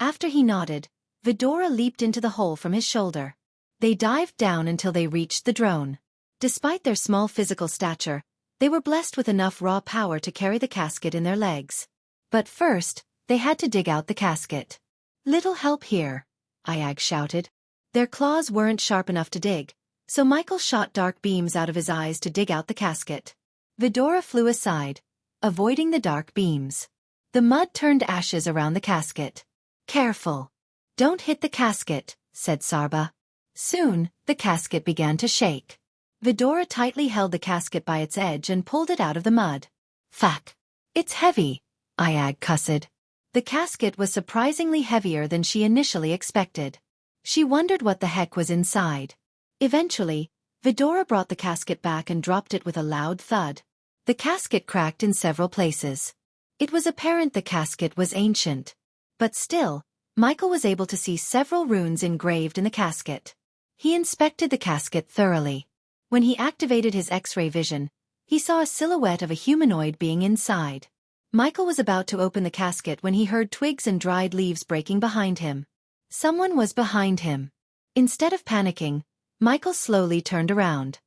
After he nodded, Vidora leaped into the hole from his shoulder. They dived down until they reached the drone. Despite their small physical stature, they were blessed with enough raw power to carry the casket in their legs. But first, they had to dig out the casket. "Little help here," Iag shouted. Their claws weren't sharp enough to dig, so Michael shot dark beams out of his eyes to dig out the casket. Vidora flew aside, avoiding the dark beams. The mud turned ashes around the casket. "Careful. Don't hit the casket," said Sarba. Soon, the casket began to shake. Vidora tightly held the casket by its edge and pulled it out of the mud. "Fuck. It's heavy," Iag cussed. The casket was surprisingly heavier than she initially expected. She wondered what the heck was inside. Eventually, Vidora brought the casket back and dropped it with a loud thud. The casket cracked in several places. It was apparent the casket was ancient. But still, Michael was able to see several runes engraved in the casket. He inspected the casket thoroughly. When he activated his X-ray vision, he saw a silhouette of a humanoid being inside. Michael was about to open the casket when he heard twigs and dried leaves breaking behind him. Someone was behind him. Instead of panicking, Michael slowly turned around.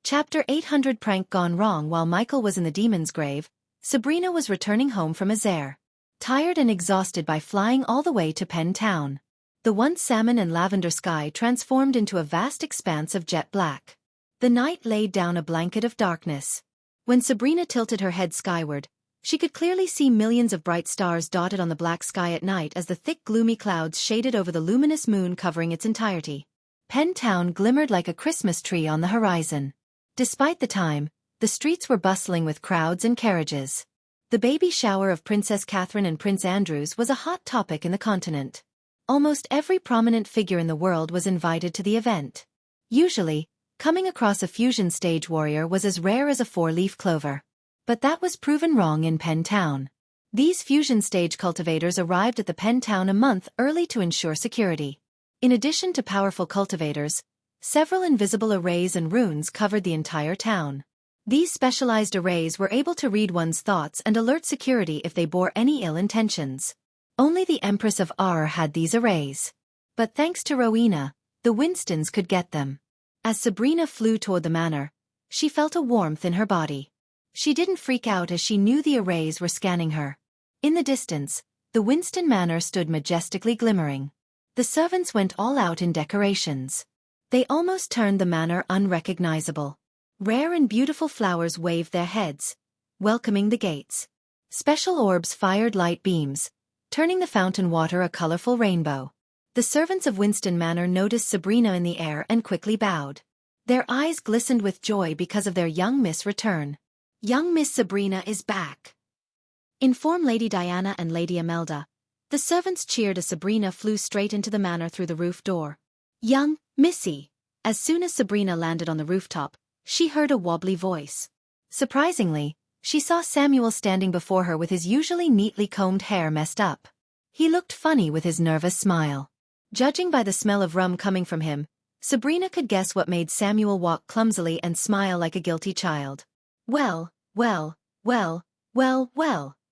Chapter 800 Prank gone wrong. While Michael was in the demon's grave, Sabrina was returning home from Azair. Tired and exhausted by flying all the way to Penn Town. The once salmon and lavender sky transformed into a vast expanse of jet black. The night laid down a blanket of darkness. When Sabrina tilted her head skyward, she could clearly see millions of bright stars dotted on the black sky at night as the thick gloomy clouds shaded over the luminous moon covering its entirety. Penn Town glimmered like a Christmas tree on the horizon. Despite the time, the streets were bustling with crowds and carriages. The baby shower of Princess Catherine and Prince Andrews was a hot topic in the continent. Almost every prominent figure in the world was invited to the event. Usually, coming across a fusion stage warrior was as rare as a four-leaf clover. But that was proven wrong in Penn Town. These fusion stage cultivators arrived at the Penn Town a month early to ensure security. In addition to powerful cultivators, several invisible arrays and runes covered the entire town. These specialized arrays were able to read one's thoughts and alert security if they bore any ill intentions. Only the Empress of Ar had these arrays. But thanks to Rowena, the Winstons could get them. As Sabrina flew toward the manor, she felt a warmth in her body. She didn't freak out as she knew the arrays were scanning her. In the distance, the Winston Manor stood majestically glimmering. The servants went all out in decorations. They almost turned the manor unrecognizable. Rare and beautiful flowers waved their heads, welcoming the gates. Special orbs fired light beams, turning the fountain water a colorful rainbow. The servants of Winston Manor noticed Sabrina in the air and quickly bowed. Their eyes glistened with joy because of their young Miss return. "Young Miss Sabrina is back," informed Lady Diana and Lady Imelda. The servants cheered as Sabrina flew straight into the manor through the roof door. "Young Missy." As soon as Sabrina landed on the rooftop, she heard a wobbly voice. Surprisingly, she saw Samuel standing before her with his usually neatly combed hair messed up. He looked funny with his nervous smile. Judging by the smell of rum coming from him, Sabrina could guess what made Samuel walk clumsily and smile like a guilty child. Well,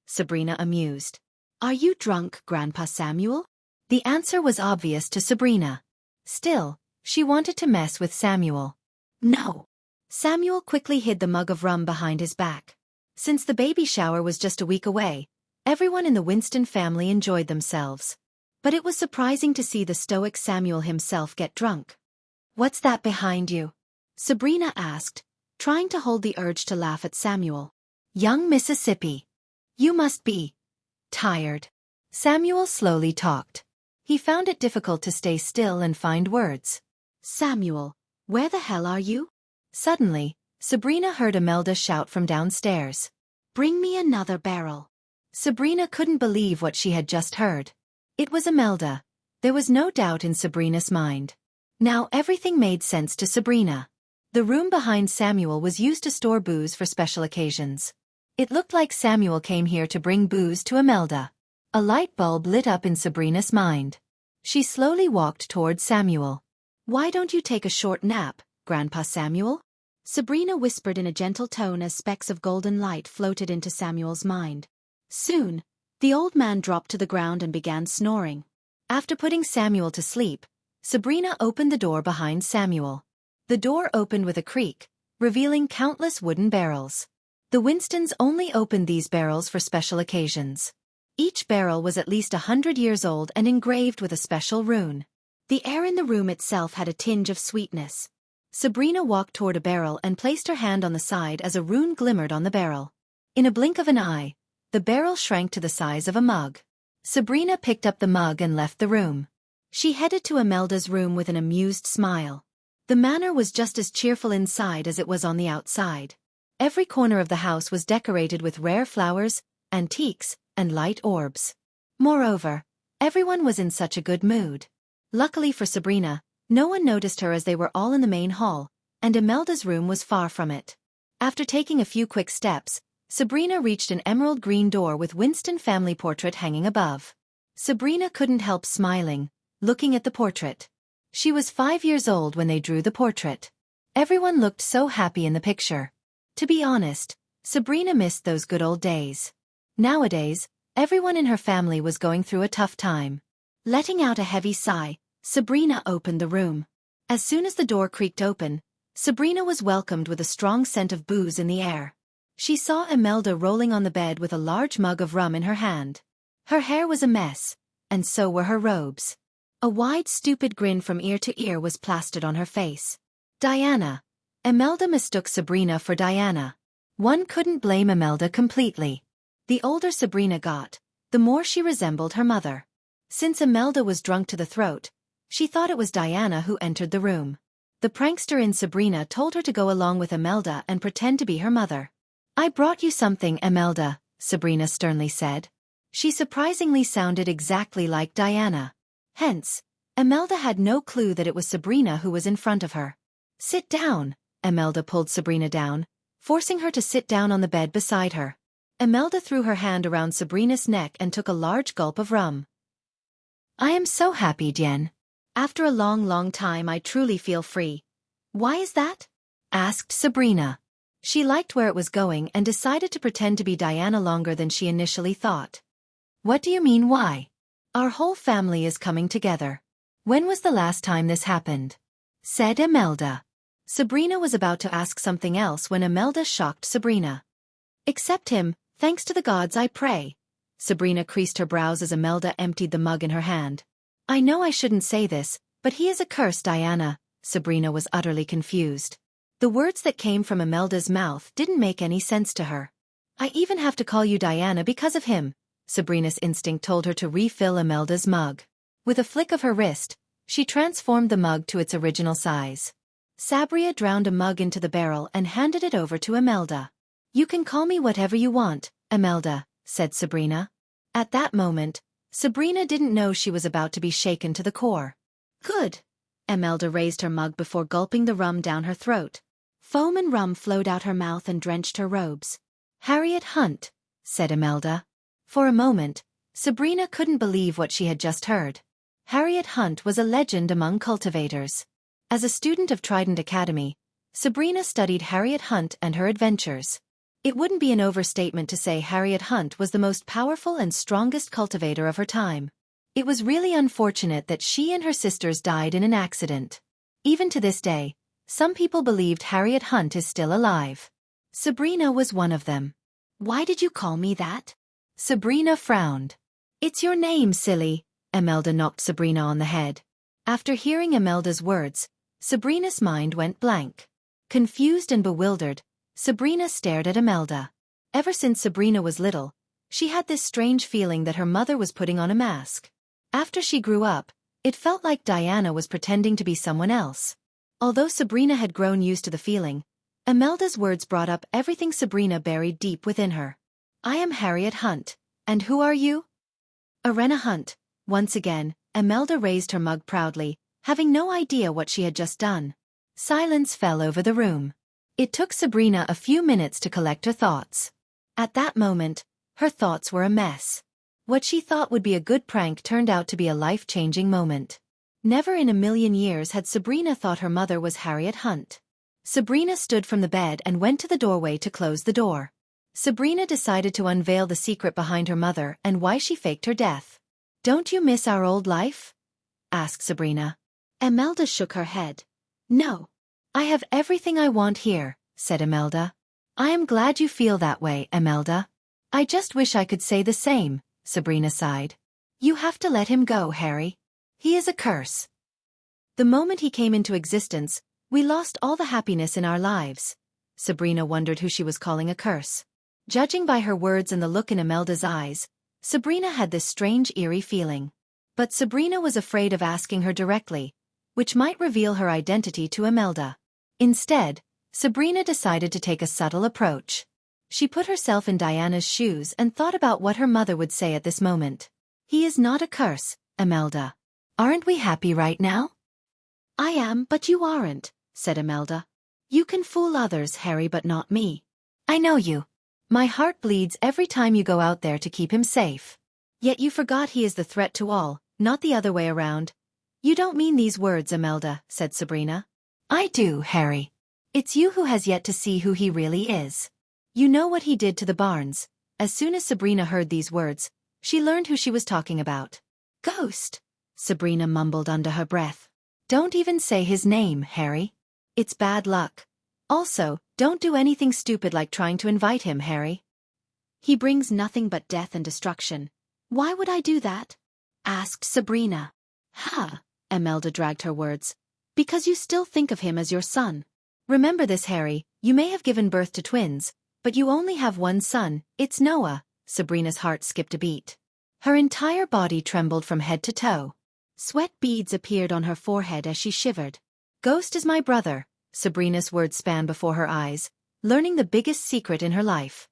Sabrina amused. "Are you drunk, Grandpa Samuel?" The answer was obvious to Sabrina. Still, she wanted to mess with Samuel. "No." Samuel quickly hid the mug of rum behind his back. Since the baby shower was just a week away, everyone in the Winston family enjoyed themselves. But it was surprising to see the stoic Samuel himself get drunk. "What's that behind you?" Sabrina asked, trying to hold the urge to laugh at Samuel. "Young Mississippi. You must be tired." Samuel slowly talked. He found it difficult to stay still and find words. "Samuel, where the hell are you?" Suddenly, Sabrina heard Imelda shout from downstairs. "Bring me another barrel." Sabrina couldn't believe what she had just heard. It was Imelda. There was no doubt in Sabrina's mind. Now everything made sense to Sabrina. The room behind Samuel was used to store booze for special occasions. It looked like Samuel came here to bring booze to Imelda. A light bulb lit up in Sabrina's mind. She slowly walked toward Samuel. "Why don't you take a short nap, Grandpa Samuel?" Sabrina whispered in a gentle tone as specks of golden light floated into Samuel's mind. Soon, the old man dropped to the ground and began snoring. After putting Samuel to sleep, Sabrina opened the door behind Samuel. The door opened with a creak, revealing countless wooden barrels. The Winstons only opened these barrels for special occasions. Each barrel was at least 100 years old and engraved with a special rune. The air in the room itself had a tinge of sweetness. Sabrina walked toward a barrel and placed her hand on the side as a rune glimmered on the barrel. In a blink of an eye, the barrel shrank to the size of a mug. Sabrina picked up the mug and left the room. She headed to Imelda's room with an amused smile. The manor was just as cheerful inside as it was on the outside. Every corner of the house was decorated with rare flowers, antiques, and light orbs. Moreover, everyone was in such a good mood. Luckily for Sabrina, no one noticed her as they were all in the main hall, and Imelda's room was far from it. After taking a few quick steps, Sabrina reached an emerald green door with Winston family portrait hanging above. Sabrina couldn't help smiling, looking at the portrait. She was 5 years old when they drew the portrait. Everyone looked so happy in the picture. To be honest, Sabrina missed those good old days. Nowadays, everyone in her family was going through a tough time. Letting out a heavy sigh, Sabrina opened the room. As soon as the door creaked open, Sabrina was welcomed with a strong scent of booze in the air. She saw Imelda rolling on the bed with a large mug of rum in her hand. Her hair was a mess, and so were her robes. A wide, stupid grin from ear to ear was plastered on her face. Diana. Imelda mistook Sabrina for Diana. One couldn't blame Imelda completely. The older Sabrina got, the more she resembled her mother. Since Imelda was drunk to the throat, she thought it was Diana who entered the room. The prankster in Sabrina told her to go along with Imelda and pretend to be her mother. "I brought you something, Imelda," Sabrina sternly said. She surprisingly sounded exactly like Diana. Hence, Imelda had no clue that it was Sabrina who was in front of her. "Sit down." Imelda pulled Sabrina down, forcing her to sit down on the bed beside her. Imelda threw her hand around Sabrina's neck and took a large gulp of rum. "I am so happy, Jen. After a long time I truly feel free." "Why is that?" asked Sabrina. She liked where it was going and decided to pretend to be Diana longer than she initially thought. "What do you mean why?" "Our whole family is coming together." "When was the last time this happened?" said Imelda. Sabrina was about to ask something else when Imelda shocked Sabrina. "Accept him, thanks to the gods I pray." Sabrina creased her brows as Imelda emptied the mug in her hand. "I know I shouldn't say this, but he is a curse, Diana." Sabrina was utterly confused. The words that came from Imelda's mouth didn't make any sense to her. "I even have to call you Diana because of him." Sabrina's instinct told her to refill Imelda's mug. With a flick of her wrist, she transformed the mug to its original size. Sabria drowned a mug into the barrel and handed it over to Imelda. "You can call me whatever you want, Imelda," said Sabrina. At that moment, Sabrina didn't know she was about to be shaken to the core. "Good." Imelda raised her mug before gulping the rum down her throat. Foam and rum flowed out her mouth and drenched her robes. "Harriet Hunt," said Imelda. For a moment, Sabrina couldn't believe what she had just heard. Harriet Hunt was a legend among cultivators. As a student of Trident Academy, Sabrina studied Harriet Hunt and her adventures. It wouldn't be an overstatement to say Harriet Hunt was the most powerful and strongest cultivator of her time. It was really unfortunate that she and her sisters died in an accident. Even to this day, some people believed Harriet Hunt is still alive. Sabrina was one of them. "Why did you call me that?" Sabrina frowned. "It's your name, silly." Imelda knocked Sabrina on the head. After hearing Imelda's words, Sabrina's mind went blank. Confused and bewildered, Sabrina stared at Imelda. Ever since Sabrina was little, she had this strange feeling that her mother was putting on a mask. After she grew up, it felt like Diana was pretending to be someone else. Although Sabrina had grown used to the feeling, Imelda's words brought up everything Sabrina buried deep within her. "I am Harriet Hunt. And who are you?" "Arena Hunt." Once again, Imelda raised her mug proudly, having no idea what she had just done. Silence fell over the room. It took Sabrina a few minutes to collect her thoughts. At that moment, her thoughts were a mess. What she thought would be a good prank turned out to be a life-changing moment. Never in a million years had Sabrina thought her mother was Harriet Hunt. Sabrina stood from the bed and went to the doorway to close the door. Sabrina decided to unveil the secret behind her mother and why she faked her death. "Don't you miss our old life?" asked Sabrina. Imelda shook her head. No. I have everything I want here, said Imelda. I am glad you feel that way, Imelda. I just wish I could say the same, Sabrina sighed. You have to let him go, Harry. He is a curse. The moment he came into existence, we lost all the happiness in our lives. Sabrina wondered who she was calling a curse. Judging by her words and the look in Imelda's eyes, Sabrina had this strange eerie feeling. But Sabrina was afraid of asking her directly, which might reveal her identity to Imelda. Instead, Sabrina decided to take a subtle approach. She put herself in Diana's shoes and thought about what her mother would say at this moment. He is not a curse, Imelda. Aren't we happy right now? I am, but you aren't, said Imelda. You can fool others, Harry, but not me. I know you. My heart bleeds every time you go out there to keep him safe. Yet you forgot he is the threat to all, not the other way around. You don't mean these words, Imelda, said Sabrina. I do, Harry. It's you who has yet to see who he really is. You know what he did to the Barnes. As soon as Sabrina heard these words, she learned who she was talking about. Ghost, Sabrina mumbled under her breath. Don't even say his name, Harry. It's bad luck. Also, don't do anything stupid like trying to invite him, Harry. He brings nothing but death and destruction. Why would I do that? Asked Sabrina. Ha, Imelda dragged her words. Because you still think of him as your son. Remember this, Harry, you may have given birth to twins, but you only have one son, it's Noah. Sabrina's heart skipped a beat. Her entire body trembled from head to toe. Sweat beads appeared on her forehead as she shivered. Ghost is my brother, Sabrina's words span before her eyes, learning the biggest secret in her life.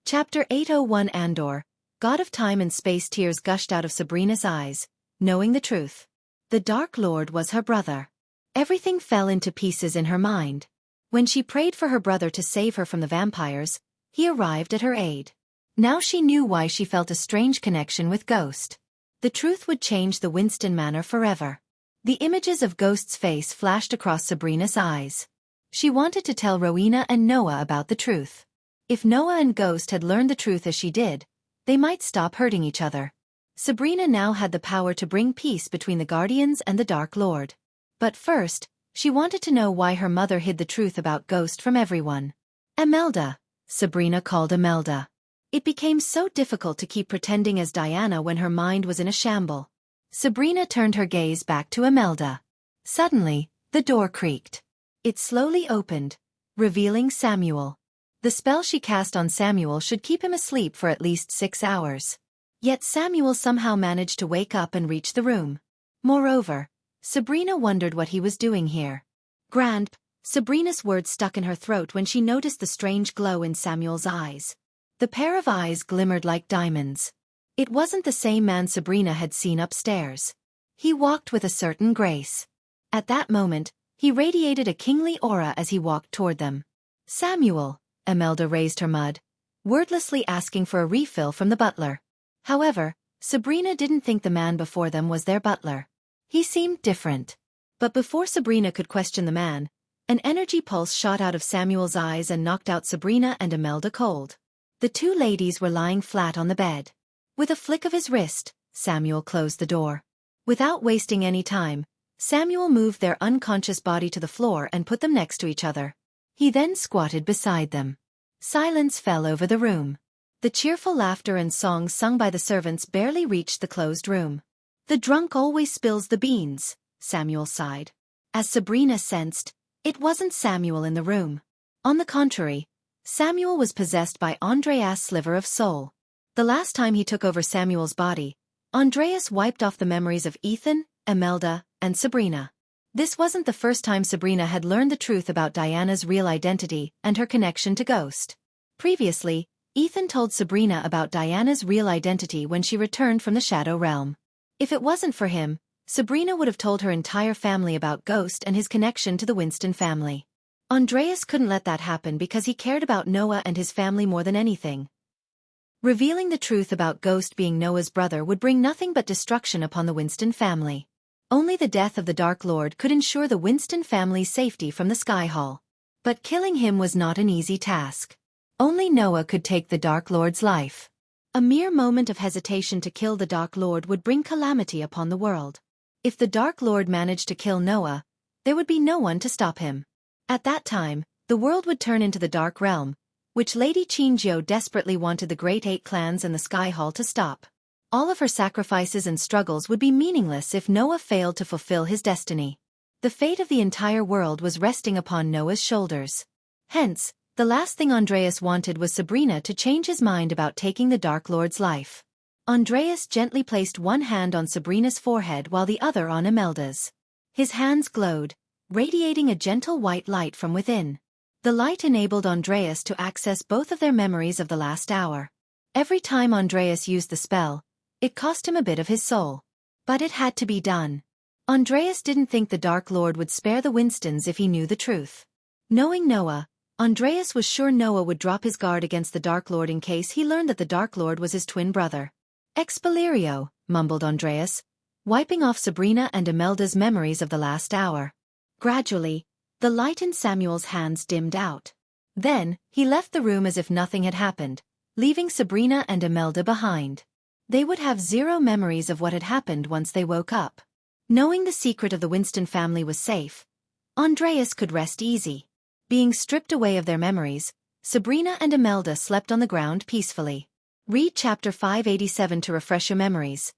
Chapter 801 Andor, God of Time and Space. Tears gushed out of Sabrina's eyes, knowing the truth. The Dark Lord was her brother. Everything fell into pieces in her mind. When she prayed for her brother to save her from the vampires, he arrived at her aid. Now she knew why she felt a strange connection with Ghost. The truth would change the Winston Manor forever. The images of Ghost's face flashed across Sabrina's eyes. She wanted to tell Rowena and Noah about the truth. If Noah and Ghost had learned the truth as she did, they might stop hurting each other. Sabrina now had the power to bring peace between the Guardians and the Dark Lord. But first, she wanted to know why her mother hid the truth about Ghost from everyone. Imelda, Sabrina called Imelda. It became so difficult to keep pretending as Diana when her mind was in a shamble. Sabrina turned her gaze back to Imelda. Suddenly, the door creaked. It slowly opened, revealing Samuel. The spell she cast on Samuel should keep him asleep for at least 6 hours. Yet Samuel somehow managed to wake up and reach the room. Moreover, Sabrina wondered what he was doing here. Grandp, Sabrina's words stuck in her throat when she noticed the strange glow in Samuel's eyes. The pair of eyes glimmered like diamonds. It wasn't the same man Sabrina had seen upstairs. He walked with a certain grace. At that moment, he radiated a kingly aura as he walked toward them. Samuel, Imelda raised her mud, wordlessly asking for a refill from the butler. However, Sabrina didn't think the man before them was their butler. He seemed different. But before Sabrina could question the man, an energy pulse shot out of Samuel's eyes and knocked out Sabrina and Imelda cold. The two ladies were lying flat on the bed. With a flick of his wrist, Samuel closed the door. Without wasting any time, Samuel moved their unconscious body to the floor and put them next to each other. He then squatted beside them. Silence fell over the room. The cheerful laughter and songs sung by the servants barely reached the closed room. The drunk always spills the beans, Samuel sighed. As Sabrina sensed, it wasn't Samuel in the room. On the contrary, Samuel was possessed by Andreas' sliver of soul. The last time he took over Samuel's body, Andreas wiped off the memories of Ethan, Imelda, and Sabrina. This wasn't the first time Sabrina had learned the truth about Diana's real identity and her connection to Ghost. Previously, Ethan told Sabrina about Diana's real identity when she returned from the Shadow Realm. If it wasn't for him, Sabrina would have told her entire family about Ghost and his connection to the Winston family. Andreas couldn't let that happen because he cared about Noah and his family more than anything. Revealing the truth about Ghost being Noah's brother would bring nothing but destruction upon the Winston family. Only the death of the Dark Lord could ensure the Winston family's safety from the Sky Hall. But killing him was not an easy task. Only Noah could take the Dark Lord's life. A mere moment of hesitation to kill the Dark Lord would bring calamity upon the world. If the Dark Lord managed to kill Noah, there would be no one to stop him. At that time, the world would turn into the Dark Realm, which Lady Xianxia desperately wanted the Great Eight clans and the Sky Hall to stop. All of her sacrifices and struggles would be meaningless if Noah failed to fulfill his destiny. The fate of the entire world was resting upon Noah's shoulders. Hence, the last thing Andreas wanted was Sabrina to change his mind about taking the Dark Lord's life. Andreas gently placed one hand on Sabrina's forehead while the other on Imelda's. His hands glowed, radiating a gentle white light from within. The light enabled Andreas to access both of their memories of the last hour. Every time Andreas used the spell, it cost him a bit of his soul. But it had to be done. Andreas didn't think the Dark Lord would spare the Winstons if he knew the truth. Knowing Noah, Andreas was sure Noah would drop his guard against the Dark Lord in case he learned that the Dark Lord was his twin brother. Expelliarmus, mumbled Andreas, wiping off Sabrina and Imelda's memories of the last hour. Gradually, the light in Samuel's hands dimmed out. Then, he left the room as if nothing had happened, leaving Sabrina and Imelda behind. They would have zero memories of what had happened once they woke up. Knowing the secret of the Winston family was safe, Andreas could rest easy. Being stripped away of their memories, Sabrina and Imelda slept on the ground peacefully. Read chapter 587 to refresh your memories.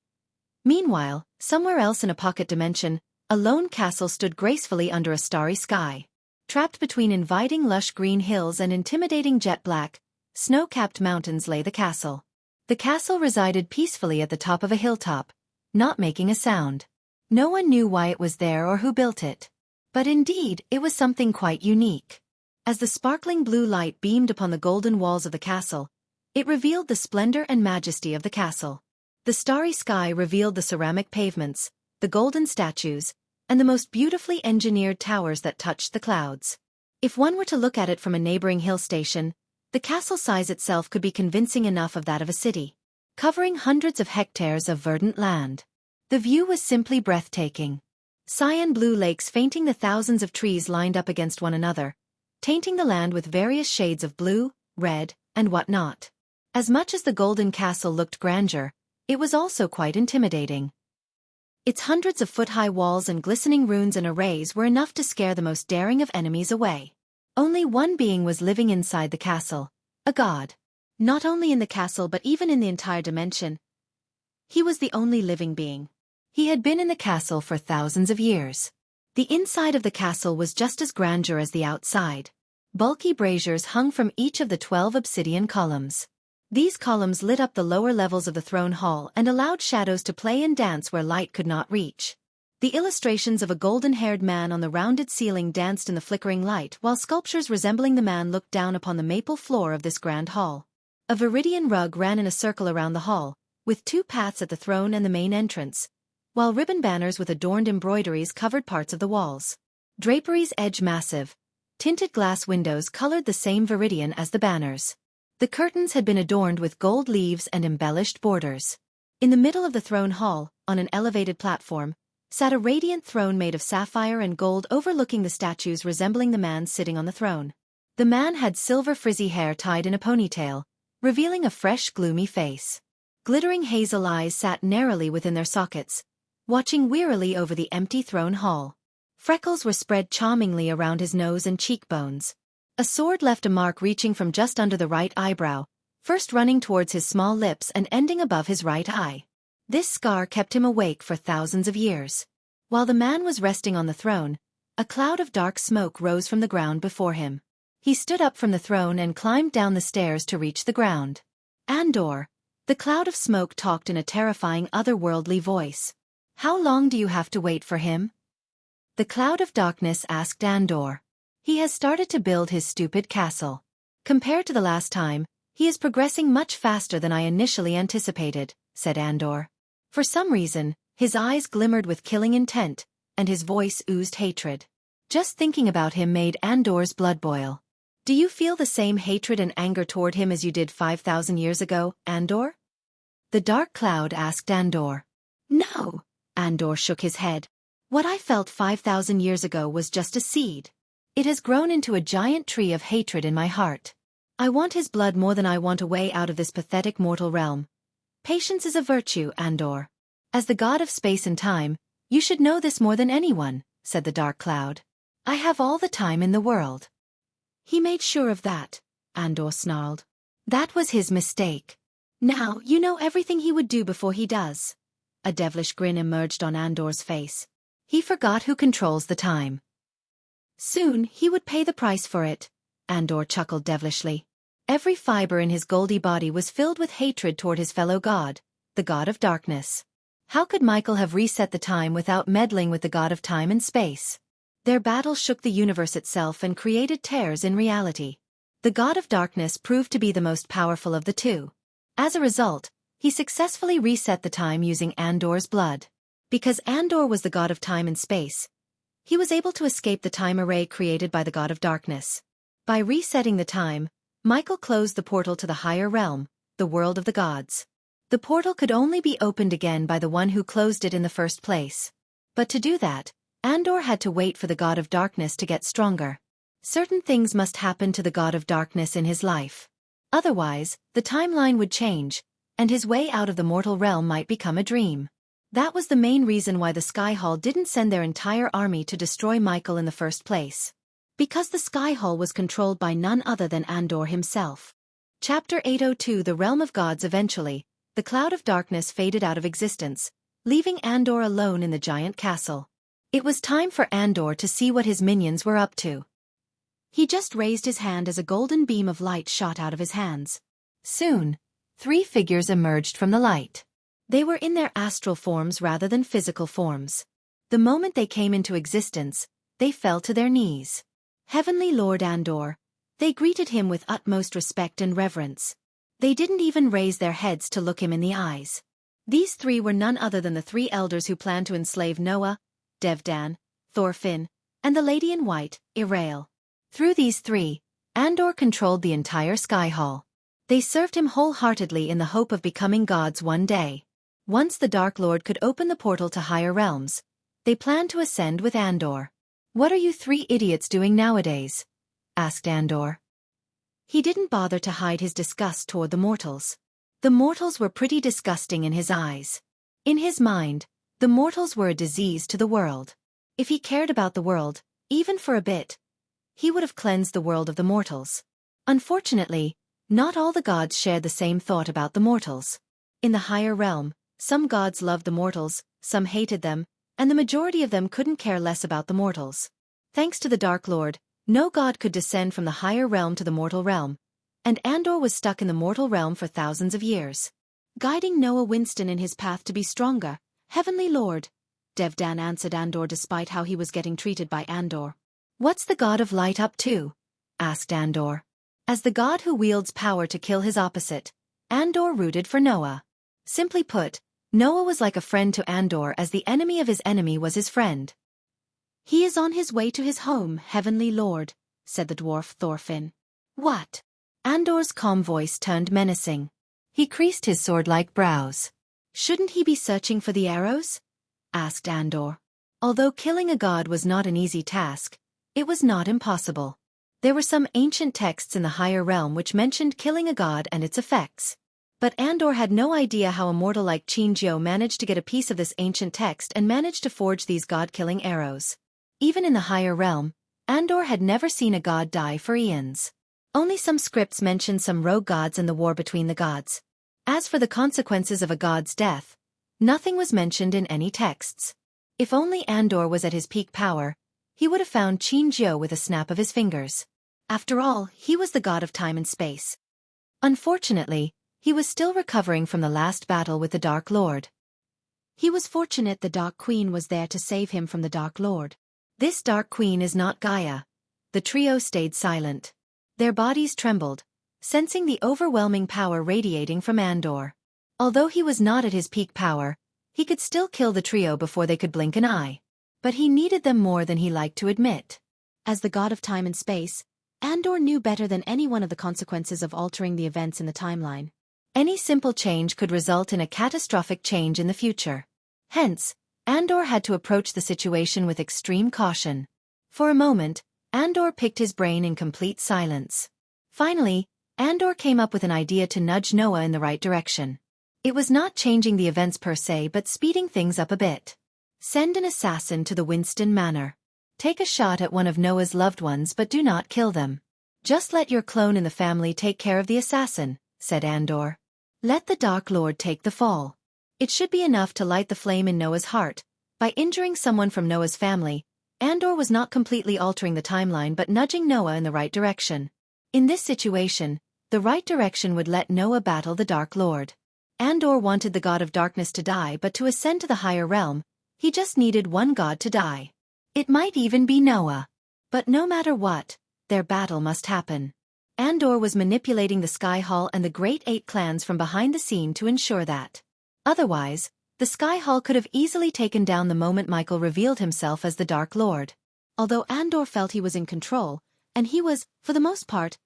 Meanwhile, somewhere else in a pocket dimension, a lone castle stood gracefully under a starry sky. Trapped between inviting lush green hills and intimidating jet-black, snow-capped mountains lay the castle. The castle resided peacefully at the top of a hilltop, not making a sound. No one knew why it was there or who built it. But indeed, it was something quite unique. As the sparkling blue light beamed upon the golden walls of the castle, it revealed the splendor and majesty of the castle. The starry sky revealed the ceramic pavements, the golden statues, and the most beautifully engineered towers that touched the clouds. If one were to look at it from a neighboring hill station, the castle size itself could be convincing enough of that of a city, covering hundreds of hectares of verdant land. The view was simply breathtaking. Cyan blue lakes fainting the thousands of trees lined up against one another, tainting the land with various shades of blue, red, and whatnot. As much as the golden castle looked grandeur, it was also quite intimidating. Its hundreds of foot-high walls and glistening runes and arrays were enough to scare the most daring of enemies away. Only one being was living inside the castle, a god. Not only in the castle but even in the entire dimension. He was the only living being. He had been in the castle for thousands of years. The inside of the castle was just as grandeur as the outside. Bulky braziers hung from each of the 12 obsidian columns. These columns lit up the lower levels of the throne hall and allowed shadows to play and dance where light could not reach. The illustrations of a golden-haired man on the rounded ceiling danced in the flickering light while sculptures resembling the man looked down upon the maple floor of this grand hall. A viridian rug ran in a circle around the hall, with 2 paths at the throne and the main entrance, while ribbon banners with adorned embroideries covered parts of the walls. Draperies edged massive, tinted glass windows colored the same viridian as the banners. The curtains had been adorned with gold leaves and embellished borders. In the middle of the throne hall, on an elevated platform, sat a radiant throne made of sapphire and gold overlooking the statues resembling the man sitting on the throne. The man had silver frizzy hair tied in a ponytail, revealing a fresh gloomy face. Glittering hazel eyes sat narrowly within their sockets, watching wearily over the empty throne hall. Freckles were spread charmingly around his nose and cheekbones. A sword left a mark reaching from just under the right eyebrow, first running towards his small lips and ending above his right eye. This scar kept him awake for thousands of years. While the man was resting on the throne, a cloud of dark smoke rose from the ground before him. He stood up from the throne and climbed down the stairs to reach the ground. Andor, the cloud of smoke talked in a terrifying otherworldly voice. How long do you have to wait for him? The cloud of darkness asked Andor. He has started to build his stupid castle. Compared to the last time, he is progressing much faster than I initially anticipated, said Andor. For some reason, his eyes glimmered with killing intent, and his voice oozed hatred. Just thinking about him made Andor's blood boil. Do you feel the same hatred and anger toward him as you did 5,000 years ago, Andor? The dark cloud asked Andor. No, Andor shook his head. What I felt 5,000 years ago was just a seed. It has grown into a giant tree of hatred in my heart. I want his blood more than I want a way out of this pathetic mortal realm. Patience is a virtue, Andor. As the god of space and time, You should know this more than anyone, said the dark cloud. I have all the time in the world. He made sure of that, Andor snarled. That was his mistake. Now you know everything he would do before he does. A devilish grin emerged on Andor's face. He forgot who controls the time. Soon he would pay the price for it, Andor chuckled devilishly. Every fiber in his goldy body was filled with hatred toward his fellow god, the god of darkness. How could Michael have reset the time without meddling with the god of time and space? Their battle shook the universe itself and created tears in reality. The god of darkness proved to be the most powerful of the two. As a result, he successfully reset the time using Andor's blood. Because Andor was the god of time and space, he was able to escape the time array created by the god of darkness. By resetting the time, Michael closed the portal to the higher realm, the world of the gods. The portal could only be opened again by the one who closed it in the first place. But to do that, Andor had to wait for the god of darkness to get stronger. Certain things must happen to the god of darkness in his life. Otherwise, the timeline would change, and his way out of the mortal realm might become a dream. That was the main reason why the Sky Hall didn't send their entire army to destroy Michael in the first place. Because the Sky Hall was controlled by none other than Andor himself. Chapter 802 The Realm of Gods. Eventually, the cloud of darkness faded out of existence, leaving Andor alone in the giant castle. It was time for Andor to see what his minions were up to. He just raised his hand as a golden beam of light shot out of his hands. Soon, 3 figures emerged from the light. They were in their astral forms rather than physical forms. The moment they came into existence, they fell to their knees. Heavenly Lord Andor, they greeted him with utmost respect and reverence. They didn't even raise their heads to look him in the eyes. These 3 were none other than the 3 elders who planned to enslave Noah, Devdan, Thorfinn, and the Lady in White, Irael. Through these 3, Andor controlled the entire Sky Hall. They served him wholeheartedly in the hope of becoming gods one day. Once the Dark Lord could open the portal to higher realms, they planned to ascend with Andor. What are you 3 idiots doing nowadays? Asked Andor. He didn't bother to hide his disgust toward the mortals. The mortals were pretty disgusting in his eyes. In his mind, the mortals were a disease to the world. If he cared about the world, even for a bit, he would have cleansed the world of the mortals. Unfortunately, not all the gods shared the same thought about the mortals. In the higher realm, some gods loved the mortals, some hated them, and the majority of them couldn't care less about the mortals. Thanks to the Dark Lord, no god could descend from the higher realm to the mortal realm, and Andor was stuck in the mortal realm for thousands of years. Guiding Noah Winston in his path to be stronger, Heavenly Lord, Devdan answered Andor despite how he was getting treated by Andor. What's the god of light up to? Asked Andor. As the god who wields power to kill his opposite, Andor rooted for Noah. Simply put, Noah was like a friend to Andor as the enemy of his enemy was his friend. He is on his way to his home, Heavenly Lord, said the dwarf Thorfinn. What? Andor's calm voice turned menacing. He creased his sword-like brows. Shouldn't he be searching for the arrows? Asked Andor. Although killing a god was not an easy task, it was not impossible. There were some ancient texts in the higher realm which mentioned killing a god and its effects. But Andor had no idea how a mortal like Xianxia managed to get a piece of this ancient text and managed to forge these god-killing arrows. Even in the higher realm, Andor had never seen a god die for eons. Only some scripts mentioned some rogue gods and the war between the gods. As for the consequences of a god's death, nothing was mentioned in any texts. If only Andor was at his peak power, he would have found Xianxia with a snap of his fingers. After all, he was the god of time and space. Unfortunately, he was still recovering from the last battle with the Dark Lord. He was fortunate the Dark Queen was there to save him from the Dark Lord. This Dark Queen is not Gaia. The trio stayed silent. Their bodies trembled, sensing the overwhelming power radiating from Andor. Although he was not at his peak power, he could still kill the trio before they could blink an eye. But he needed them more than he liked to admit. As the god of time and space, Andor knew better than anyone of the consequences of altering the events in the timeline. Any simple change could result in a catastrophic change in the future. Hence, Andor had to approach the situation with extreme caution. For a moment, Andor picked his brain in complete silence. Finally, Andor came up with an idea to nudge Noah in the right direction. It was not changing the events per se but speeding things up a bit. Send an assassin to the Winston Manor. Take a shot at one of Noah's loved ones but do not kill them. Just let your clone in the family take care of the assassin, said Andor. Let the Dark Lord take the fall. It should be enough to light the flame in Noah's heart. By injuring someone from Noah's family, Andor was not completely altering the timeline but nudging Noah in the right direction. In this situation, the right direction would let Noah battle the Dark Lord. Andor wanted the God of Darkness to die, but to ascend to the higher realm, he just needed one god to die. It might even be Noah. But no matter what, their battle must happen. Andor was manipulating the Sky Hall and the Great Eight clans from behind the scene to ensure that. Otherwise, the Sky Hall could have easily taken down the moment Michael revealed himself as the Dark Lord. Although Andor felt he was in control, and he was, for the most part,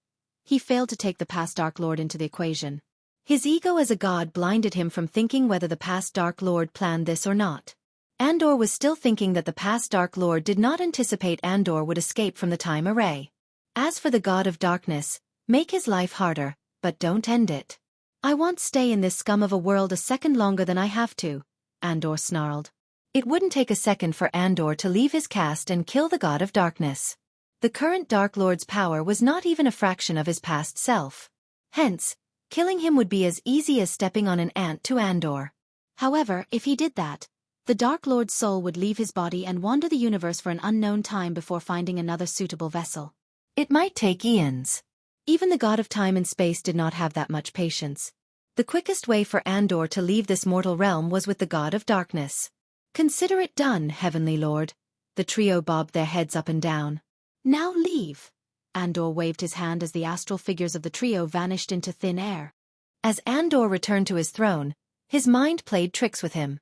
he failed to take the past Dark Lord into the equation. His ego as a god blinded him from thinking whether the past Dark Lord planned this or not. Andor was still thinking that the past Dark Lord did not anticipate Andor would escape from the time array. As for the God of Darkness, make his life harder, but don't end it. I won't stay in this scum of a world a second longer than I have to, Andor snarled. It wouldn't take a second for Andor to leave his caste and kill the God of Darkness. The current Dark Lord's power was not even a fraction of his past self. Hence, killing him would be as easy as stepping on an ant to Andor. However, if he did that, the Dark Lord's soul would leave his body and wander the universe for an unknown time before finding another suitable vessel. It might take eons. Even the God of time and space did not have that much patience. The quickest way for Andor to leave this mortal realm was with the God of Darkness. Consider it done, Heavenly Lord. The trio bobbed their heads up and down. Now leave. Andor waved his hand as the astral figures of the trio vanished into thin air. As Andor returned to his throne, his mind played tricks with him.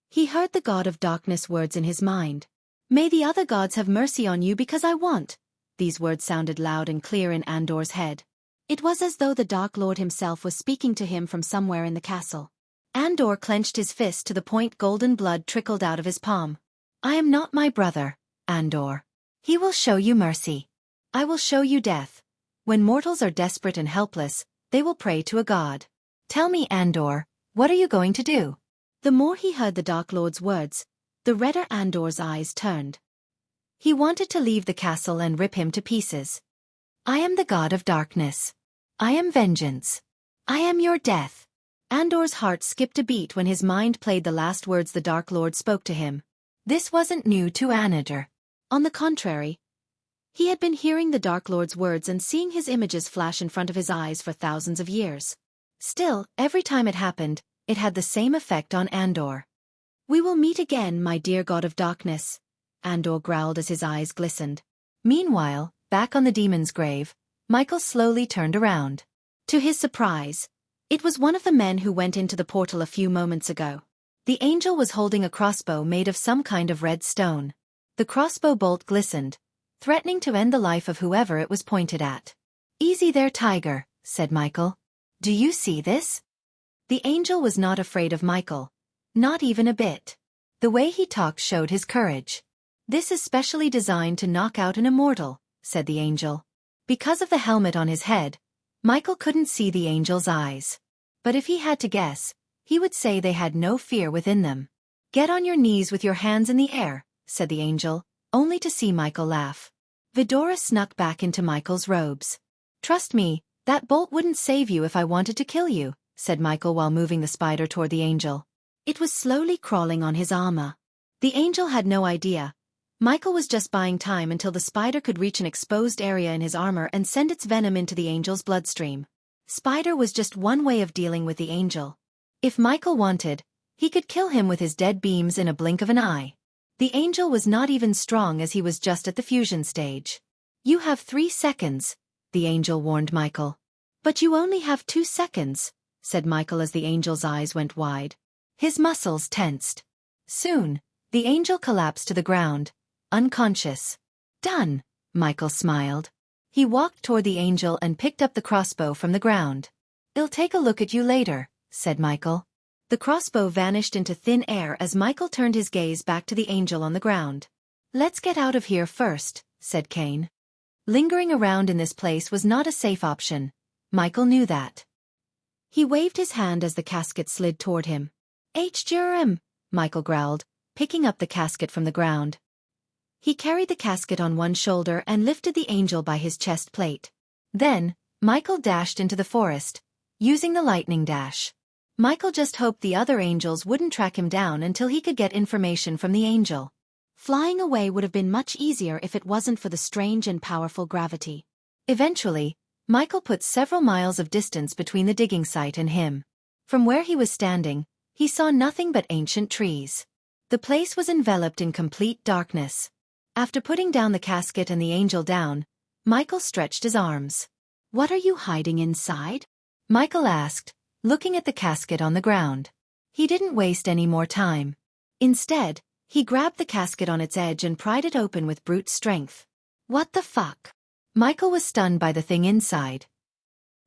He heard the God of Darkness words in his mind. May the other gods have mercy on you because I want. These words sounded loud and clear in Andor's head. It was as though the Dark Lord himself was speaking to him from somewhere in the castle. Andor clenched his fist to the point golden blood trickled out of his palm. I am not my brother, Andor. He will show you mercy. I will show you death. When mortals are desperate and helpless, they will pray to a god. Tell me, Andor, what are you going to do? The more he heard the Dark Lord's words, the redder Andor's eyes turned. He wanted to leave the castle and rip him to pieces. I am the God of Darkness. I am vengeance. I am your death. Andor's heart skipped a beat when his mind played the last words the Dark Lord spoke to him. This wasn't new to Andor. On the contrary, he had been hearing the Dark Lord's words and seeing his images flash in front of his eyes for thousands of years. Still, every time it happened, it had the same effect on Andor. We will meet again, my dear God of Darkness, Andor growled as his eyes glistened. Meanwhile, back on the demon's grave, Michael slowly turned around. To his surprise, it was one of the men who went into the portal a few moments ago. The angel was holding a crossbow made of some kind of red stone. The crossbow bolt glistened, threatening to end the life of whoever it was pointed at. Easy there, Tiger, said Michael. Do you see this? The angel was not afraid of Michael. Not even a bit. The way he talked showed his courage. This is specially designed to knock out an immortal, said the angel. Because of the helmet on his head, Michael couldn't see the angel's eyes. But if he had to guess, he would say they had no fear within them. Get on your knees with your hands in the air, said the angel, only to see Michael laugh. Vidora snuck back into Michael's robes. Trust me, that bolt wouldn't save you if I wanted to kill you, said Michael while moving the spider toward the angel. It was slowly crawling on his armor. The angel had no idea. Michael was just buying time until the spider could reach an exposed area in his armor and send its venom into the angel's bloodstream. Spider was just one way of dealing with the angel. If Michael wanted, he could kill him with his dead beams in a blink of an eye. The angel was not even strong as he was just at the fusion stage. You have 3 seconds, the angel warned Michael. But you only have 2 seconds, said Michael as the angel's eyes went wide. His muscles tensed. Soon, the angel collapsed to the ground, unconscious. Done, Michael smiled. He walked toward the angel and picked up the crossbow from the ground. I'll take a look at you later, said Michael. The crossbow vanished into thin air as Michael turned his gaze back to the angel on the ground. Let's get out of here first, said Cain. Lingering around in this place was not a safe option. Michael knew that. He waved his hand as the casket slid toward him. H-Jerem, Michael growled, picking up the casket from the ground. He carried the casket on one shoulder and lifted the angel by his chest plate. Then, Michael dashed into the forest, using the lightning dash. Michael just hoped the other angels wouldn't track him down until he could get information from the angel. Flying away would have been much easier if it wasn't for the strange and powerful gravity. Eventually, Michael put several miles of distance between the digging site and him. From where he was standing, he saw nothing but ancient trees. The place was enveloped in complete darkness. After putting down the casket and the angel down, Michael stretched his arms. "What are you hiding inside?" Michael asked, looking at the casket on the ground. He didn't waste any more time. Instead, he grabbed the casket on its edge and pried it open with brute strength. "What the fuck?" Michael was stunned by the thing inside.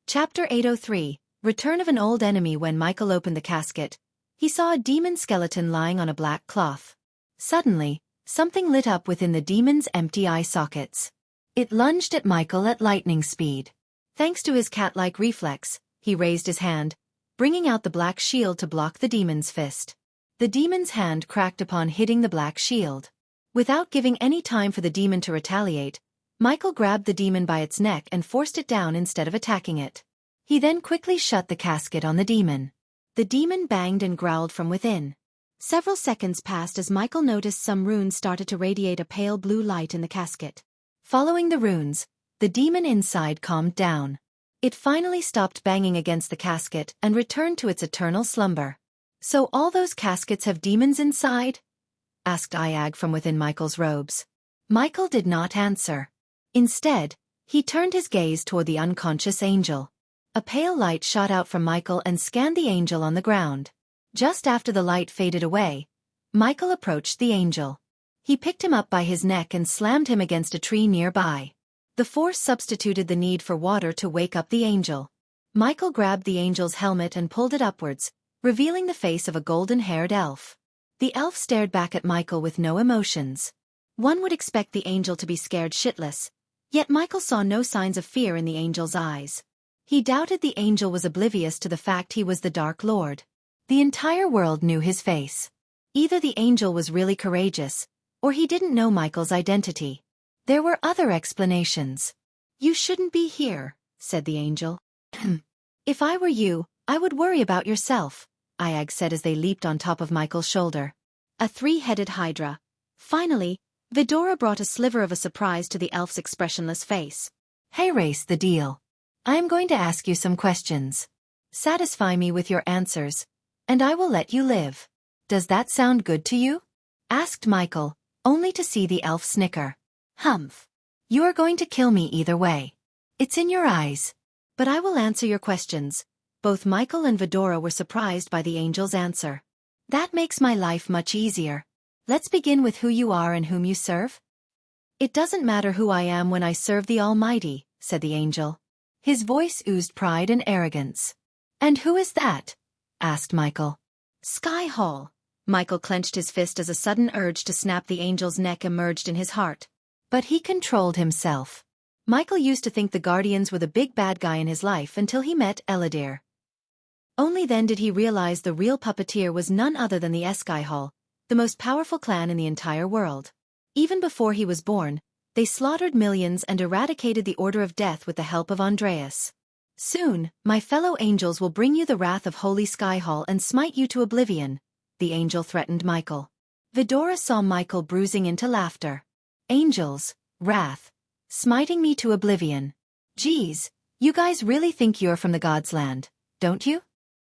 Chapter 803, Return of an Old Enemy. When Michael opened the casket, he saw a demon skeleton lying on a black cloth. Suddenly, something lit up within the demon's empty eye sockets. It lunged at Michael at lightning speed. Thanks to his cat-like reflex, he raised his hand, bringing out the black shield to block the demon's fist. The demon's hand cracked upon hitting the black shield. Without giving any time for the demon to retaliate, Michael grabbed the demon by its neck and forced it down instead of attacking it. He then quickly shut the casket on the demon. The demon banged and growled from within. Several seconds passed as Michael noticed some runes started to radiate a pale blue light in the casket. Following the runes, the demon inside calmed down. It finally stopped banging against the casket and returned to its eternal slumber. "So all those caskets have demons inside?" asked Iag from within Michael's robes. Michael did not answer. Instead, he turned his gaze toward the unconscious angel. A pale light shot out from Michael and scanned the angel on the ground. Just after the light faded away, Michael approached the angel. He picked him up by his neck and slammed him against a tree nearby. The force substituted the need for water to wake up the angel. Michael grabbed the angel's helmet and pulled it upwards, revealing the face of a golden-haired elf. The elf stared back at Michael with no emotions. One would expect the angel to be scared shitless, yet Michael saw no signs of fear in the angel's eyes. He doubted the angel was oblivious to the fact he was the Dark Lord. The entire world knew his face. Either the angel was really courageous, or he didn't know Michael's identity. There were other explanations. "You shouldn't be here," said the angel. "If I were you, I would worry about yourself," Iag said as they leaped on top of Michael's shoulder. A three-headed hydra. Finally, Vidora brought a sliver of a surprise to the elf's expressionless face. "Hey, race the deal. I am going to ask you some questions. Satisfy me with your answers, and I will let you live. Does that sound good to you?" asked Michael, only to see the elf snicker. "Humph. You are going to kill me either way. It's in your eyes. But I will answer your questions." Both Michael and Vidora were surprised by the angel's answer. "That makes my life much easier. Let's begin with who you are and whom you serve." "It doesn't matter who I am when I serve the Almighty," said the angel. His voice oozed pride and arrogance. "And who is that?" asked Michael. "Sky Hall." Michael clenched his fist as a sudden urge to snap the angel's neck emerged in his heart. But he controlled himself. Michael used to think the Guardians were the big bad guy in his life until he met Eladir. Only then did he realize the real puppeteer was none other than the Sky Hall, the most powerful clan in the entire world. Even before he was born, they slaughtered millions and eradicated the Order of Death with the help of Andreas. "Soon, my fellow angels will bring you the wrath of Holy Sky Hall and smite you to oblivion," the angel threatened Michael. Vidora saw Michael bruising into laughter. "Angels, wrath, smiting me to oblivion. Geez, you guys really think you're from the God's land, don't you?"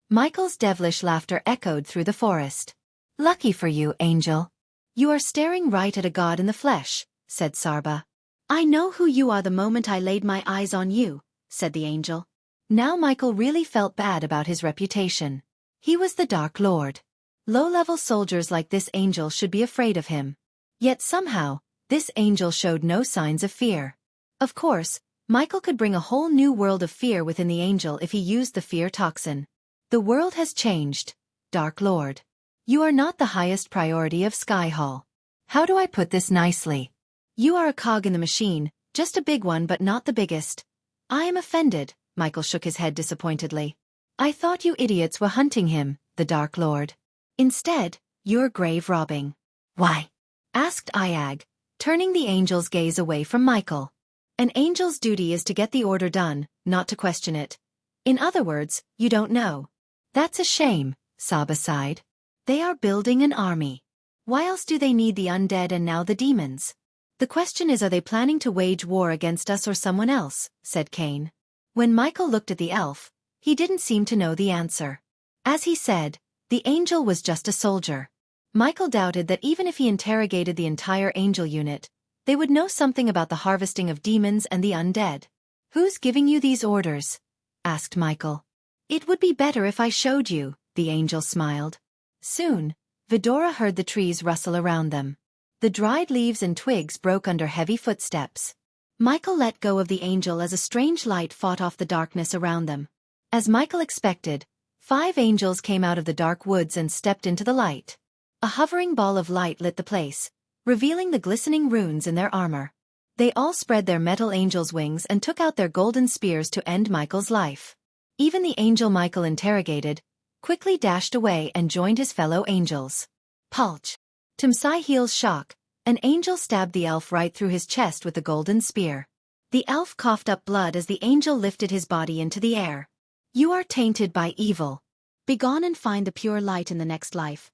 Michael's devilish laughter echoed through the forest. "Lucky for you, angel. You are staring right at a god in the flesh," said Sarba. "I know who you are the moment I laid my eyes on you," said the angel. Now Michael really felt bad about his reputation. He was the Dark Lord. Low-level soldiers like this angel should be afraid of him. Yet somehow, this angel showed no signs of fear. Of course, Michael could bring a whole new world of fear within the angel if he used the fear toxin. "The world has changed, Dark Lord. You are not the highest priority of Sky Hall. How do I put this nicely? You are a cog in the machine, just a big one but not the biggest." "I am offended," Michael shook his head disappointedly. "I thought you idiots were hunting him, the Dark Lord. Instead, you're grave robbing." Why? Asked Iag, turning the angel's gaze away from Michael. An angel's duty is to get the order done, not to question it. In other words, you don't know. That's a shame, Saga sighed. They are building an army. Why else do they need the undead and now the demons? The question is, are they planning to wage war against us or someone else, said Cain. When Michael looked at the elf, he didn't seem to know the answer. As he said, the angel was just a soldier. Michael doubted that even if he interrogated the entire angel unit, they would know something about the harvesting of demons and the undead. Who's giving you these orders? Asked Michael. It would be better if I showed you, the angel smiled. Soon, Vidora heard the trees rustle around them. The dried leaves and twigs broke under heavy footsteps. Michael let go of the angel as a strange light fought off the darkness around them. As Michael expected, 5 angels came out of the dark woods and stepped into the light. A hovering ball of light lit the place, revealing the glistening runes in their armor. They all spread their metal angel's wings and took out their golden spears to end Michael's life. Even the angel Michael interrogated quickly dashed away and joined his fellow angels. Pulch! To Msaihel's shock, an angel stabbed the elf right through his chest with the golden spear. The elf coughed up blood as the angel lifted his body into the air. You are tainted by evil. Begone and find the pure light in the next life.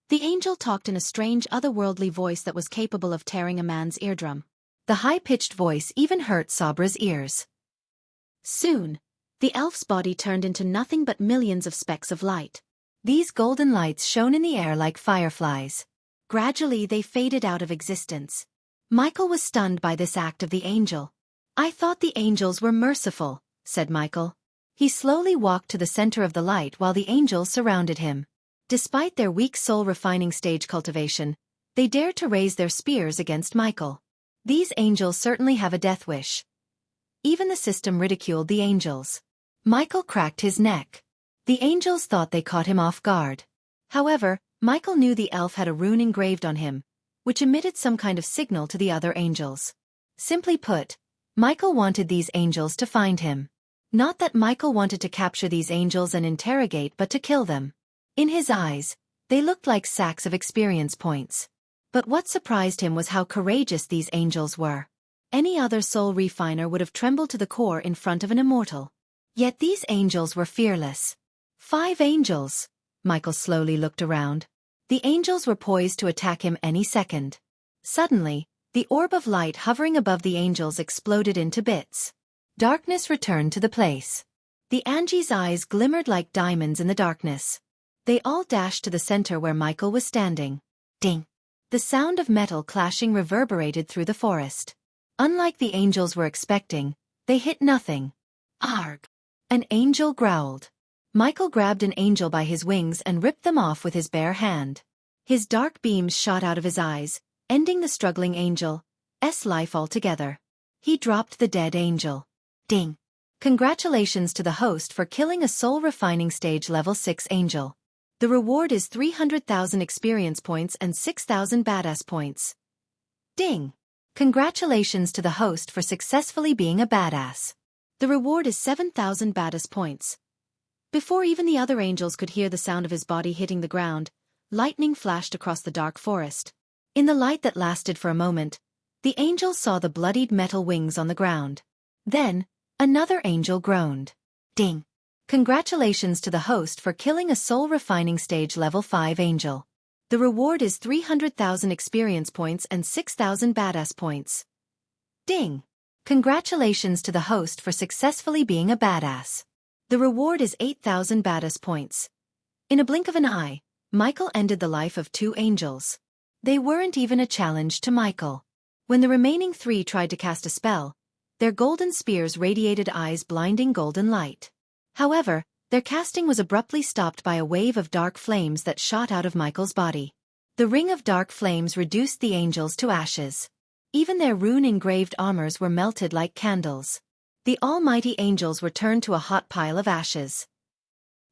The angel talked in a strange otherworldly voice that was capable of tearing a man's eardrum. The high-pitched voice even hurt Sabra's ears. Soon, the elf's body turned into nothing but millions of specks of light. These golden lights shone in the air like fireflies. Gradually they faded out of existence. Michael was stunned by this act of the angel. I thought the angels were merciful, said Michael. He slowly walked to the center of the light while the angels surrounded him. Despite their weak soul-refining stage cultivation, they dared to raise their spears against Michael. These angels certainly have a death wish. Even the system ridiculed the angels. Michael cracked his neck. The angels thought they caught him off guard. However, Michael knew the elf had a rune engraved on him, which emitted some kind of signal to the other angels. Simply put, Michael wanted these angels to find him. Not that Michael wanted to capture these angels and interrogate, but to kill them. In his eyes, they looked like sacks of experience points. But what surprised him was how courageous these angels were. Any other soul refiner would have trembled to the core in front of an immortal. Yet these angels were fearless. 5 angels. Michael slowly looked around. The angels were poised to attack him any second. Suddenly, the orb of light hovering above the angels exploded into bits. Darkness returned to the place. The Angie's eyes glimmered like diamonds in the darkness. They all dashed to the center where Michael was standing. Ding! The sound of metal clashing reverberated through the forest. Unlike the angels were expecting, they hit nothing. Arg! An angel growled. Michael grabbed an angel by his wings and ripped them off with his bare hand. His dark beams shot out of his eyes, ending the struggling angel's life altogether. He dropped the dead angel. Ding! Congratulations to the host for killing a soul-refining stage level 6 angel. The reward is 300,000 experience points and 6,000 badass points. Ding! Congratulations to the host for successfully being a badass. The reward is 7,000 badass points. Before even the other angels could hear the sound of his body hitting the ground, lightning flashed across the dark forest. In the light that lasted for a moment, the angels saw the bloodied metal wings on the ground. Then, another angel groaned. Ding! Congratulations to the host for killing a soul-refining stage level 5 angel. The reward is 300,000 experience points and 6,000 badass points. Ding! Congratulations to the host for successfully being a badass. The reward is 8,000 badass points. In a blink of an eye, Michael ended the life of 2 angels. They weren't even a challenge to Michael. When the remaining 3 tried to cast a spell, their golden spears radiated eyes-blinding golden light. However, their casting was abruptly stopped by a wave of dark flames that shot out of Michael's body. The ring of dark flames reduced the angels to ashes. Even their rune-engraved armors were melted like candles. The almighty angels were turned to a hot pile of ashes.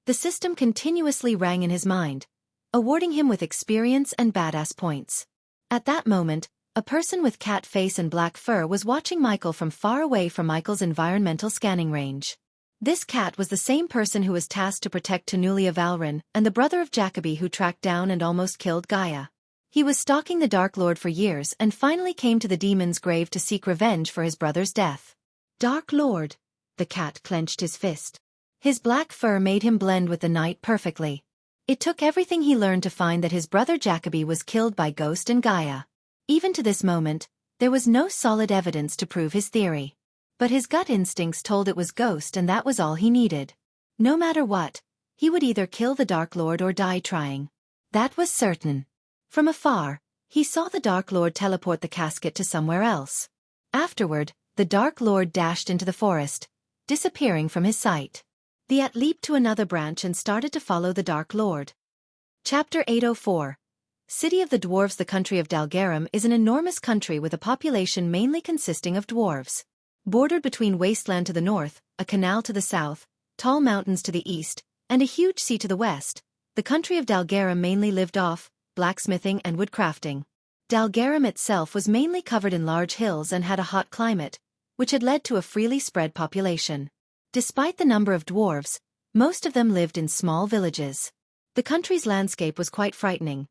The system continuously rang in his mind, awarding him with experience and badass points. At that moment, a person with cat face and black fur was watching Michael from far away from Michael's environmental scanning range. This cat was the same person who was tasked to protect Tanulia Valrin and the brother of Jacoby who tracked down and almost killed Gaia. He was stalking the Dark Lord for years and finally came to the demon's grave to seek revenge for his brother's death. Dark Lord. The cat clenched his fist. His black fur made him blend with the night perfectly. It took everything he learned to find that his brother Jacoby was killed by Ghost and Gaia. Even to this moment, there was no solid evidence to prove his theory. But his gut instincts told it was Ghost, and that was all he needed. No matter what, he would either kill the Dark Lord or die trying. That was certain. From afar, he saw the Dark Lord teleport the casket to somewhere else. Afterward, the Dark Lord dashed into the forest, disappearing from his sight. The At leaped to another branch and started to follow the Dark Lord. Chapter 804. City of the Dwarves. The country of Dalgaram is an enormous country with a population mainly consisting of dwarves. Bordered between wasteland to the north, a canal to the south, tall mountains to the east, and a huge sea to the west, the country of Dalgaram mainly lived off blacksmithing and woodcrafting. Dalgaram itself was mainly covered in large hills and had a hot climate, which had led to a freely spread population. Despite the number of dwarves, most of them lived in small villages. The country's landscape was quite frightening.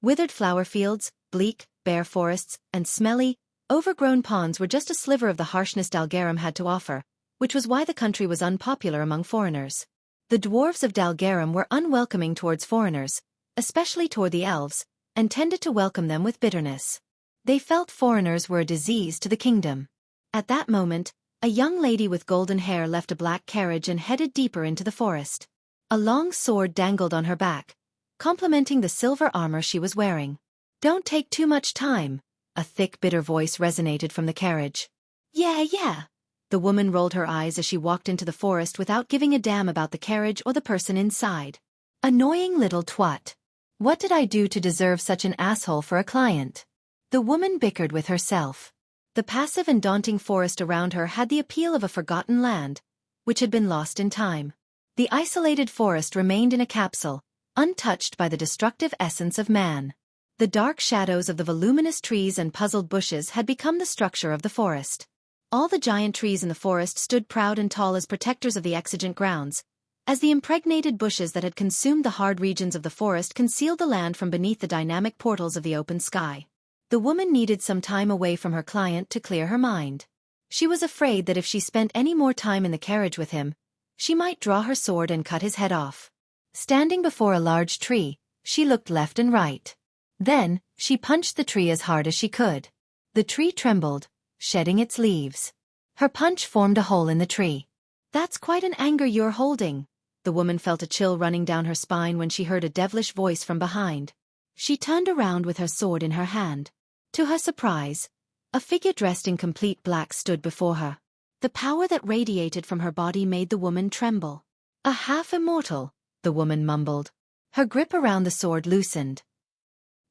Withered flower fields, bleak, bare forests, and smelly, overgrown ponds were just a sliver of the harshness Dalgaram had to offer, which was why the country was unpopular among foreigners. The dwarves of Dalgaram were unwelcoming towards foreigners, especially toward the elves, and tended to welcome them with bitterness. They felt foreigners were a disease to the kingdom. At that moment, a young lady with golden hair left a black carriage and headed deeper into the forest. A long sword dangled on her back, complementing the silver armor she was wearing. "Don't take too much time," a thick, bitter voice resonated from the carriage. Yeah. The woman rolled her eyes as she walked into the forest without giving a damn about the carriage or the person inside. Annoying little twat. What did I do to deserve such an asshole for a client? The woman bickered with herself. The passive and daunting forest around her had the appeal of a forgotten land, which had been lost in time. The isolated forest remained in a capsule, untouched by the destructive essence of man. The dark shadows of the voluminous trees and puzzled bushes had become the structure of the forest. All the giant trees in the forest stood proud and tall as protectors of the exigent grounds, as the impregnated bushes that had consumed the hard regions of the forest concealed the land from beneath the dynamic portals of the open sky. The woman needed some time away from her client to clear her mind. She was afraid that if she spent any more time in the carriage with him, she might draw her sword and cut his head off. Standing before a large tree, she looked left and right. Then, she punched the tree as hard as she could. The tree trembled, shedding its leaves. Her punch formed a hole in the tree. "That's quite an anger you're holding." The woman felt a chill running down her spine when she heard a devilish voice from behind. She turned around with her sword in her hand. To her surprise, a figure dressed in complete black stood before her. The power that radiated from her body made the woman tremble. "A half-immortal," the woman mumbled. Her grip around the sword loosened.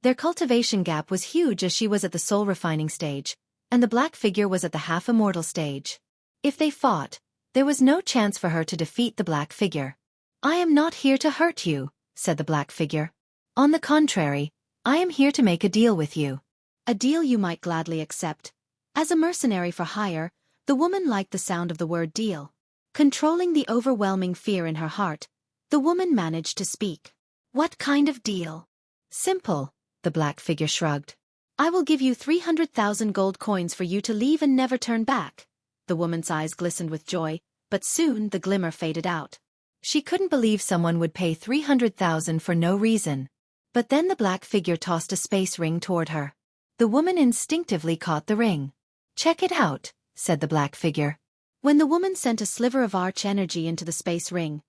Their cultivation gap was huge as she was at the soul-refining stage, and the black figure was at the half-immortal stage. If they fought, there was no chance for her to defeat the black figure. "I am not here to hurt you," said the black figure. "On the contrary, I am here to make a deal with you. A deal you might gladly accept." As a mercenary for hire, the woman liked the sound of the word deal. Controlling the overwhelming fear in her heart, the woman managed to speak. "What kind of deal?" "Simple," the black figure shrugged. "I will give you 300,000 gold coins for you to leave and never turn back." The woman's eyes glistened with joy, but soon the glimmer faded out. She couldn't believe someone would pay 300,000 for no reason. But then the black figure tossed a space ring toward her. The woman instinctively caught the ring. "Check it out," said the black figure. When the woman sent a sliver of arch energy into the space ring,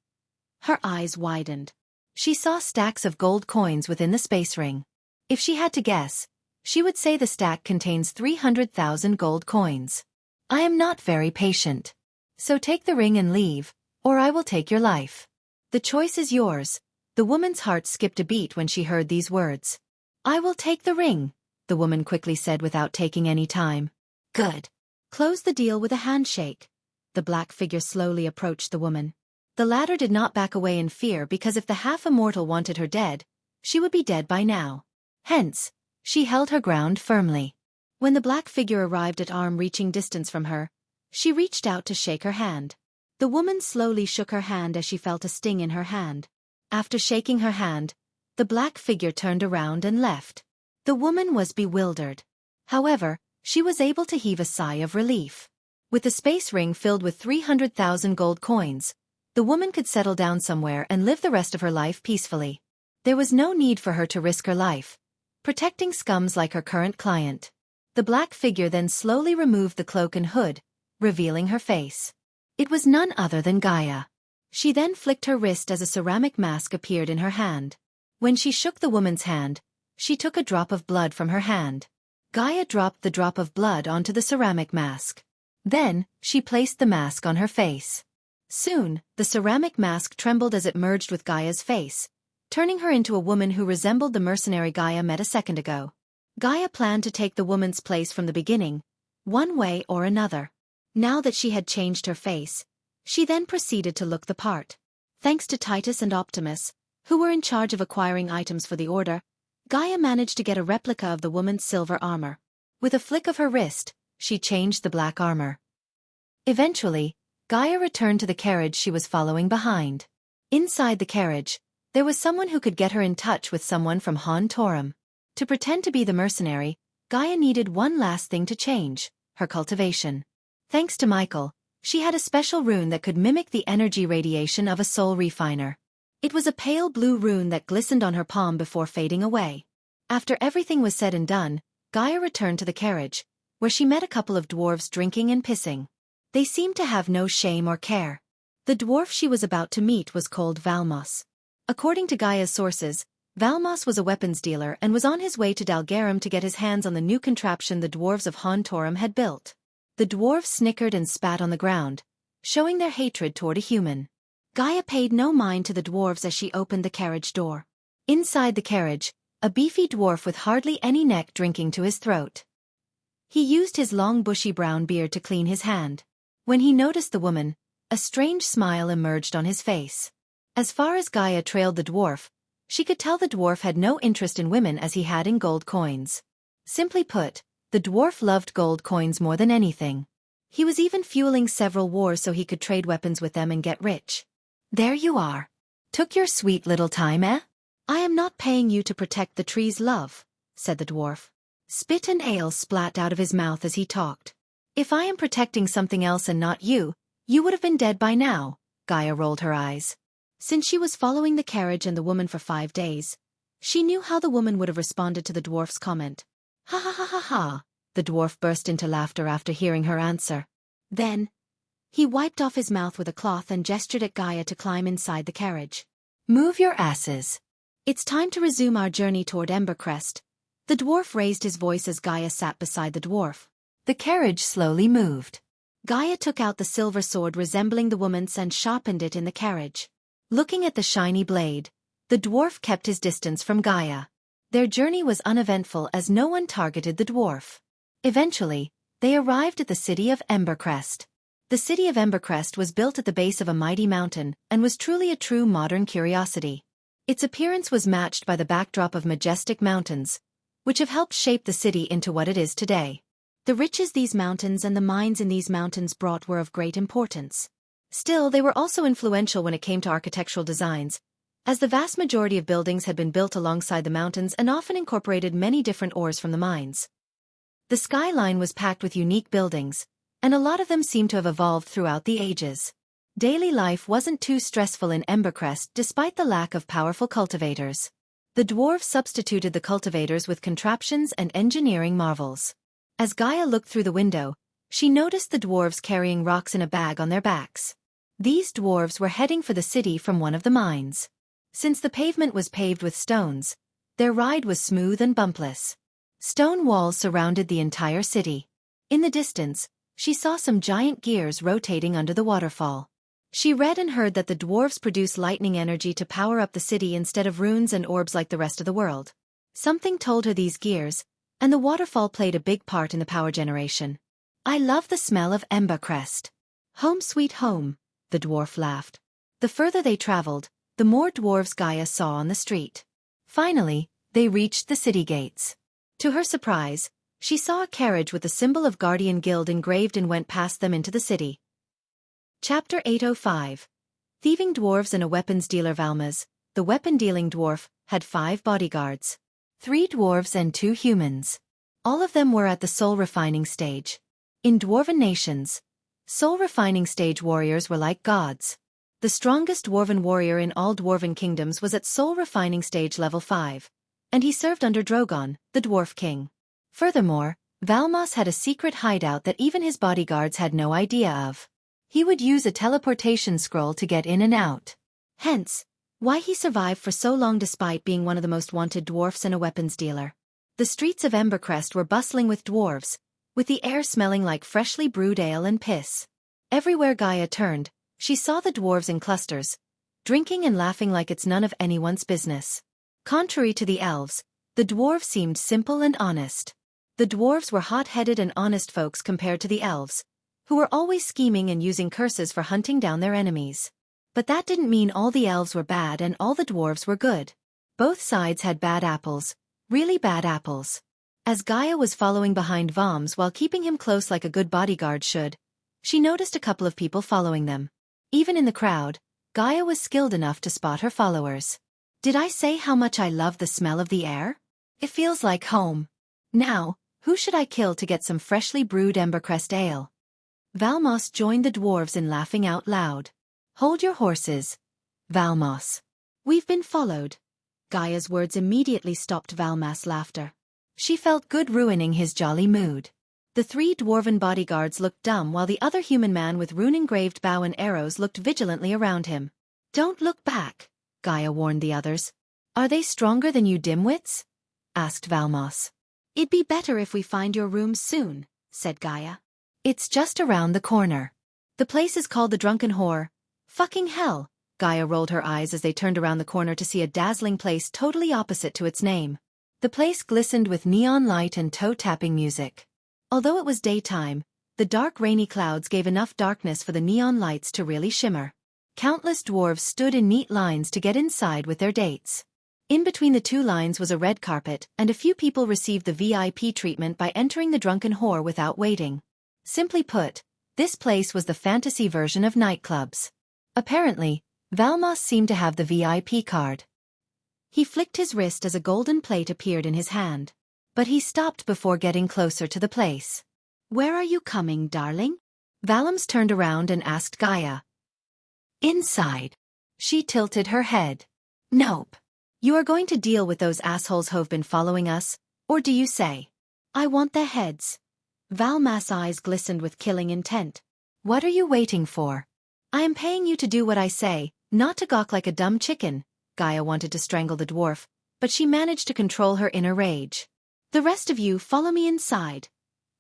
her eyes widened. She saw stacks of gold coins within the space ring. If she had to guess, she would say the stack contains 300,000 gold coins. "I am not very patient. So take the ring and leave, or I will take your life. The choice is yours." The woman's heart skipped a beat when she heard these words. "I will take the ring," the woman quickly said without taking any time. "Good. Close the deal with a handshake." The black figure slowly approached the woman. The latter did not back away in fear because if the half-immortal wanted her dead, she would be dead by now. Hence, she held her ground firmly. When the black figure arrived at arm-reaching distance from her, she reached out to shake her hand. The woman slowly shook her hand as she felt a sting in her hand. After shaking her hand, the black figure turned around and left. The woman was bewildered. However, she was able to heave a sigh of relief. With the space ring filled with 300,000 gold coins, the woman could settle down somewhere and live the rest of her life peacefully. There was no need for her to risk her life, protecting scums like her current client. The black figure then slowly removed the cloak and hood, revealing her face. It was none other than Gaia. She then flicked her wrist as a ceramic mask appeared in her hand. When she shook the woman's hand, she took a drop of blood from her hand. Gaia dropped the drop of blood onto the ceramic mask. Then, she placed the mask on her face. Soon, the ceramic mask trembled as it merged with Gaia's face, turning her into a woman who resembled the mercenary Gaia met a second ago. Gaia planned to take the woman's place from the beginning, one way or another. Now that she had changed her face, she then proceeded to look the part. Thanks to Titus and Optimus, who were in charge of acquiring items for the Order, Gaia managed to get a replica of the woman's silver armor. With a flick of her wrist, she changed the black armor. Eventually, Gaia returned to the carriage she was following behind. Inside the carriage, there was someone who could get her in touch with someone from Han Torum. To pretend to be the mercenary, Gaia needed one last thing to change, her cultivation. Thanks to Michael, she had a special rune that could mimic the energy radiation of a soul refiner. It was a pale blue rune that glistened on her palm before fading away. After everything was said and done, Gaia returned to the carriage, where she met a couple of dwarves drinking and pissing. They seemed to have no shame or care. The dwarf she was about to meet was called Valmos. According to Gaia's sources, Valmos was a weapons dealer and was on his way to Dalgarum to get his hands on the new contraption the dwarves of Han Torum had built. The dwarves snickered and spat on the ground, showing their hatred toward a human. Gaia paid no mind to the dwarves as she opened the carriage door. Inside the carriage, a beefy dwarf with hardly any neck drinking to his throat. He used his long bushy brown beard to clean his hand. When he noticed the woman, a strange smile emerged on his face. As far as Gaia trailed the dwarf, she could tell the dwarf had no interest in women as he had in gold coins. Simply put, the dwarf loved gold coins more than anything. He was even fueling several wars so he could trade weapons with them and get rich. There you are. Took your sweet little time, eh? I am not paying you to protect the tree's love, said the dwarf. Spit and ale splat out of his mouth as he talked. If I am protecting something else and not you, you would have been dead by now, Gaia rolled her eyes. Since she was following the carriage and the woman for 5 days, she knew how the woman would have responded to the dwarf's comment. Ha ha ha ha ha, the dwarf burst into laughter after hearing her answer. Then, he wiped off his mouth with a cloth and gestured at Gaia to climb inside the carriage. Move your asses. It's time to resume our journey toward Embercrest. The dwarf raised his voice as Gaia sat beside the dwarf. The carriage slowly moved. Gaia took out the silver sword resembling the woman's and sharpened it in the carriage. Looking at the shiny blade, the dwarf kept his distance from Gaia. Their journey was uneventful as no one targeted the dwarf. Eventually, they arrived at the city of Embercrest. The city of Embercrest was built at the base of a mighty mountain and was truly a true modern curiosity. Its appearance was matched by the backdrop of majestic mountains, which have helped shape the city into what it is today. The riches these mountains and the mines in these mountains brought were of great importance. Still, they were also influential when it came to architectural designs, as the vast majority of buildings had been built alongside the mountains and often incorporated many different ores from the mines. The skyline was packed with unique buildings, and a lot of them seemed to have evolved throughout the ages. Daily life wasn't too stressful in Embercrest despite the lack of powerful cultivators. The dwarves substituted the cultivators with contraptions and engineering marvels. As Gaia looked through the window, she noticed the dwarves carrying rocks in a bag on their backs. These dwarves were heading for the city from one of the mines. Since the pavement was paved with stones, their ride was smooth and bumpless. Stone walls surrounded the entire city. In the distance, she saw some giant gears rotating under the waterfall. She read and heard that the dwarves produce lightning energy to power up the city instead of runes and orbs like the rest of the world. Something told her these gears, and the waterfall played a big part in the power generation. I love the smell of Embercrest. Home sweet home, the dwarf laughed. The further they traveled, the more dwarves Gaia saw on the street. Finally, they reached the city gates. To her surprise, she saw a carriage with the symbol of Guardian Guild engraved and went past them into the city. Chapter 805. Thieving Dwarves and a Weapons Dealer. Valmas, the weapon-dealing dwarf, had 5 bodyguards. 3 dwarves and 2 humans. All of them were at the soul refining stage. In dwarven nations, soul refining stage warriors were like gods. The strongest dwarven warrior in all dwarven kingdoms was at soul refining stage level 5, and he served under Drogon, the dwarf king. Furthermore, Valmos had a secret hideout that even his bodyguards had no idea of. He would use a teleportation scroll to get in and out. Hence, why he survived for so long despite being one of the most wanted dwarfs and a weapons dealer. The streets of Embercrest were bustling with dwarves, with the air smelling like freshly brewed ale and piss. Everywhere Gaia turned, she saw the dwarves in clusters, drinking and laughing like it's none of anyone's business. Contrary to the elves, the dwarves seemed simple and honest. The dwarves were hot-headed and honest folks compared to the elves, who were always scheming and using curses for hunting down their enemies. But that didn't mean all the elves were bad and all the dwarves were good. Both sides had bad apples, really bad apples. As Gaia was following behind Voms while keeping him close like a good bodyguard should, she noticed a couple of people following them. Even in the crowd, Gaia was skilled enough to spot her followers. Did I say how much I love the smell of the air? It feels like home. Now, who should I kill to get some freshly brewed Embercrest ale? Valmos joined the dwarves in laughing out loud. Hold your horses, Valmos. We've been followed. Gaia's words immediately stopped Valmos' laughter. She felt good ruining his jolly mood. The 3 dwarven bodyguards looked dumb while the other human man with rune-engraved bow and arrows looked vigilantly around him. Don't look back, Gaia warned the others. Are they stronger than you dimwits? Asked Valmos. It'd be better if we find your rooms soon, said Gaia. It's just around the corner. The place is called the Drunken Whore. Fucking hell, Gaia rolled her eyes as they turned around the corner to see a dazzling place totally opposite to its name. The place glistened with neon light and toe-tapping music. Although it was daytime, the dark rainy clouds gave enough darkness for the neon lights to really shimmer. Countless dwarves stood in neat lines to get inside with their dates. In between the 2 lines was a red carpet, and a few people received the VIP treatment by entering the Drunken Whore without waiting. Simply put, this place was the fantasy version of nightclubs. Apparently, Valmos seemed to have the VIP card. He flicked his wrist as a golden plate appeared in his hand. But he stopped before getting closer to the place. Where are you coming, darling? Valmos turned around and asked Gaia. Inside. She tilted her head. Nope. You are going to deal with those assholes who've been following us, or do you say? I want their heads. Valmos' eyes glistened with killing intent. What are you waiting for? I am paying you to do what I say, not to gawk like a dumb chicken. Gaia wanted to strangle the dwarf, but she managed to control her inner rage. The rest of you follow me inside.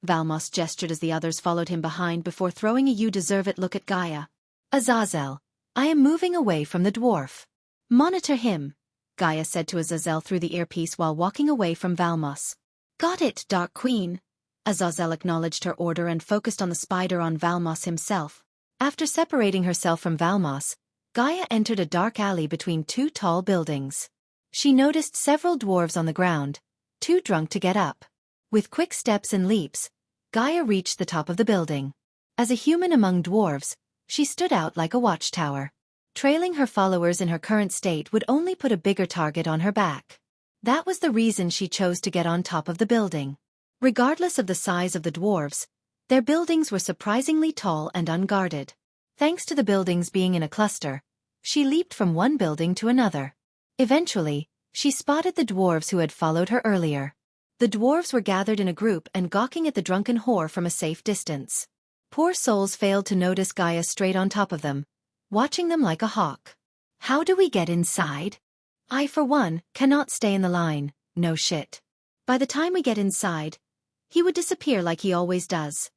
Valmos gestured as the others followed him behind before throwing a you-deserve-it look at Gaia. Azazel, I am moving away from the dwarf. Monitor him, Gaia said to Azazel through the earpiece while walking away from Valmos. Got it, Dark Queen. Azazel acknowledged her order and focused on the spider on Valmos himself. After separating herself from Valmos, Gaia entered a dark alley between 2 tall buildings. She noticed several dwarves on the ground, too drunk to get up. With quick steps and leaps, Gaia reached the top of the building. As a human among dwarves, she stood out like a watchtower. Trailing her followers in her current state would only put a bigger target on her back. That was the reason she chose to get on top of the building. Regardless of the size of the dwarves, their buildings were surprisingly tall and unguarded. Thanks to the buildings being in a cluster, she leaped from one building to another. Eventually, she spotted the dwarves who had followed her earlier. The dwarves were gathered in a group and gawking at the drunken whore from a safe distance. Poor souls failed to notice Gaia straight on top of them, watching them like a hawk. How do we get inside? I, for one, cannot stay in the line, no shit. By the time we get inside, he would disappear like he always does.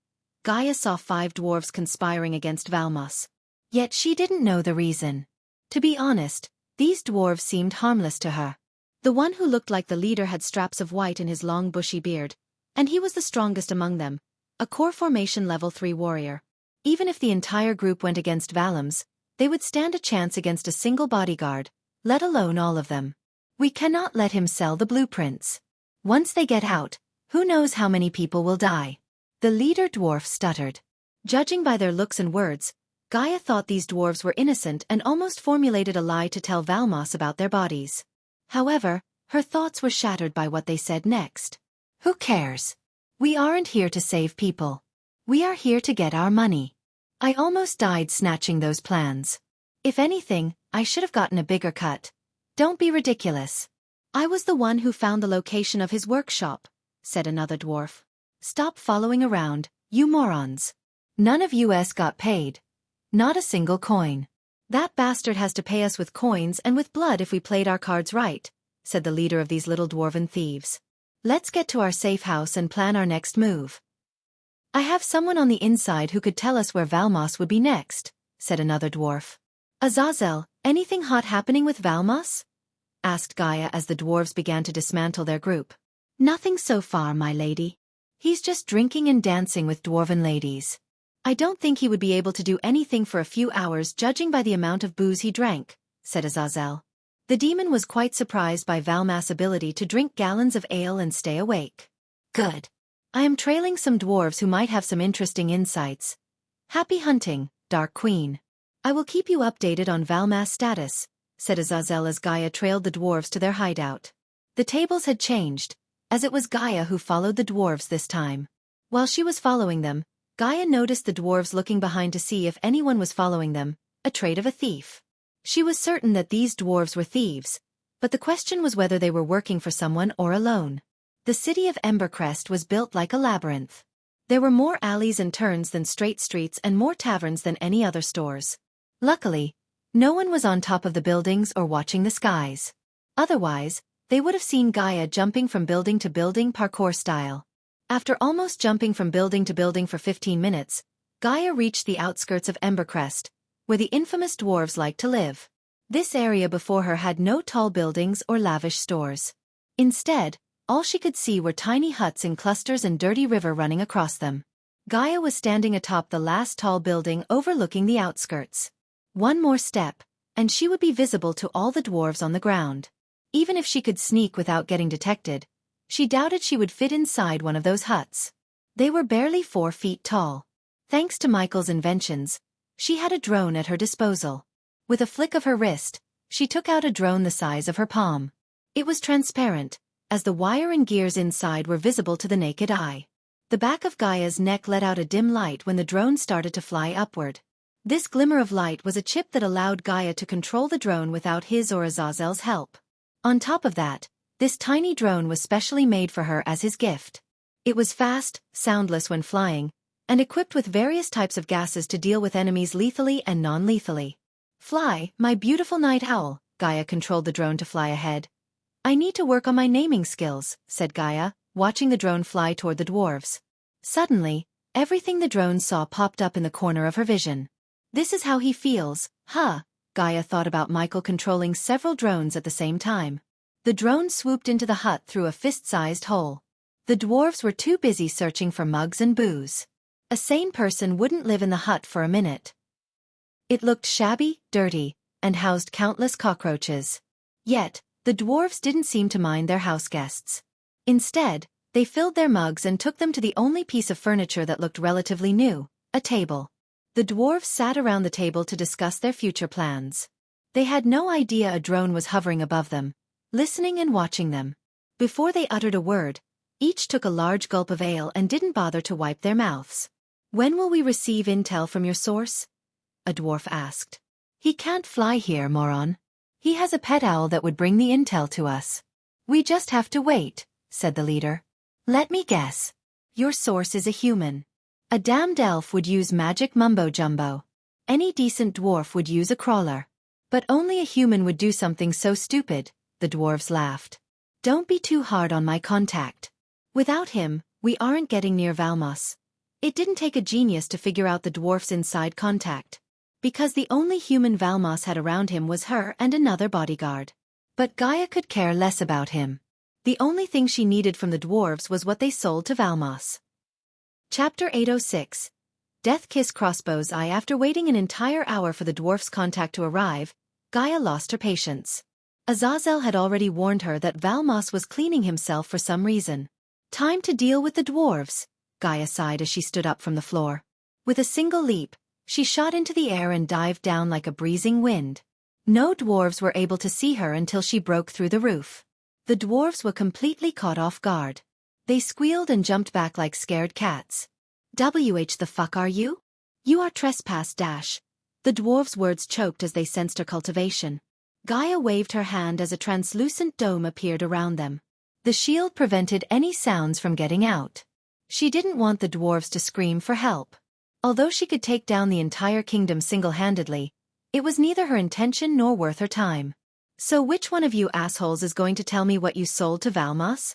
Gaia saw 5 dwarves conspiring against Valmos. Yet she didn't know the reason. To be honest, these dwarves seemed harmless to her. The one who looked like the leader had straps of white in his long bushy beard, and he was the strongest among them, a core formation level 3 warrior. Even if the entire group went against Valmos, they would stand a chance against a single bodyguard, let alone all of them. We cannot let him sell the blueprints. Once they get out, who knows how many people will die. The leader dwarf stuttered. Judging by their looks and words, Gaia thought these dwarves were innocent and almost formulated a lie to tell Valmos about their bodies. However, Her thoughts were shattered by what they said next. Who cares? We aren't here to save people. We are here to get our money. I almost died snatching those plans. If anything, I should have gotten a bigger cut. Don't be ridiculous. I was the one who found the location of his workshop, said another dwarf. Stop following around, you morons. None of us got paid. Not a single coin. That bastard has to pay us with coins and with blood if we played our cards right, said the leader of these little dwarven thieves. Let's get to our safe house and plan our next move. I have someone on the inside who could tell us where Valmos would be next, said another dwarf. Azazel, anything hot happening with Valmos? Asked Gaia as the dwarves began to dismantle their group. Nothing so far, my lady. He's just drinking and dancing with dwarven ladies. I don't think he would be able to do anything for a few hours judging by the amount of booze he drank, said Azazel. The demon was quite surprised by Valmas' ability to drink gallons of ale and stay awake. Good. I am trailing some dwarves who might have some interesting insights. Happy hunting, Dark Queen. I will keep you updated on Valmas' status, said Azazel as Gaia trailed the dwarves to their hideout. The tables had changed, as it was Gaia who followed the dwarves this time. While she was following them, Gaia noticed the dwarves looking behind to see if anyone was following them, a trait of a thief. She was certain that these dwarves were thieves, but the question was whether they were working for someone or alone. The city of Embercrest was built like a labyrinth. There were more alleys and turns than straight streets and more taverns than any other stores. Luckily, no one was on top of the buildings or watching the skies. Otherwise, they would have seen Gaia jumping from building to building parkour style. After almost jumping from building to building for 15 minutes, Gaia reached the outskirts of Embercrest, where the infamous dwarves liked to live. This area before her had no tall buildings or lavish stores. Instead, all she could see were tiny huts in clusters and dirty river running across them. Gaia was standing atop the last tall building overlooking the outskirts. One more step, and she would be visible to all the dwarves on the ground. Even if she could sneak without getting detected, she doubted she would fit inside one of those huts. They were barely 4 feet tall. Thanks to Michael's inventions, she had a drone at her disposal. With a flick of her wrist, she took out a drone the size of her palm. It was transparent, as the wire and gears inside were visible to the naked eye. The back of Gaia's neck let out a dim light when the drone started to fly upward. This glimmer of light was a chip that allowed Gaia to control the drone without his or Azazel's help. On top of that, this tiny drone was specially made for her as his gift. It was fast, soundless when flying, and equipped with various types of gases to deal with enemies lethally and non-lethally. Fly, my beautiful night owl, Gaia controlled the drone to fly ahead. I need to work on my naming skills, said Gaia, watching the drone fly toward the dwarves. Suddenly, everything the drone saw popped up in the corner of her vision. This is how he feels, huh? Gaia thought about Michael controlling several drones at the same time. The drone swooped into the hut through a fist-sized hole. The dwarves were too busy searching for mugs and booze. A sane person wouldn't live in the hut for a minute. It looked shabby, dirty, and housed countless cockroaches. Yet, the dwarves didn't seem to mind their house guests. Instead, they filled their mugs and took them to the only piece of furniture that looked relatively new, a table. The dwarves sat around the table to discuss their future plans. They had no idea a drone was hovering above them, listening and watching them. Before they uttered a word, each took a large gulp of ale and didn't bother to wipe their mouths. When will we receive intel from your source? A dwarf asked. He can't fly here, moron. He has a pet owl that would bring the intel to us. We just have to wait, said the leader. Let me guess. Your source is a human. A damned elf would use magic mumbo-jumbo. Any decent dwarf would use a crawler. But only a human would do something so stupid, the dwarves laughed. Don't be too hard on my contact. Without him, we aren't getting near Valmos. It didn't take a genius to figure out the dwarf's inside contact. Because the only human Valmos had around him was her and another bodyguard. But Gaia could care less about him. The only thing she needed from the dwarves was what they sold to Valmos. Chapter 806. Death Kiss Crossbow's Eye. After waiting an entire hour for the dwarf's contact to arrive, Gaia lost her patience. Azazel had already warned her that Valmos was cleaning himself for some reason. Time to deal with the dwarves, Gaia sighed as she stood up from the floor. With a single leap, she shot into the air and dived down like a breezing wind. No dwarves were able to see her until she broke through the roof. The dwarves were completely caught off guard. They squealed and jumped back like scared cats. The fuck are you? You are trespass dash. The dwarves' words choked as they sensed her cultivation. Gaia waved her hand as a translucent dome appeared around them. The shield prevented any sounds from getting out. She didn't want the dwarves to scream for help. Although she could take down the entire kingdom single-handedly, it was neither her intention nor worth her time. So which one of you assholes is going to tell me what you sold to Valmos?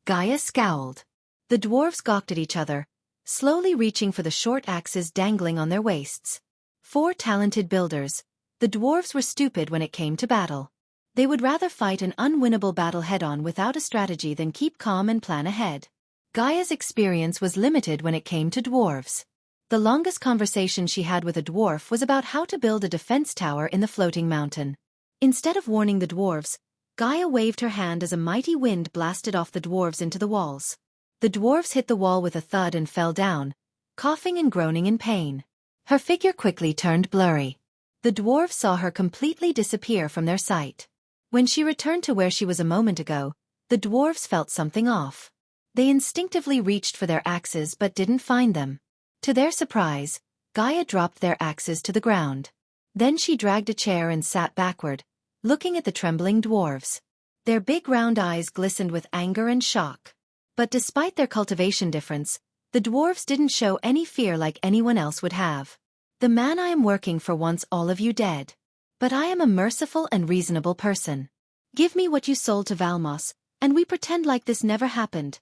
Gaia scowled. The dwarves gawked at each other, slowly reaching for the short axes dangling on their waists. 4 talented builders, the dwarves were stupid when it came to battle. They would rather fight an unwinnable battle head-on without a strategy than keep calm and plan ahead. Gaia's experience was limited when it came to dwarves. The longest conversation she had with a dwarf was about how to build a defense tower in the floating mountain. Instead of warning the dwarves, Gaia waved her hand as a mighty wind blasted off the dwarves into the walls. The dwarves hit the wall with a thud and fell down, coughing and groaning in pain. Her figure quickly turned blurry. The dwarves saw her completely disappear from their sight. When she returned to where she was a moment ago, the dwarves felt something off. They instinctively reached for their axes but didn't find them. To their surprise, Gaia dropped their axes to the ground. Then she dragged a chair and sat backward, looking at the trembling dwarves. Their big round eyes glistened with anger and shock. But despite their cultivation difference, the dwarves didn't show any fear like anyone else would have. The man I am working for wants all of you dead. But I am a merciful and reasonable person. Give me what you sold to Valmos, and we pretend like this never happened.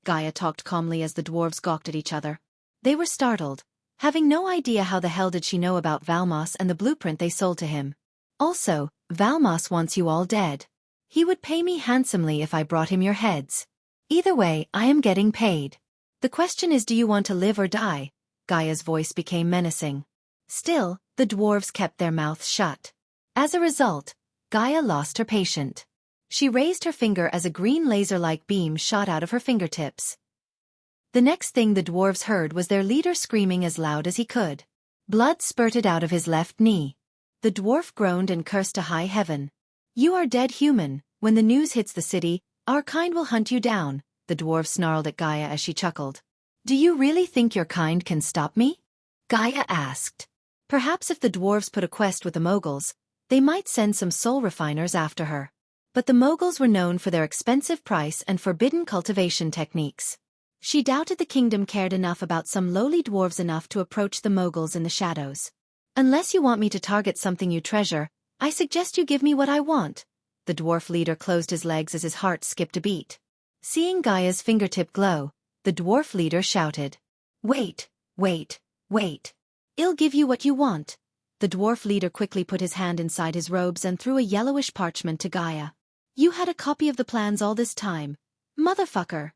Gaia talked calmly as the dwarves gawked at each other. They were startled, having no idea how the hell did she know about Valmos and the blueprint they sold to him. Also, Valmos wants you all dead. He would pay me handsomely if I brought him your heads. Either way, I am getting paid. The question is, do you want to live or die? Gaia's voice became menacing. Still, the dwarves kept their mouths shut. As a result, Gaia lost her patient. She raised her finger as a green laser-like beam shot out of her fingertips. The next thing the dwarves heard was their leader screaming as loud as he could. Blood spurted out of his left knee. The dwarf groaned and cursed to high heaven. You are dead, human. When the news hits the city, our kind will hunt you down, the dwarf snarled at Gaia as she chuckled. Do you really think your kind can stop me? Gaia asked. Perhaps if the dwarves put a quest with the moguls, they might send some soul refiners after her. But the moguls were known for their expensive price and forbidden cultivation techniques. She doubted the kingdom cared enough about some lowly dwarves enough to approach the moguls in the shadows. Unless you want me to target something you treasure, I suggest you give me what I want. The dwarf leader closed his legs as his heart skipped a beat. Seeing Gaia's fingertip glow, the dwarf leader shouted. Wait, wait, wait. I'll give you what you want. The dwarf leader quickly put his hand inside his robes and threw a yellowish parchment to Gaia. You had a copy of the plans all this time. Motherfucker.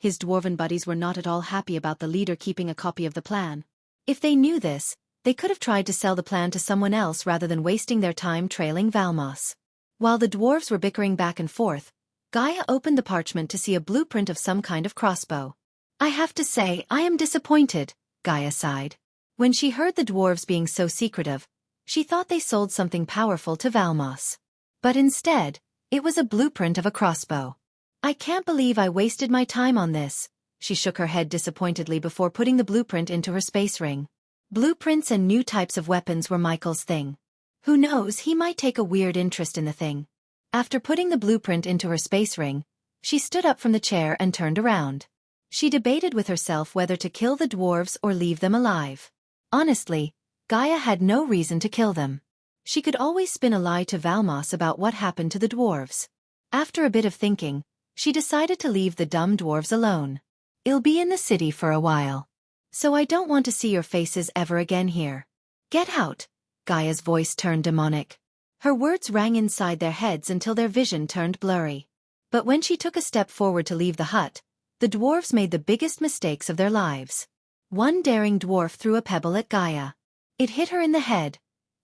His dwarven buddies were not at all happy about the leader keeping a copy of the plan. If they knew this, they could have tried to sell the plan to someone else rather than wasting their time trailing Valmos. While the dwarves were bickering back and forth, Gaia opened the parchment to see a blueprint of some kind of crossbow. I have to say, I am disappointed, Gaia sighed. When she heard the dwarves being so secretive, she thought they sold something powerful to Valmos. But instead, it was a blueprint of a crossbow. I can't believe I wasted my time on this. She shook her head disappointedly before putting the blueprint into her space ring. Blueprints and new types of weapons were Michael's thing. Who knows, he might take a weird interest in the thing. After putting the blueprint into her space ring, she stood up from the chair and turned around. She debated with herself whether to kill the dwarves or leave them alive. Honestly, Gaia had no reason to kill them. She could always spin a lie to Valmos about what happened to the dwarves. After a bit of thinking, she decided to leave the dumb dwarves alone. I'll be in the city for a while. So I don't want to see your faces ever again here. Get out. Gaia's voice turned demonic. Her words rang inside their heads until their vision turned blurry. But when she took a step forward to leave the hut, the dwarves made the biggest mistakes of their lives. One daring dwarf threw a pebble at Gaia. It hit her in the head,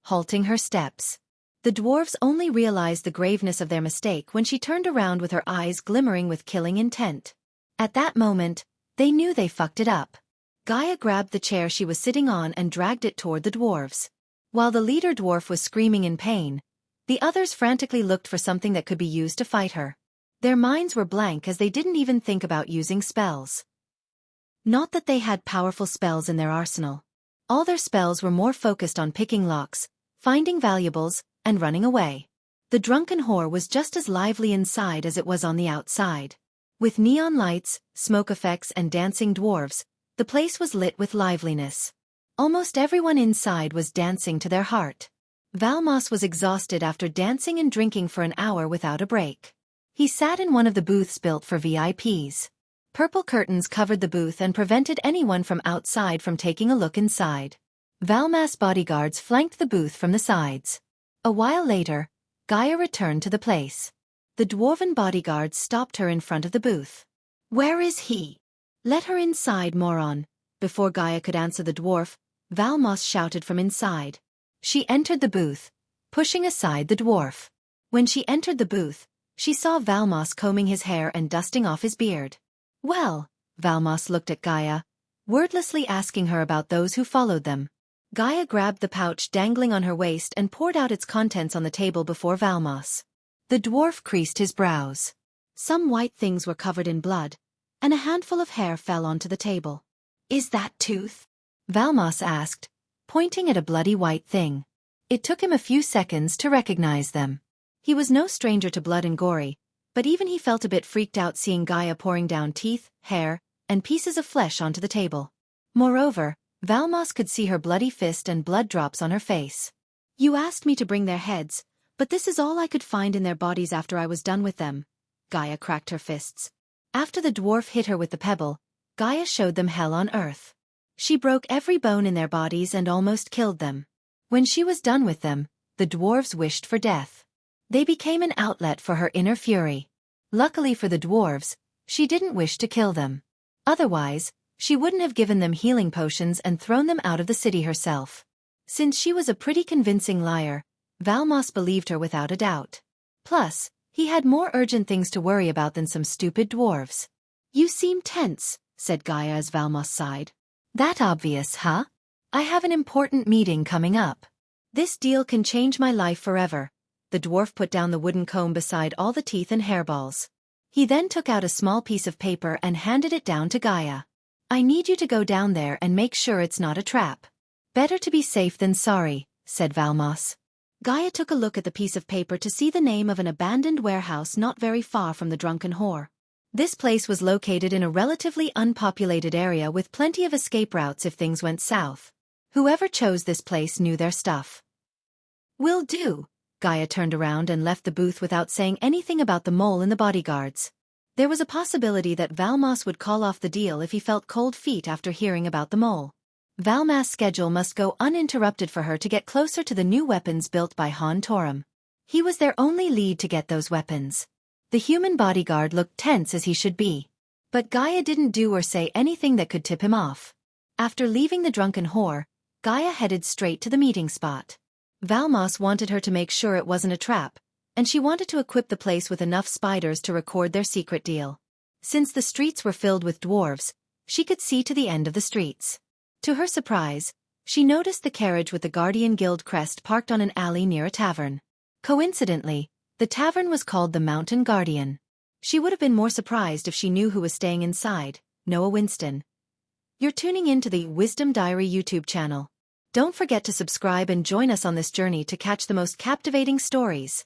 halting her steps. The dwarves only realized the graveness of their mistake when she turned around with her eyes glimmering with killing intent. At that moment, they knew they fucked it up. Gaia grabbed the chair she was sitting on and dragged it toward the dwarves. While the leader dwarf was screaming in pain, the others frantically looked for something that could be used to fight her. Their minds were blank as they didn't even think about using spells. Not that they had powerful spells in their arsenal. All their spells were more focused on picking locks, finding valuables, and running away. The drunken whore was just as lively inside as it was on the outside. With neon lights, smoke effects and dancing dwarves, the place was lit with liveliness. Almost everyone inside was dancing to their heart. Valmos was exhausted after dancing and drinking for an hour without a break. He sat in one of the booths built for VIPs. Purple curtains covered the booth and prevented anyone from outside from taking a look inside. Valmas bodyguards flanked the booth from the sides. A while later, Gaia returned to the place. The dwarven bodyguards stopped her in front of the booth. "Where is he? Let her inside, moron." Before Gaia could answer the dwarf, Valmos shouted from inside. She entered the booth, pushing aside the dwarf. When she entered the booth, she saw Valmos combing his hair and dusting off his beard. "Well," Valmos looked at Gaia, wordlessly asking her about those who followed them. Gaia grabbed the pouch dangling on her waist and poured out its contents on the table before Valmos. The dwarf creased his brows. Some white things were covered in blood, and a handful of hair fell onto the table. "Is that tooth?" Valmos asked, pointing at a bloody white thing. It took him a few seconds to recognize them. He was no stranger to blood and gory, but even he felt a bit freaked out seeing Gaia pouring down teeth, hair, and pieces of flesh onto the table. Moreover, Valmos could see her bloody fist and blood drops on her face. "You asked me to bring their heads, but this is all I could find in their bodies after I was done with them." Gaia cracked her fists. After the dwarf hit her with the pebble, Gaia showed them hell on earth. She broke every bone in their bodies and almost killed them. When she was done with them, the dwarves wished for death. They became an outlet for her inner fury. Luckily for the dwarves, she didn't wish to kill them. Otherwise, she wouldn't have given them healing potions and thrown them out of the city herself. Since she was a pretty convincing liar, Valmos believed her without a doubt. Plus, he had more urgent things to worry about than some stupid dwarves. "You seem tense," said Gaia as Valmos sighed. "That obvious, huh? I have an important meeting coming up. This deal can change my life forever." The dwarf put down the wooden comb beside all the teeth and hairballs. He then took out a small piece of paper and handed it down to Gaia. "I need you to go down there and make sure it's not a trap." "Better to be safe than sorry," said Valmos. Gaia took a look at the piece of paper to see the name of an abandoned warehouse not very far from the drunken whore. This place was located in a relatively unpopulated area with plenty of escape routes if things went south. Whoever chose this place knew their stuff. "Will do." Gaia turned around and left the booth without saying anything about the mole and the bodyguards. There was a possibility that Valmos would call off the deal if he felt cold feet after hearing about the mole. Valmas' schedule must go uninterrupted for her to get closer to the new weapons built by Han Torum. He was their only lead to get those weapons. The human bodyguard looked tense as he should be. But Gaia didn't do or say anything that could tip him off. After leaving the drunken whore, Gaia headed straight to the meeting spot. Valmos wanted her to make sure it wasn't a trap, and she wanted to equip the place with enough spiders to record their secret deal. Since the streets were filled with dwarves, she could see to the end of the streets. To her surprise, she noticed the carriage with the Guardian Guild crest parked on an alley near a tavern. Coincidentally, the tavern was called the Mountain Guardian. She would have been more surprised if she knew who was staying inside. Noah Winston. You're tuning in to the Wisdom Diary YouTube channel. Don't forget to subscribe and join us on this journey to catch the most captivating stories.